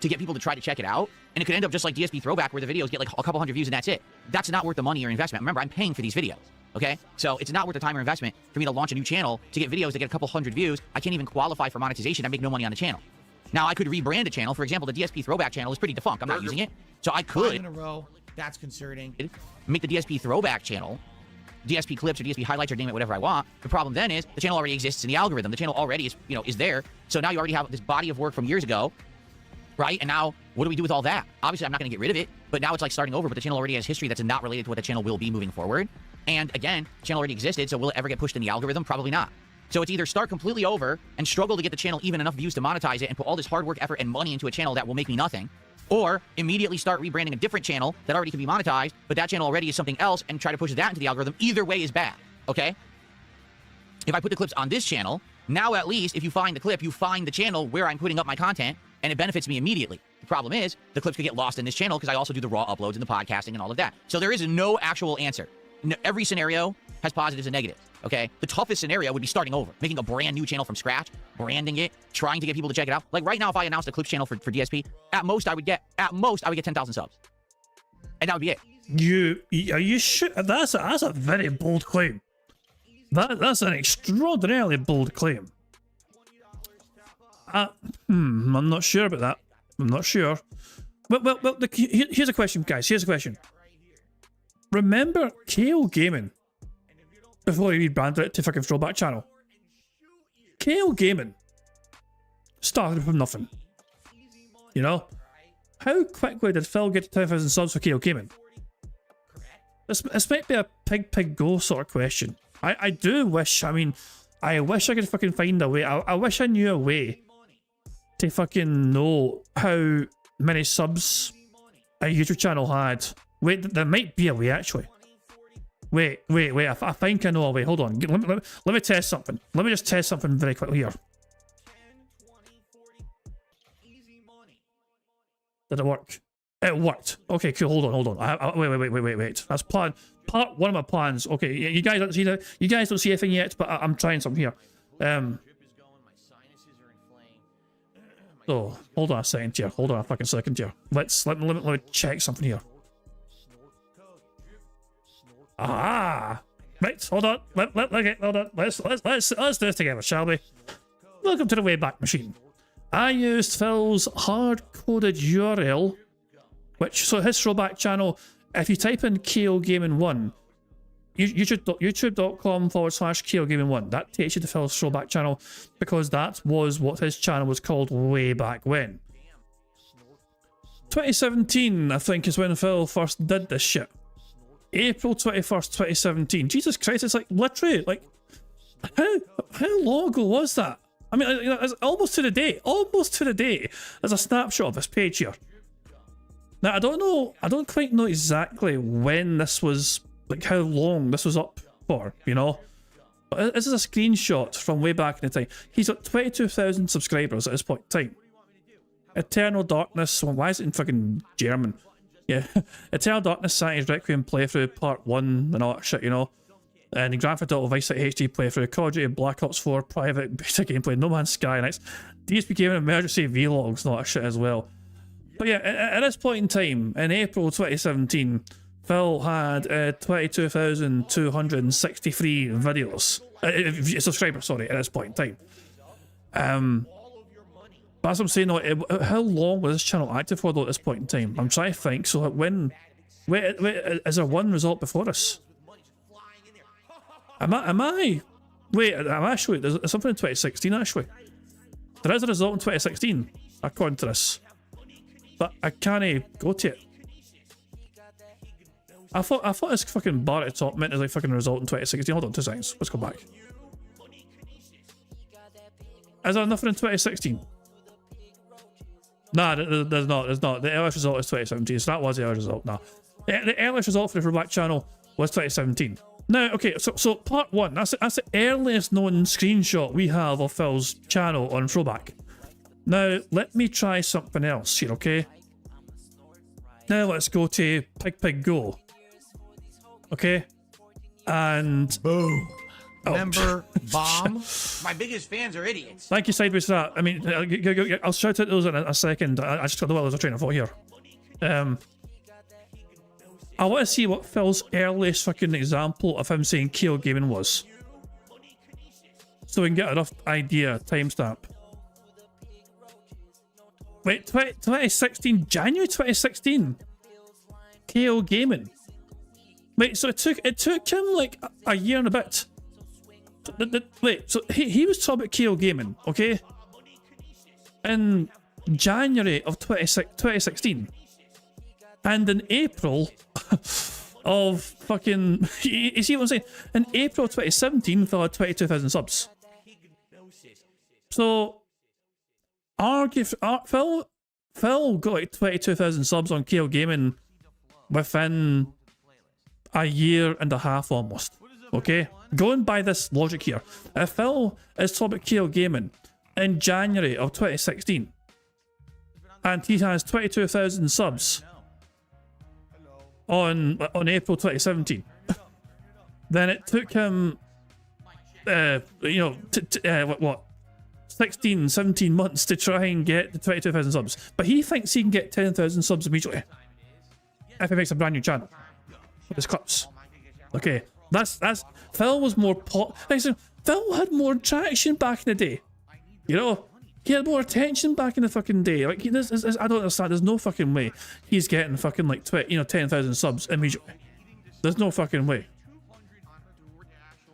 To get people to try to check it out, and it could end up just like DSP Throwback where the videos get like a couple hundred views and that's it. That's not worth the money or investment. Remember, I'm paying for these videos. Okay, so it's not worth the time or investment for me to launch a new channel to get videos that get a couple hundred views. I can't even qualify for monetization. I make no money on the channel. Now, I could rebrand a channel. For example, the DSP Throwback channel is pretty defunct. I'm not using it. So I could... 5 in a row. That's concerning. Make the DSP Throwback channel, DSP Clips or DSP Highlights or name it whatever I want. The problem then is the channel already exists in the algorithm. The channel already is, is there. So now you already have this body of work from years ago, right? And now, what do we do with all that? Obviously, I'm not going to get rid of it, but now it's like starting over, but the channel already has history that's not related to what the channel will be moving forward. And again, the channel already existed, so will it ever get pushed in the algorithm? Probably not. So it's either start completely over and struggle to get the channel even enough views to monetize it and put all this hard work, effort, and money into a channel that will make me nothing, or immediately start rebranding a different channel that already can be monetized, but that channel already is something else and try to push that into the algorithm. Either way is bad, okay? If I put the clips on this channel, now at least if you find the clip, you find the channel where I'm putting up my content, and it benefits me immediately. The problem is, the clips could get lost in this channel because I also do the raw uploads and the podcasting and all of that. So there is no actual answer. No, every scenario has positives and negatives, okay? The toughest scenario would be starting over, making a brand new channel from scratch, branding it, trying to get people to check it out. Like right now, if I announced a clips channel for DSP, at most I would get 10,000 subs. And that would be it. Are you sure? That's a very bold claim. That's an extraordinarily bold claim. I'm not sure about that. I'm not sure. Well, here's a question, guys. Here's a question. Remember KO Gaming before he rebranded it to fucking Throwback Channel? KO Gaming started from nothing. You know? How quickly did Phil get to 10,000 subs for KO Gaming? This might be a pig go sort of question. I do wish, I wish I could fucking find a way. I wish I knew a way to fucking know how many subs a YouTube channel had. Wait, there might be a way actually. Wait, I think I know a way. Hold on, let me test something. Let me just test something very quickly here. Did it work? It worked. Okay, cool. Hold on. Wait. That's part one of my plans. Okay, you guys don't see that. You guys don't see anything yet, but I'm trying something here. So hold on a second here. Hold on a fucking second here. Let me check something here. Ah, right. Hold on. Hold on. Let's do this together, shall we? Welcome to the Wayback Machine. I used Phil's hard-coded URL, so his throwback channel. If you type in KO Gaming 1, youtube.com/KO Gaming 1, that takes you to Phil's throwback channel because that was what his channel was called way back when. 2017, I think, is when Phil first did this shit. April 21st, 2017. Jesus Christ, it's like literally, like, how long ago was that? I mean, it's almost to the day. There's a snapshot of this page here. Now, I don't quite know exactly when this was, like how long this was up for, you know? But this is a screenshot from way back in the time. He's got 22,000 subscribers at this point in time. Eternal Darkness, why is it in fucking German? Yeah, Eternal Darkness, Santa's Requiem playthrough, part 1, and all that shit, you know? And the Grand Theft Auto Vice City HD playthrough, Call of Duty Black Ops 4 private beta gameplay, No Man's Sky, and it's DSP Gaming emergency vlogs and all that shit as well. But yeah, at this point in time, in April 2017, Phil had 22,263 videos, subscribers, sorry, at this point in time. But as I'm saying, how long was this channel active for though at this point in time? I'm trying to think. So when, wait, is there one result before us? Am I? Wait, I'm actually, there's something in 2016 actually. There is a result in 2016, according to this. But I can't go to it. I thought this fucking bar at the top meant as like fucking result in 2016. Hold on 2 seconds. Let's go back. Is there nothing in 2016? Nah, there's not. There's not. The earliest result is 2017, so that was the earliest result. Nah. The earliest result for the Black Channel was 2017. Now, okay, so part 1, that's the earliest known screenshot we have of Phil's channel on Throwback. Now, let me try something else here, okay? Now let's go to Pig Go. Okay? And... boom. Oh. Member bomb. My biggest fans are idiots. Thank you, Sideways, for that. I mean, I'll shout out those in a second. I just got the world of train of thought here. I want to see what Phil's earliest fucking example of him saying KO Gaming was. So we can get a rough idea, timestamp. Wait, 2016, January 2016? KO Gaming. Wait, so it took him like a year and a bit. Wait, so he was talking about KO Gaming, okay? In January of 2016. And in April of fucking... You see what I'm saying? In April 2017, Phil had 22,000 subs. So... Phil got like 22,000 subs on KO Gaming within a year and a half almost. Okay? Going by this logic here, if Phil is talking about KO Gaming in January of 2016 and he has 22,000 subs on April 2017, then it took him, what? 16, 17 months to try and get the 22,000 subs. But he thinks he can get 10,000 subs immediately if he makes a brand new channel with his clips. Okay, that's Phil was more Phil had more traction back in the day. You know, he had more attention back in the fucking day. Like, I don't understand. There's no fucking way he's getting fucking like 10,000 subs immediately. There's no fucking way.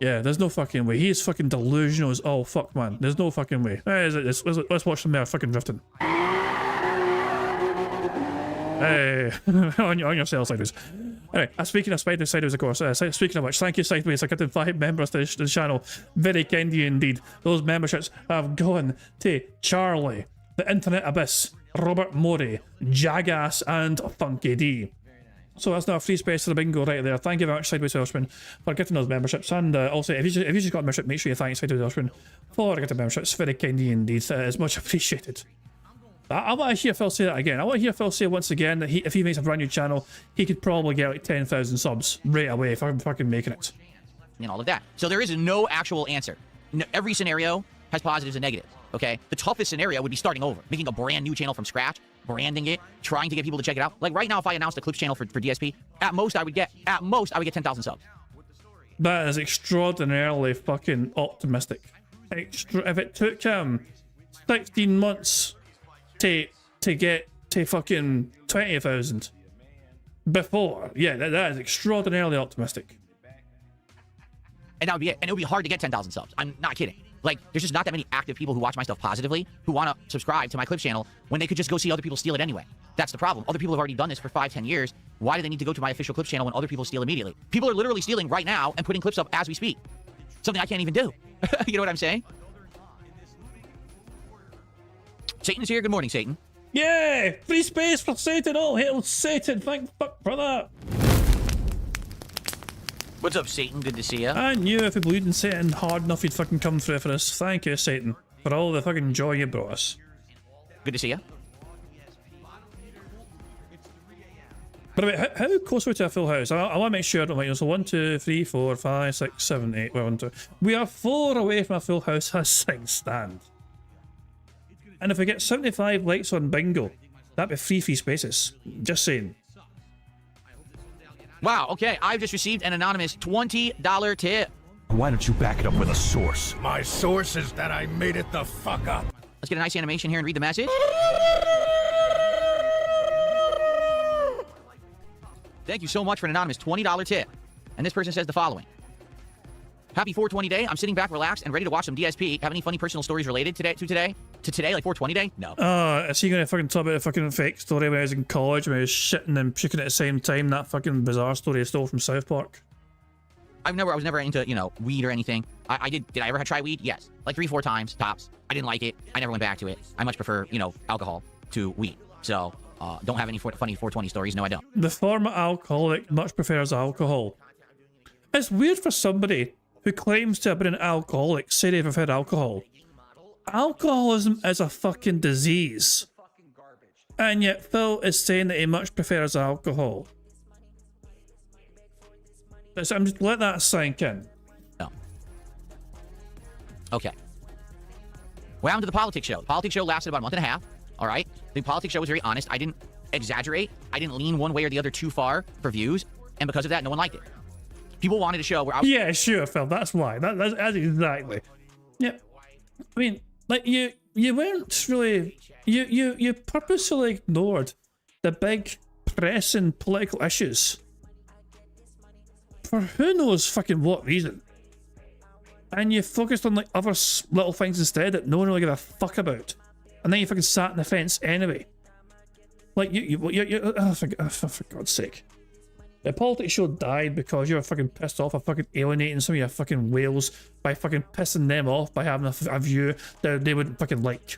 Yeah, there's no fucking way. He is fucking delusional as all fuck, man. There's no fucking way. Let's watch some more fucking drifting. Hey, on your sales sideways. Anyway, speaking of sideways, of course. Speaking of which, thank you, Sideways, for getting 5 members to the channel. Very kind of you indeed. Those memberships have gone to Charlie, the Internet Abyss, Robert Morey, Jagass, and Funky D. So that's now a free space for the bingo right there. Thank you very much, Sideways Welshman, for getting those memberships. And also, if you just got a membership, make sure you thank Sideways Welshman for getting memberships. Very kind of you indeed. It's much appreciated. I want to hear Phil say that again. I want to hear Phil say once again that if he makes a brand new channel, he could probably get like 10,000 subs right away if I'm fucking making it. And all of that. So there is no actual answer. No, every scenario has positives and negatives, okay? The toughest scenario would be starting over, making a brand new channel from scratch, branding it, trying to get people to check it out. Like right now, if I announced a Clips channel for DSP, at most I would get 10,000 subs. That is extraordinarily fucking optimistic. If it took him 16 months to get to fucking 20,000 before, yeah, that is extraordinarily optimistic. And that would be it. And it would be hard to get 10,000 subs. I'm not kidding. Like, there's just not that many active people who watch my stuff positively who want to subscribe to my Clips channel when they could just go see other people steal it anyway. That's the problem. Other people have already done this for 5-10 years. Why do they need to go to my official Clips channel when other people steal immediately? People are literally stealing right now and putting clips up as we speak. Something I can't even do. You know what I'm saying? Satan is here. Good morning, Satan. Yay! Free space for Satan. All hail Satan. Thank fuck for that. What's up, Satan? Good to see you. I knew if we believed in Satan hard enough, he'd fucking come through for us. Thank you, Satan, for all the fucking joy you brought us. Good to see you. By the way, how close are we to a full house? I want to make sure. So 1, 2, 3, 4, 5, 6, 7, 8. Well, 1, 2. We are 4 away from a full house as things stand. And if we get 75 likes on bingo, that'd be free spaces. Just saying. Wow, okay, I've just received an anonymous $20 tip. Why don't you back it up with a source? My source is that I made it the fuck up. Let's get a nice animation here and read the message. Thank you so much for an anonymous $20 tip. And this person says the following. Happy 420 day. I'm sitting back, relaxed, and ready to watch some DSP. Have any funny personal stories related today, like 420 day? No. Is he gonna fucking talk about a fucking fake story when I was in college, when I was shitting and puking at the same time? That fucking bizarre story I stole from South Park. I was never into, weed or anything. Did I ever try weed? Yes. Like 3-4 times, tops. I didn't like it. I never went back to it. I much prefer, alcohol to weed. So, don't have any funny 420 stories. No, I don't. The former alcoholic much prefers alcohol. It's weird for somebody who claims to have been an alcoholic say they've preferred alcohol. Alcoholism is a fucking disease. And yet Phil is saying that he much prefers alcohol. So I'm just let that sink in. No. Okay. What happened to the politics show? The politics show lasted about a month and a half. All right. The politics show was very honest. I didn't exaggerate. I didn't lean one way or the other too far for views. And because of that, no one liked it. People wanted a show where I was... Yeah, sure, Phil. That's why. That's exactly. Yeah. I mean, like, you weren't really... You purposely ignored the big pressing political issues. For who knows fucking what reason. And you focused on, like, other little things instead that no one really gave a fuck about. And then you fucking sat on the fence anyway. Like, for God's sake. The politics show died because you were fucking pissed off of fucking alienating some of your fucking whales by fucking pissing them off by having a view that they wouldn't fucking like.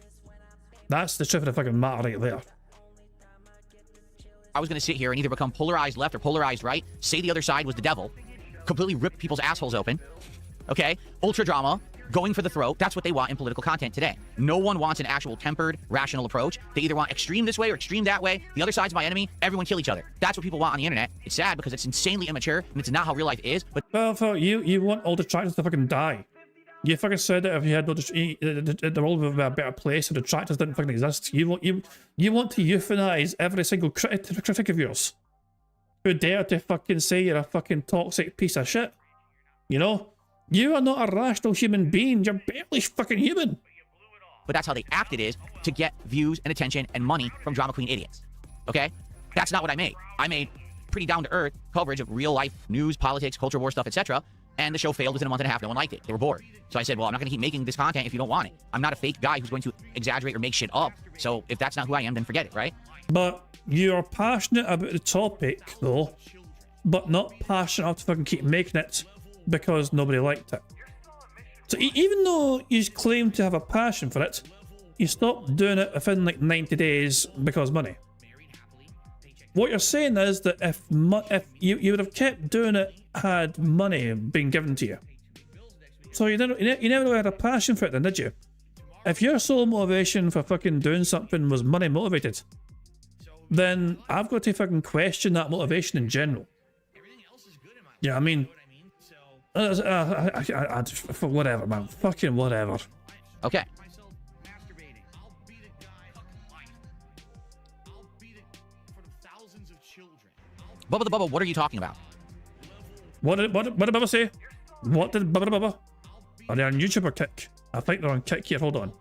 That's the truth of the fucking matter right there. I was going to sit here and either become polarized left or polarized right, say the other side was the devil, completely rip people's assholes open, okay? Ultra drama, going for the throat. That's what they want in political content today. No one wants an actual tempered, rational approach. They either want extreme this way or extreme that way. The other side's my enemy. Everyone kill each other. That's what people want on the internet. It's sad because it's insanely immature and it's not how real life is. But well, you want all detractors to fucking die. You fucking said that if you had no the world would be a better place if detractors didn't fucking exist. You want to euthanize every single critic of yours who dare to fucking say you're a fucking toxic piece of shit. You know? You are not a rational human being. You're barely fucking human. But that's how they acted, is to get views and attention and money from drama queen idiots. Okay? That's not what I made. I made pretty down-to-earth coverage of real-life news, politics, culture war stuff, etc. And the show failed within a month and a half. No one liked it. They were bored. So I said, well, I'm not going to keep making this content if you don't want it. I'm not a fake guy who's going to exaggerate or make shit up. So if that's not who I am, then forget it, right? But you're passionate about the topic, though, but not passionate enough to fucking keep making it because nobody liked it. So even though you claim to have a passion for it, you stopped doing it within like 90 days because money. What you're saying is that if you would have kept doing it had money been given to you. So you never really had a passion for it then, did you? If your sole motivation for fucking doing something was money motivated, then I've got to fucking question that motivation in general. Yeah, I mean, whatever, man. Fucking whatever. Okay. Bubba the Bubba, what are you talking about? What did Bubba say? What did Bubba? Are they on YouTube or Kick? I think they're on Kick here. Hold on.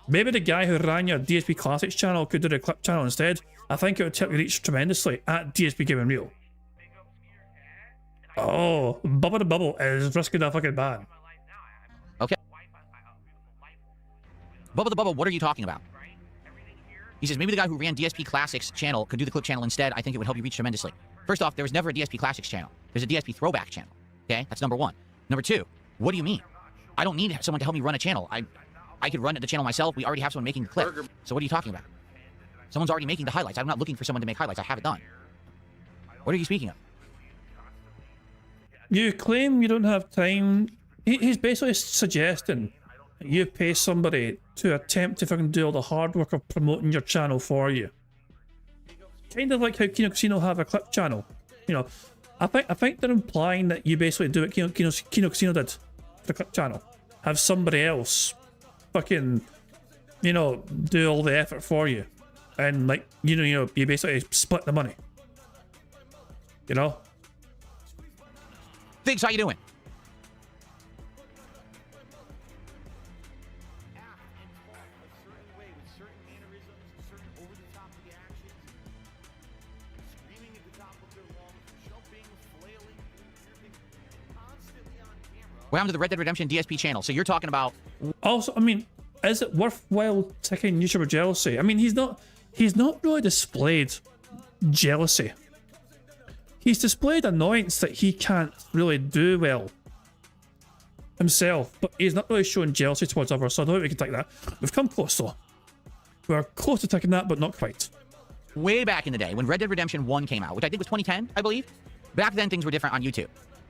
Maybe the guy who ran your DSP Classics channel could do the clip channel instead. I think it would help you reach tremendously at DSP Gaming Real. Oh, Bubba the Bubble is risking a fucking ban. Okay. Bubba the Bubble, what are you talking about? He says, maybe the guy who ran DSP Classics channel could do the clip channel instead. I think it would help you reach tremendously. First off, there was never a DSP Classics channel. There's a DSP Throwback channel. Okay, that's number one. Number two, what do you mean? I don't need someone to help me run a channel. I could run the channel myself. We already have someone making the clip. So what are you talking about? Someone's already making the highlights. I'm not looking for someone to make highlights. I have it done. What are you speaking of? You claim you don't have time. He's basically suggesting you pay somebody to attempt to fucking do all the hard work of promoting your channel for you. Kind of like how Kino Casino have a clip channel. You know, I think they're implying that you basically do what Kino Casino did for the clip channel. Have somebody else fucking, you know, do all the effort for you. And like, you know, you basically split the money. You know? Figs, how you doing? What happened to the Red Dead Redemption DSP channel? So you're talking about... Also, I mean, is it worthwhile ticking YouTuber jealousy? I mean, he's not really displayed jealousy. He's displayed annoyance that he can't really do well himself, but he's not really showing jealousy towards others, so I don't think we can take that. We've come close, though. We're close to taking that, but not quite. Way back in the day, when Red Dead Redemption 1 came out, which I think was 2010, I believe, back then things were different on YouTube.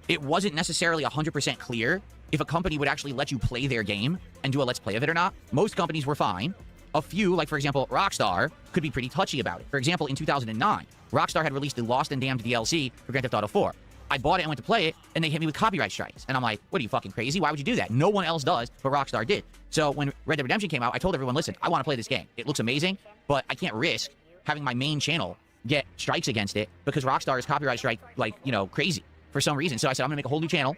It wasn't necessarily 100% clear if a company would actually let you play their game and do a let's play of it or not. Most companies were fine. A few, like for example, Rockstar, could be pretty touchy about it. For example, in 2009, Rockstar had released the Lost and Damned DLC for Grand Theft Auto 4. I bought it and went to play it, and they hit me with copyright strikes. And I'm like, what are you, fucking crazy? Why would you do that? No one else does, but Rockstar did. So when Red Dead Redemption came out, I told everyone, listen, I want to play this game. It looks amazing, but I can't risk having my main channel get strikes against it because Rockstar is copyright strike, like, you know, crazy for some reason. So I said, I'm going to make a whole new channel,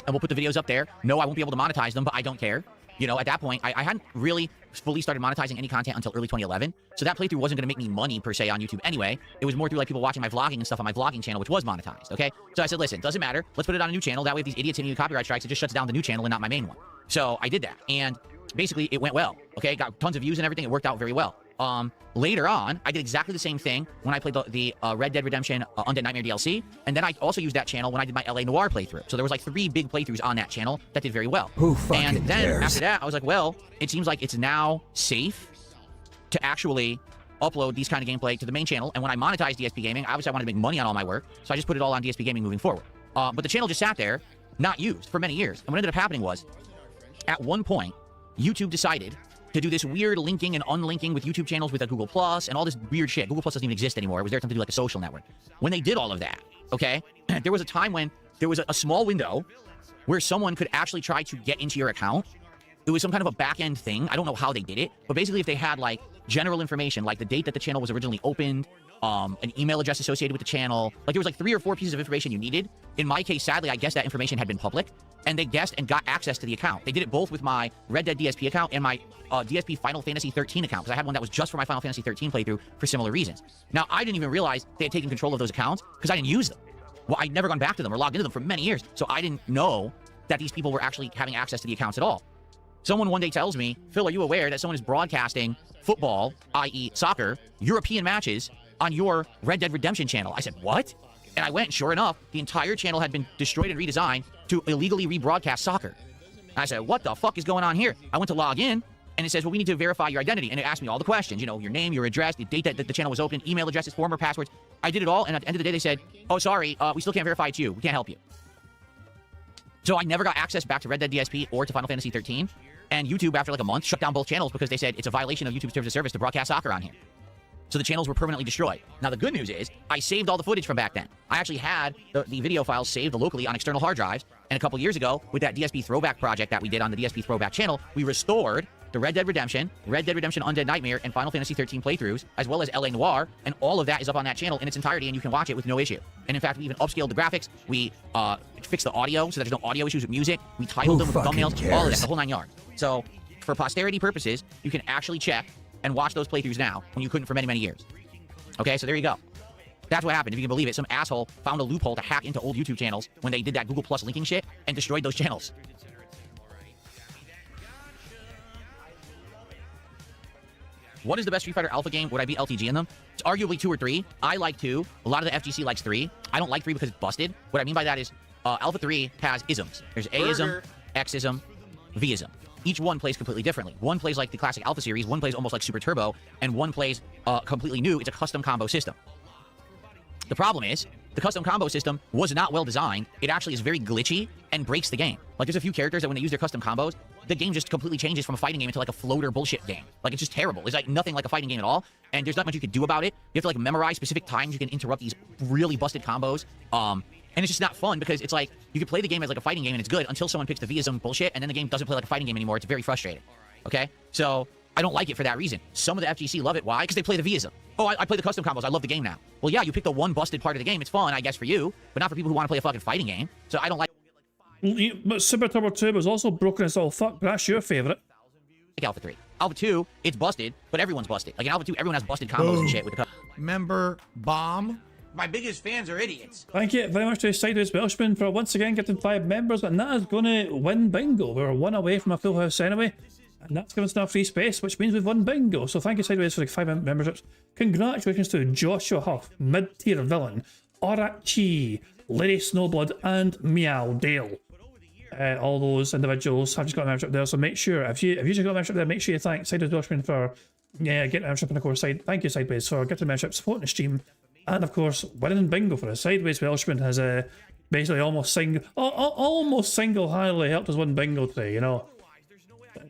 and we'll put the videos up there. No, I won't be able to monetize them, but I don't care. You know, at that point, I hadn't really fully started monetizing any content until early 2011. So that playthrough wasn't going to make me money, per se, on YouTube anyway. It was more through, like, people watching my vlogging and stuff on my vlogging channel, which was monetized, okay? So I said, listen, doesn't matter. Let's put it on a new channel. That way, if these idiots hitting you with copyright strikes, it just shuts down the new channel and not my main one. So I did that. And basically, it went well, okay? Got tons of views and everything. It worked out very well. Later on, I did exactly the same thing when I played the Red Dead Redemption Undead Nightmare DLC, and then I also used that channel when I did my LA Noire playthrough. So there was like 3 big playthroughs on that channel that did very well. Who fucking And then cares? after that, I was like, well, it seems like it's now safe to actually upload these kind of gameplay to the main channel. And when I monetized DSP Gaming, obviously I wanted to make money on all my work, so I just put it all on DSP Gaming moving forward. But the channel just sat there, not used for many years. And what ended up happening was, at one point, YouTube decided to do this weird linking and unlinking with YouTube channels with a Google Plus and all this weird shit. Google Plus doesn't even exist anymore. It was there to do like a social network. When they did all of that, okay, there was a time when there was a small window where someone could actually try to get into your account. It was some kind of a back-end thing. I don't know how they did it, but basically if they had like general information, like the date that the channel was originally opened, an email address associated with the channel, like there was like 3 or 4 pieces of information you needed. In my case, sadly, I guess that information had been public, and they guessed and got access to the account. They did it both with my Red Dead DSP account and my DSP Final Fantasy 13 account, because I had one that was just for my Final Fantasy 13 playthrough for similar reasons. Now, I didn't even realize they had taken control of those accounts because I didn't use them. Well, I'd never gone back to them or logged into them for many years, so I didn't know that these people were actually having access to the accounts at all. Someone one day tells me, Phil, are you aware that someone is broadcasting football, i.e. soccer, European matches on your Red Dead Redemption channel? I said, what? And I went, and sure enough, the entire channel had been destroyed and redesigned to illegally rebroadcast soccer. And I said, what the fuck is going on here? I went to log in, and it says, well, we need to verify your identity. And it asked me all the questions, you know, your name, your address, the date that the channel was open, email addresses, former passwords. I did it all, and at the end of the day, they said, oh, sorry, we still can't verify it's you. We can't help you. So I never got access back to Red Dead DSP or to Final Fantasy 13. And YouTube, after like a month, shut down both channels because they said it's a violation of YouTube's terms of service to broadcast soccer on here. So the channels were permanently destroyed. Now, the good news is I saved all the footage from back then. I actually had the video files saved locally on external hard drives. And a couple years ago, with that DSP Throwback project that we did on the DSP Throwback channel, we restored the Red Dead Redemption Undead Nightmare, and Final Fantasy 13 playthroughs, as well as LA Noire, and all of that is up on that channel in its entirety, and you can watch it with no issue. And in fact, we even upscaled the graphics. We fixed the audio so there's no audio issues with music. We titled them with thumbnails, all of that, the whole 9 yards. So for posterity purposes, you can actually check and watch those playthroughs now when you couldn't for many, many years. Okay, so there you go. That's what happened. If you can believe it, some asshole found a loophole to hack into old YouTube channels when they did that Google Plus linking shit and destroyed those channels. What is the best Street Fighter Alpha game? Would I beat LTG in them? It's arguably 2 or 3. I like 2. A lot of the FGC likes 3. I don't like 3 because it's busted. What I mean by that is Alpha 3 has isms. There's A-ism, X-ism, V-ism. Each one plays completely differently. One plays like the classic Alpha series, one plays almost like Super Turbo, and one plays completely new. It's a custom combo system. The problem is, the custom combo system was not well designed. It actually is very glitchy and breaks the game. Like, there's a few characters that when they use their custom combos, the game just completely changes from a fighting game into like a floater bullshit game. Like, it's just terrible. It's like nothing like a fighting game at all, and there's not much you can do about it. You have to like memorize specific times you can interrupt these really busted combos. And it's just not fun because it's like, you can play the game as like a fighting game and it's good until someone picks the V-ism bullshit, and then the game doesn't play like a fighting game anymore. It's very frustrating. Okay? So, I don't like it for that reason. Some of the FGC love it. Why? Because they play the V-ism. Oh, I play the custom combos. I love the game now. Well, yeah, you pick the one busted part of the game. It's fun, I guess, for you, but not for people who want to play a fucking fighting game. So I don't like... But Super Turbo 2 was also broken as all fuck, but that's your favourite. Like Alpha 3. Alpha 2, it's busted, but everyone's busted. Like in Alpha 2, everyone has busted combos and shit with the... Remember Bomb? My biggest fans are idiots. Thank you very much to Sideways Welshman for once again getting 5 members, and that is going to win bingo. We're 1 away from a full house anyway, and that's giving us our free space, which means we've won bingo. So thank you, Sideways, for the 5 memberships. Congratulations to Joshua Huff, Mid-Tier Villain, Orachi, Lady Snowblood, and Meow Dale. All those individuals have just got a membership there, so make sure, if you just got a membership there, make sure you thank Sideways Welshman for getting a membership, and of course, thank you, Sideways, for getting a membership, supporting the stream, and of course, winning bingo for us. Sideways Welshman has basically almost single-handedly helped us win bingo today, you know.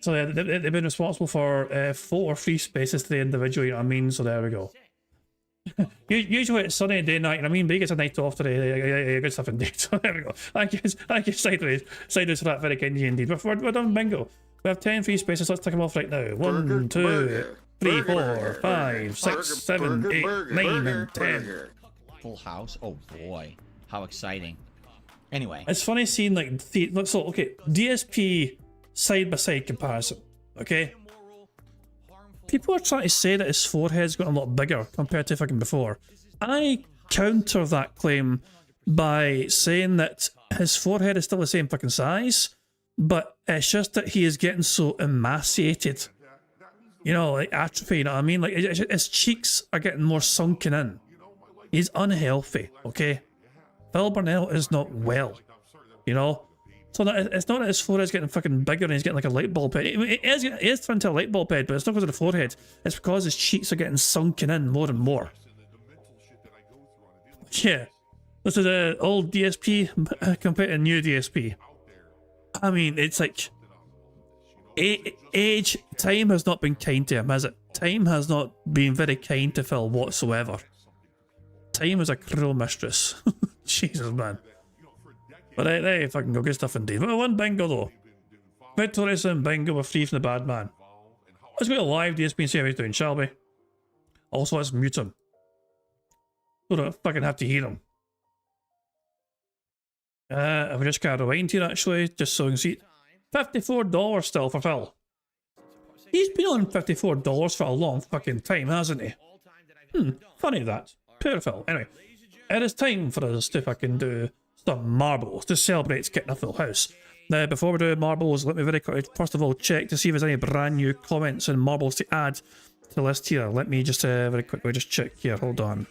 So they've been responsible for 4 free spaces today individually, you know what I mean? So there we go. Usually it's sunny day night, and I mean, but he gets a night off today. Good stuff indeed. So there we go. Thank you, Sideways for that very kind indeed. We're done bingo. We have 10 free spaces. Let's take them off right now. 1, 2, 3, 4, 5, 6, 7, 8, 9, and 10. Full house. Oh boy, how exciting! Anyway, it's funny seeing like so. Okay, DSP side by side comparison. Okay. People are trying to say that his forehead's got a lot bigger compared to fucking before. I counter that claim by saying that his forehead is still the same fucking size, but it's just that he is getting so emaciated. You know, like atrophy, you know what I mean? Like, his cheeks are getting more sunken in. He's unhealthy, okay? Phil Burnell is not well, you know? So it's not that his forehead's getting fucking bigger and he's getting like a light bulb head. It is turned to a light bulb head, but it's not because of the forehead. It's because his cheeks are getting sunken in more and more. Yeah. This is an old DSP compared to new DSP. I mean, it's like... time has not been kind to him, has it? Time has not been very kind to Phil whatsoever. Time is a cruel mistress. Jesus, man. But there you fucking go, good stuff indeed. But we won bingo though. Victorious and bingo, we're free from the bad man. Let's go to live DSP and see how he's doing, shall we? Also, let's mute him. We don't fucking have to hear him. We just got a rewind here actually, just so you can see. $54 still for Phil. He's been on $54 for a long fucking time, hasn't he? Funny that. Poor Phil. Anyway, it is time for us to fucking do some marbles to celebrate getting a full house. Now, before we do marbles, let me very quickly, first of all, check to see if there's any brand new comments and marbles to add to the list here. Let me just very quickly just check here. Hold on.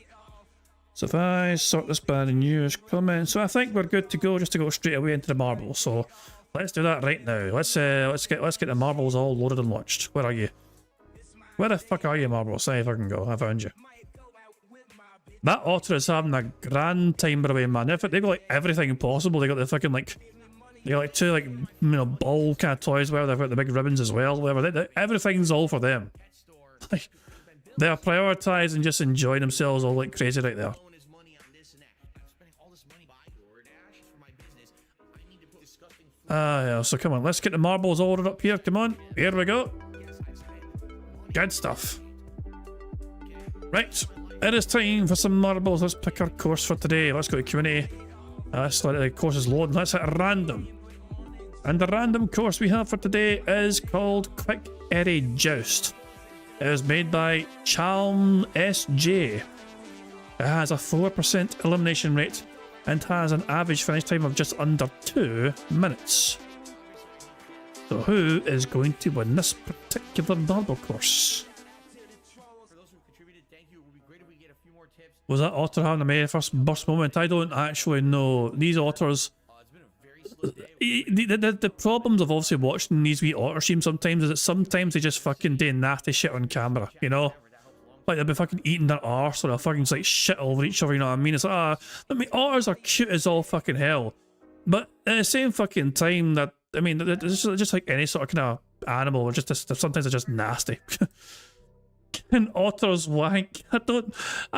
So if I sort this by the news comments, so I think we're good to go, just to go straight away into the marbles. So let's do that right now. Let's get the marbles all loaded and launched. Where are you? Where the fuck are you, marbles? See if I can go. I found you. That otter is having a grand time, by the way, man. They've got like everything possible. They got the fucking like, they got like 2 like, you know, ball kind of toys. Where they've got the big ribbons as well. Whatever. Everything's all for them. Like, they are prioritising just enjoying themselves all like crazy right there. Yeah. So come on, let's get the marbles ordered up here. Come on, here we go. Good stuff. Right. It is time for some marbles. Let's pick our course for today. Let's go to Q&A. Let's let the courses load. Let's hit random. And the random course we have for today is called Quick Airy Joust. It is made by Chalm SJ. It has a 4% elimination rate and has an average finish time of just under 2 minutes. So who is going to win this particular marble course? Was that otter having a very first burst moment? I don't actually know. These otters... The problems of obviously watching these wee otter streams sometimes is that sometimes they just fucking do nasty shit on camera, you know? Like they'll be fucking eating their arse or they'll fucking like shit over each other, you know what I mean? It's like, I mean, otters are cute as all fucking hell. But at the same fucking time that, I mean, it's just like any sort of kind of animal, just sometimes they're just nasty. Can otters wank? I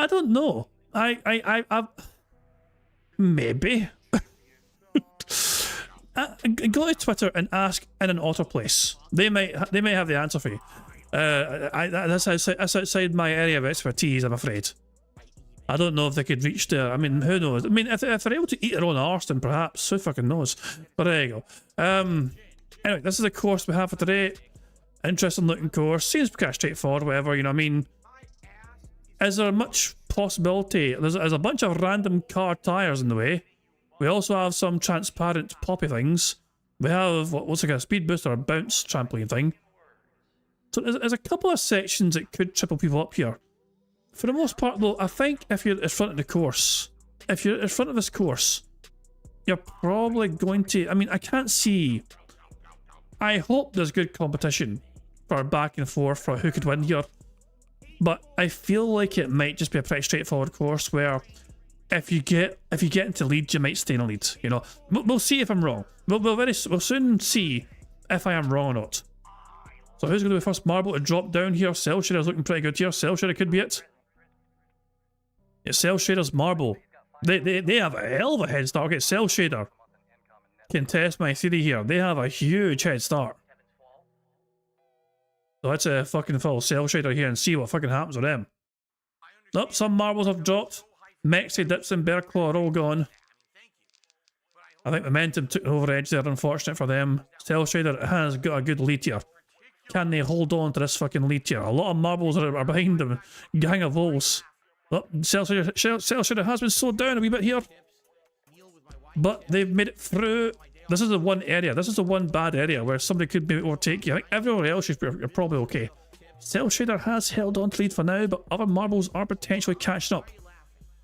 don't know. I maybe. Go to Twitter and ask in an otter place. They may have the answer for you. That's outside my area of expertise, I'm afraid. I don't know if they could reach there. I mean, who knows? I mean, if they're able to eat their own arse, then perhaps. Who fucking knows? But there you go. Anyway, this is the course we have for today. Interesting looking course. Seems kind of straightforward, whatever, you know what I mean? is there much possibility? There's a bunch of random car tires in the way. We also have some transparent poppy things. We have what looks like a speed boost or a bounce trampoline thing. So there's a couple of sections that could triple people up here. For the most part though, I think if you're in front of the course, if you're in front of this course, you're probably going to, I mean, I can't see. I hope there's good competition for back and forth for who could win here. But I feel like it might just be a pretty straightforward course where if you get into lead, you might stay in a lead. You know, we'll see if I'm wrong. We'll soon see if I am wrong or not. So who's going to be the first marble to drop down here? Cell Shader's looking pretty good here. Cell Shader could be it. Yeah, Cell Shader's marble. They have a hell of a head start. Okay, Cell Shader can test my theory here. They have a huge head start. So let's fucking follow Cell Shader here and see what fucking happens with them. Nope, some marbles have dropped. Mexi, Dips, and Bearclaw are all gone. I think Momentum took an over edge there, unfortunate for them. Cell Shader has got a good lead here. Can they hold on to this fucking lead here? A lot of marbles are behind them. Gang of Wolves. Oh, Cell Shader has been slowed down a wee bit here. But they've made it through. This is the one area. This is the one bad area where somebody could maybe overtake you. I think everywhere else you're probably okay. Cell Shader has held on to lead for now, but other marbles are potentially catching up.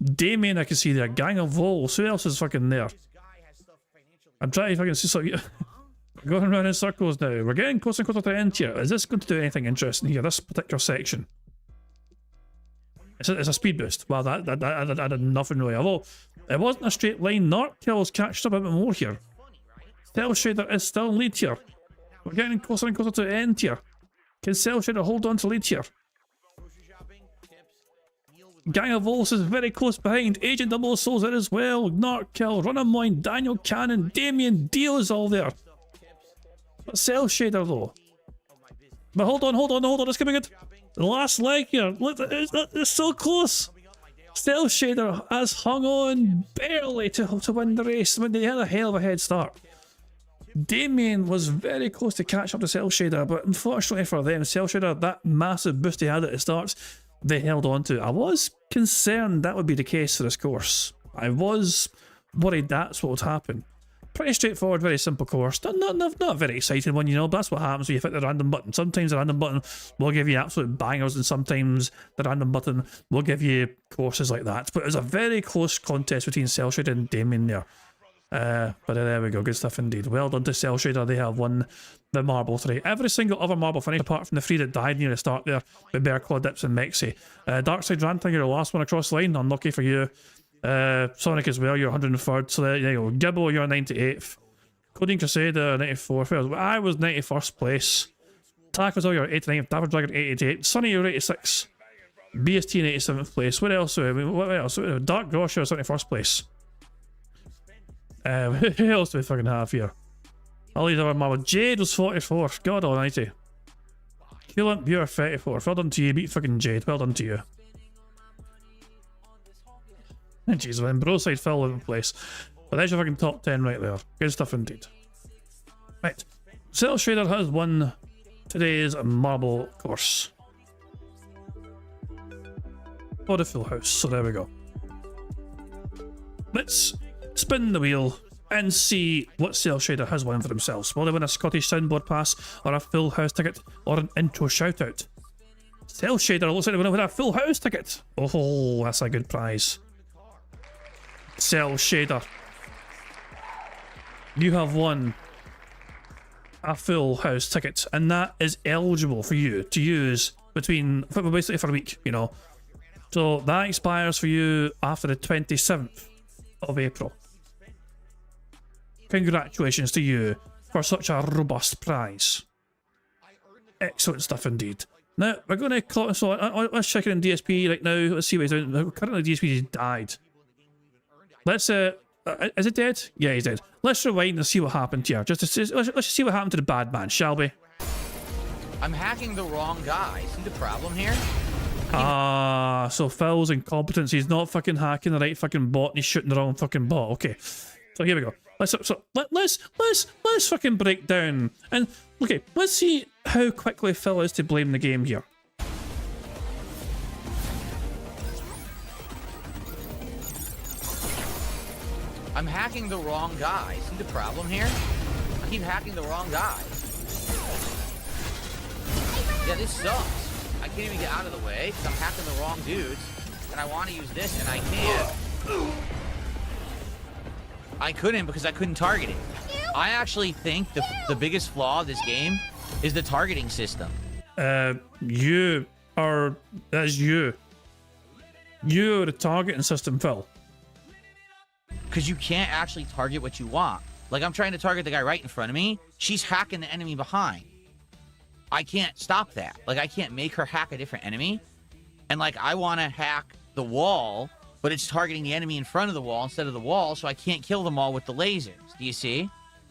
Damien, I can see there. Gang of Wolves. Who else is fucking there? I'm trying to fucking see something. Going around in circles now. We're getting closer and closer to the end here. Is this going to do anything interesting here? This particular section. It's a speed boost. Well, that did nothing really. Although it wasn't a straight line. Narkill's catched up a bit more here. Cell Shader is still in lead here. We're getting closer and closer to the end here. Can Cell Shader hold on to lead here? Gang of Wolves is very close behind. Agent Double Soul's there as well. Narkill, Runamoyne, Daniel Cannon, Damien, Deal is all there. But Cell Shader though. But hold on, it's coming good. The last leg here. Look, it's so close. Cell Shader has hung on barely to win the race. I mean, they had a hell of a head start. Damien was very close to catch up to Cell Shader, but unfortunately for them, Cell Shader, that massive boost they had at the starts, they held on to. I was concerned that would be the case for this course. I was worried that's what would happen. Pretty straightforward, very simple course. Not a very exciting one, you know, but that's what happens when you hit the random button. Sometimes the random button will give you absolute bangers, and sometimes the random button will give you courses like that. But it was a very close contest between Cell Shader and Damien there. But there we go, good stuff indeed. Well done to Cell Shader, they have won the marble 3. Every single other marble finish, apart from the 3 that died near the start there, with Bearclaw, Dips, and Mexi. Darkside Ranting, you're the last one across the line, unlucky for you. Sonic as well, you're 103rd, so there you go. Gibbo, you're 98th. Coding Crusader, 94th. I was 91st place. Tackles, you're 89th. David Dragon, 88th. Sunny, you're 86th. BST in 87th place. What else? What else? Dark Grosh, you're 71st place. Who else do we fucking have here? All these other marbles. Jade was 44th. God almighty. Coolant, you're 34th. Well done to you. Beat fucking Jade. Well done to you. Jeez, man. Broside fell in place. But there's your fucking top 10 right there. Good stuff indeed. Right. Cell Shader has won today's marble course. For the full house. So there we go. Let's spin the wheel and see what Cell Shader has won for themselves. Will they win a Scottish Soundboard Pass, or a full house ticket, or an intro shoutout? Cell Shader looks like they're going to win a full house ticket. Oh, that's a good prize. Cell Shader, you have won a full house ticket, and that is eligible for you to use basically for a week, you know. So that expires for you after the 27th of April. Congratulations to you for such a robust prize. Excellent stuff indeed. Now, we're going to call it, so let's check it in DSP right now. Let's see what he's doing. Currently, DSP has died. Let's, is it dead? Yeah, he's dead. Let's rewind and see what happened here. Let's just see what happened to the bad man, shall we? I'm hacking the wrong guy. See the problem here? So Phil's incompetence. He's not fucking hacking the right fucking bot, and he's shooting the wrong fucking bot. Okay, so here we go. Let's fucking break down and okay. Let's see how quickly Phil is to blame the game here. I'm hacking the wrong guy. See the problem here? I keep hacking the wrong guy. Yeah, this sucks. I can't even get out of the way because I'm hacking the wrong dudes. And I want to use this and I can't. I couldn't because I couldn't target it. I actually think the biggest flaw of this game is the targeting system. You are the targeting system, Phil. Because you can't actually target what you want. Like, I'm trying to target the guy right in front of me. She's hacking the enemy behind. I can't stop that. Like, I can't make her hack a different enemy. And, like, I want to hack the wall, but it's targeting the enemy in front of the wall instead of the wall, so I can't kill them all with the lasers. Do you see?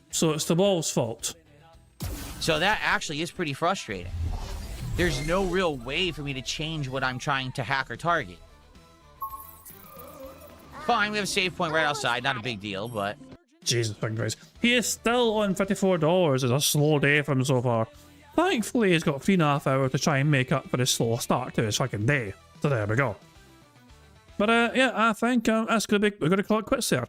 So it's the wall's fault. So that actually is pretty frustrating. There's no real way for me to change what I'm trying to hack or target. Fine, we have a save point right outside. Not a big deal, but... Jesus fucking Christ. He is still on $54. It's a slow day for him so far. Thankfully, he's got 3.5 hours to try and make up for his slow start to his fucking day. So there we go. But yeah, I think that's gonna be, we're gonna call it quits there.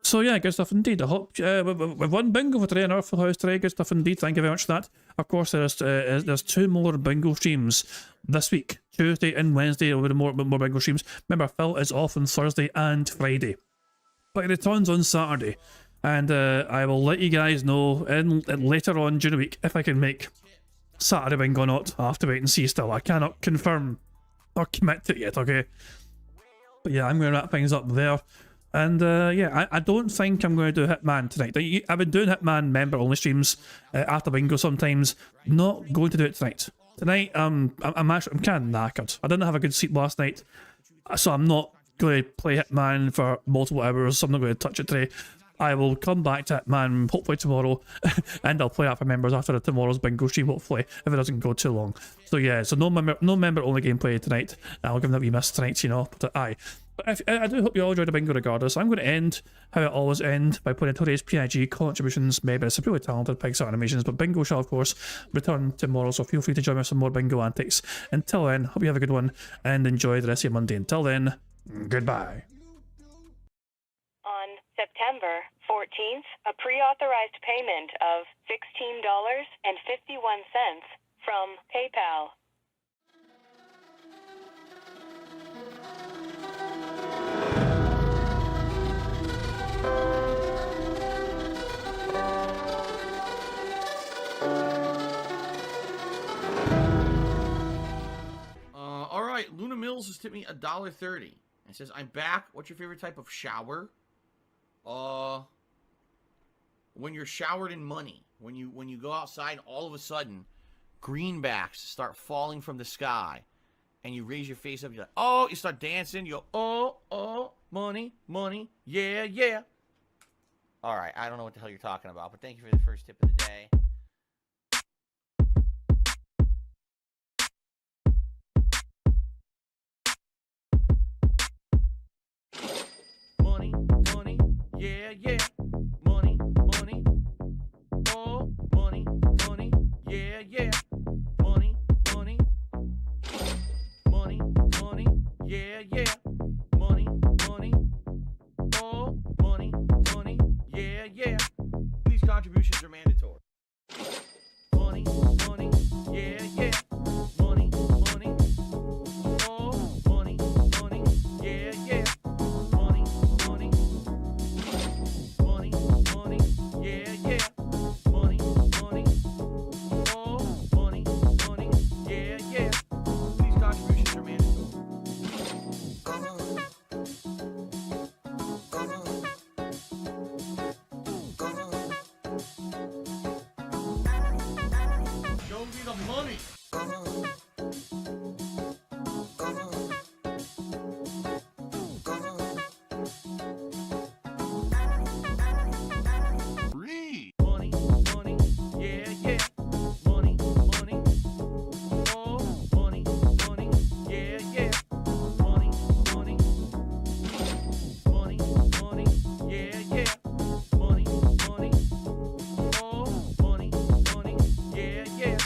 So yeah, good stuff indeed. I hope we've won bingo for today in our full house today. Good stuff indeed. Thank you very much for that. Of course, there's 2 more bingo streams this week. Tuesday and Wednesday will be more bingo streams. Remember, Phil is off on Thursday and Friday, but he returns on Saturday, and I will let you guys know later on during the week if I can make Saturday bingo or not. I have to wait and see. Still, I cannot confirm or commit to it yet. Okay, but yeah, I'm going to wrap things up there. And yeah, I don't think I'm going to do Hitman tonight. I've been doing Hitman member-only streams after bingo sometimes. Not going to do it tonight. Tonight, I'm kind of knackered. I didn't have a good sleep last night, so I'm not going to play Hitman for multiple hours. So I'm not going to touch it today. I will come back to Hitman hopefully tomorrow, and I'll play that for members after tomorrow's bingo stream, hopefully, if it doesn't go too long. So yeah, so no member-only gameplay tonight. I'll give them that we missed tonight, you know. But I do hope you all enjoyed the bingo regardless. I'm going to end how I always end by putting today's PIG contributions made by some really talented Pixar animations, but bingo shall of course return tomorrow, so feel free to join me for some more bingo antics. Until then, hope you have a good one and enjoy the rest of your Monday. Until then, goodbye. On September 14th, a pre-authorized payment of $16.51 from PayPal. All right, Luna Mills has tipped me $1.30. It says, "I'm back. What's your favorite type of shower?" When you're showered in money. When you go outside, all of a sudden, greenbacks start falling from the sky, and you raise your face up. You're like, oh, you start dancing. You go, oh, money, money, yeah, yeah. All right, I don't know what the hell you're talking about, but thank you for the first tip of the day. Money, money, yeah, yeah. Money, money, oh, money, money, yeah, yeah. Money, money, money, money, yeah, yeah. Money, money, oh, money, money, yeah, yeah. These contributions are mandatory. Money, money, yeah, yeah. Money, money, oh, money, money, yeah, yeah. Money, money, money, money, yeah, yeah. Money, money, oh, money, money, yeah, yeah. These contributions are mandatory. Show me the money. Free. Money, money, yeah, yeah. Money, money, oh, money, money, yeah, yeah. Money, money, money, money, yeah, yeah. Money, money, oh, money, money, yeah, yeah.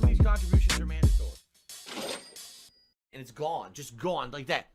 These contributions are mandatory. And it's gone, just gone like that.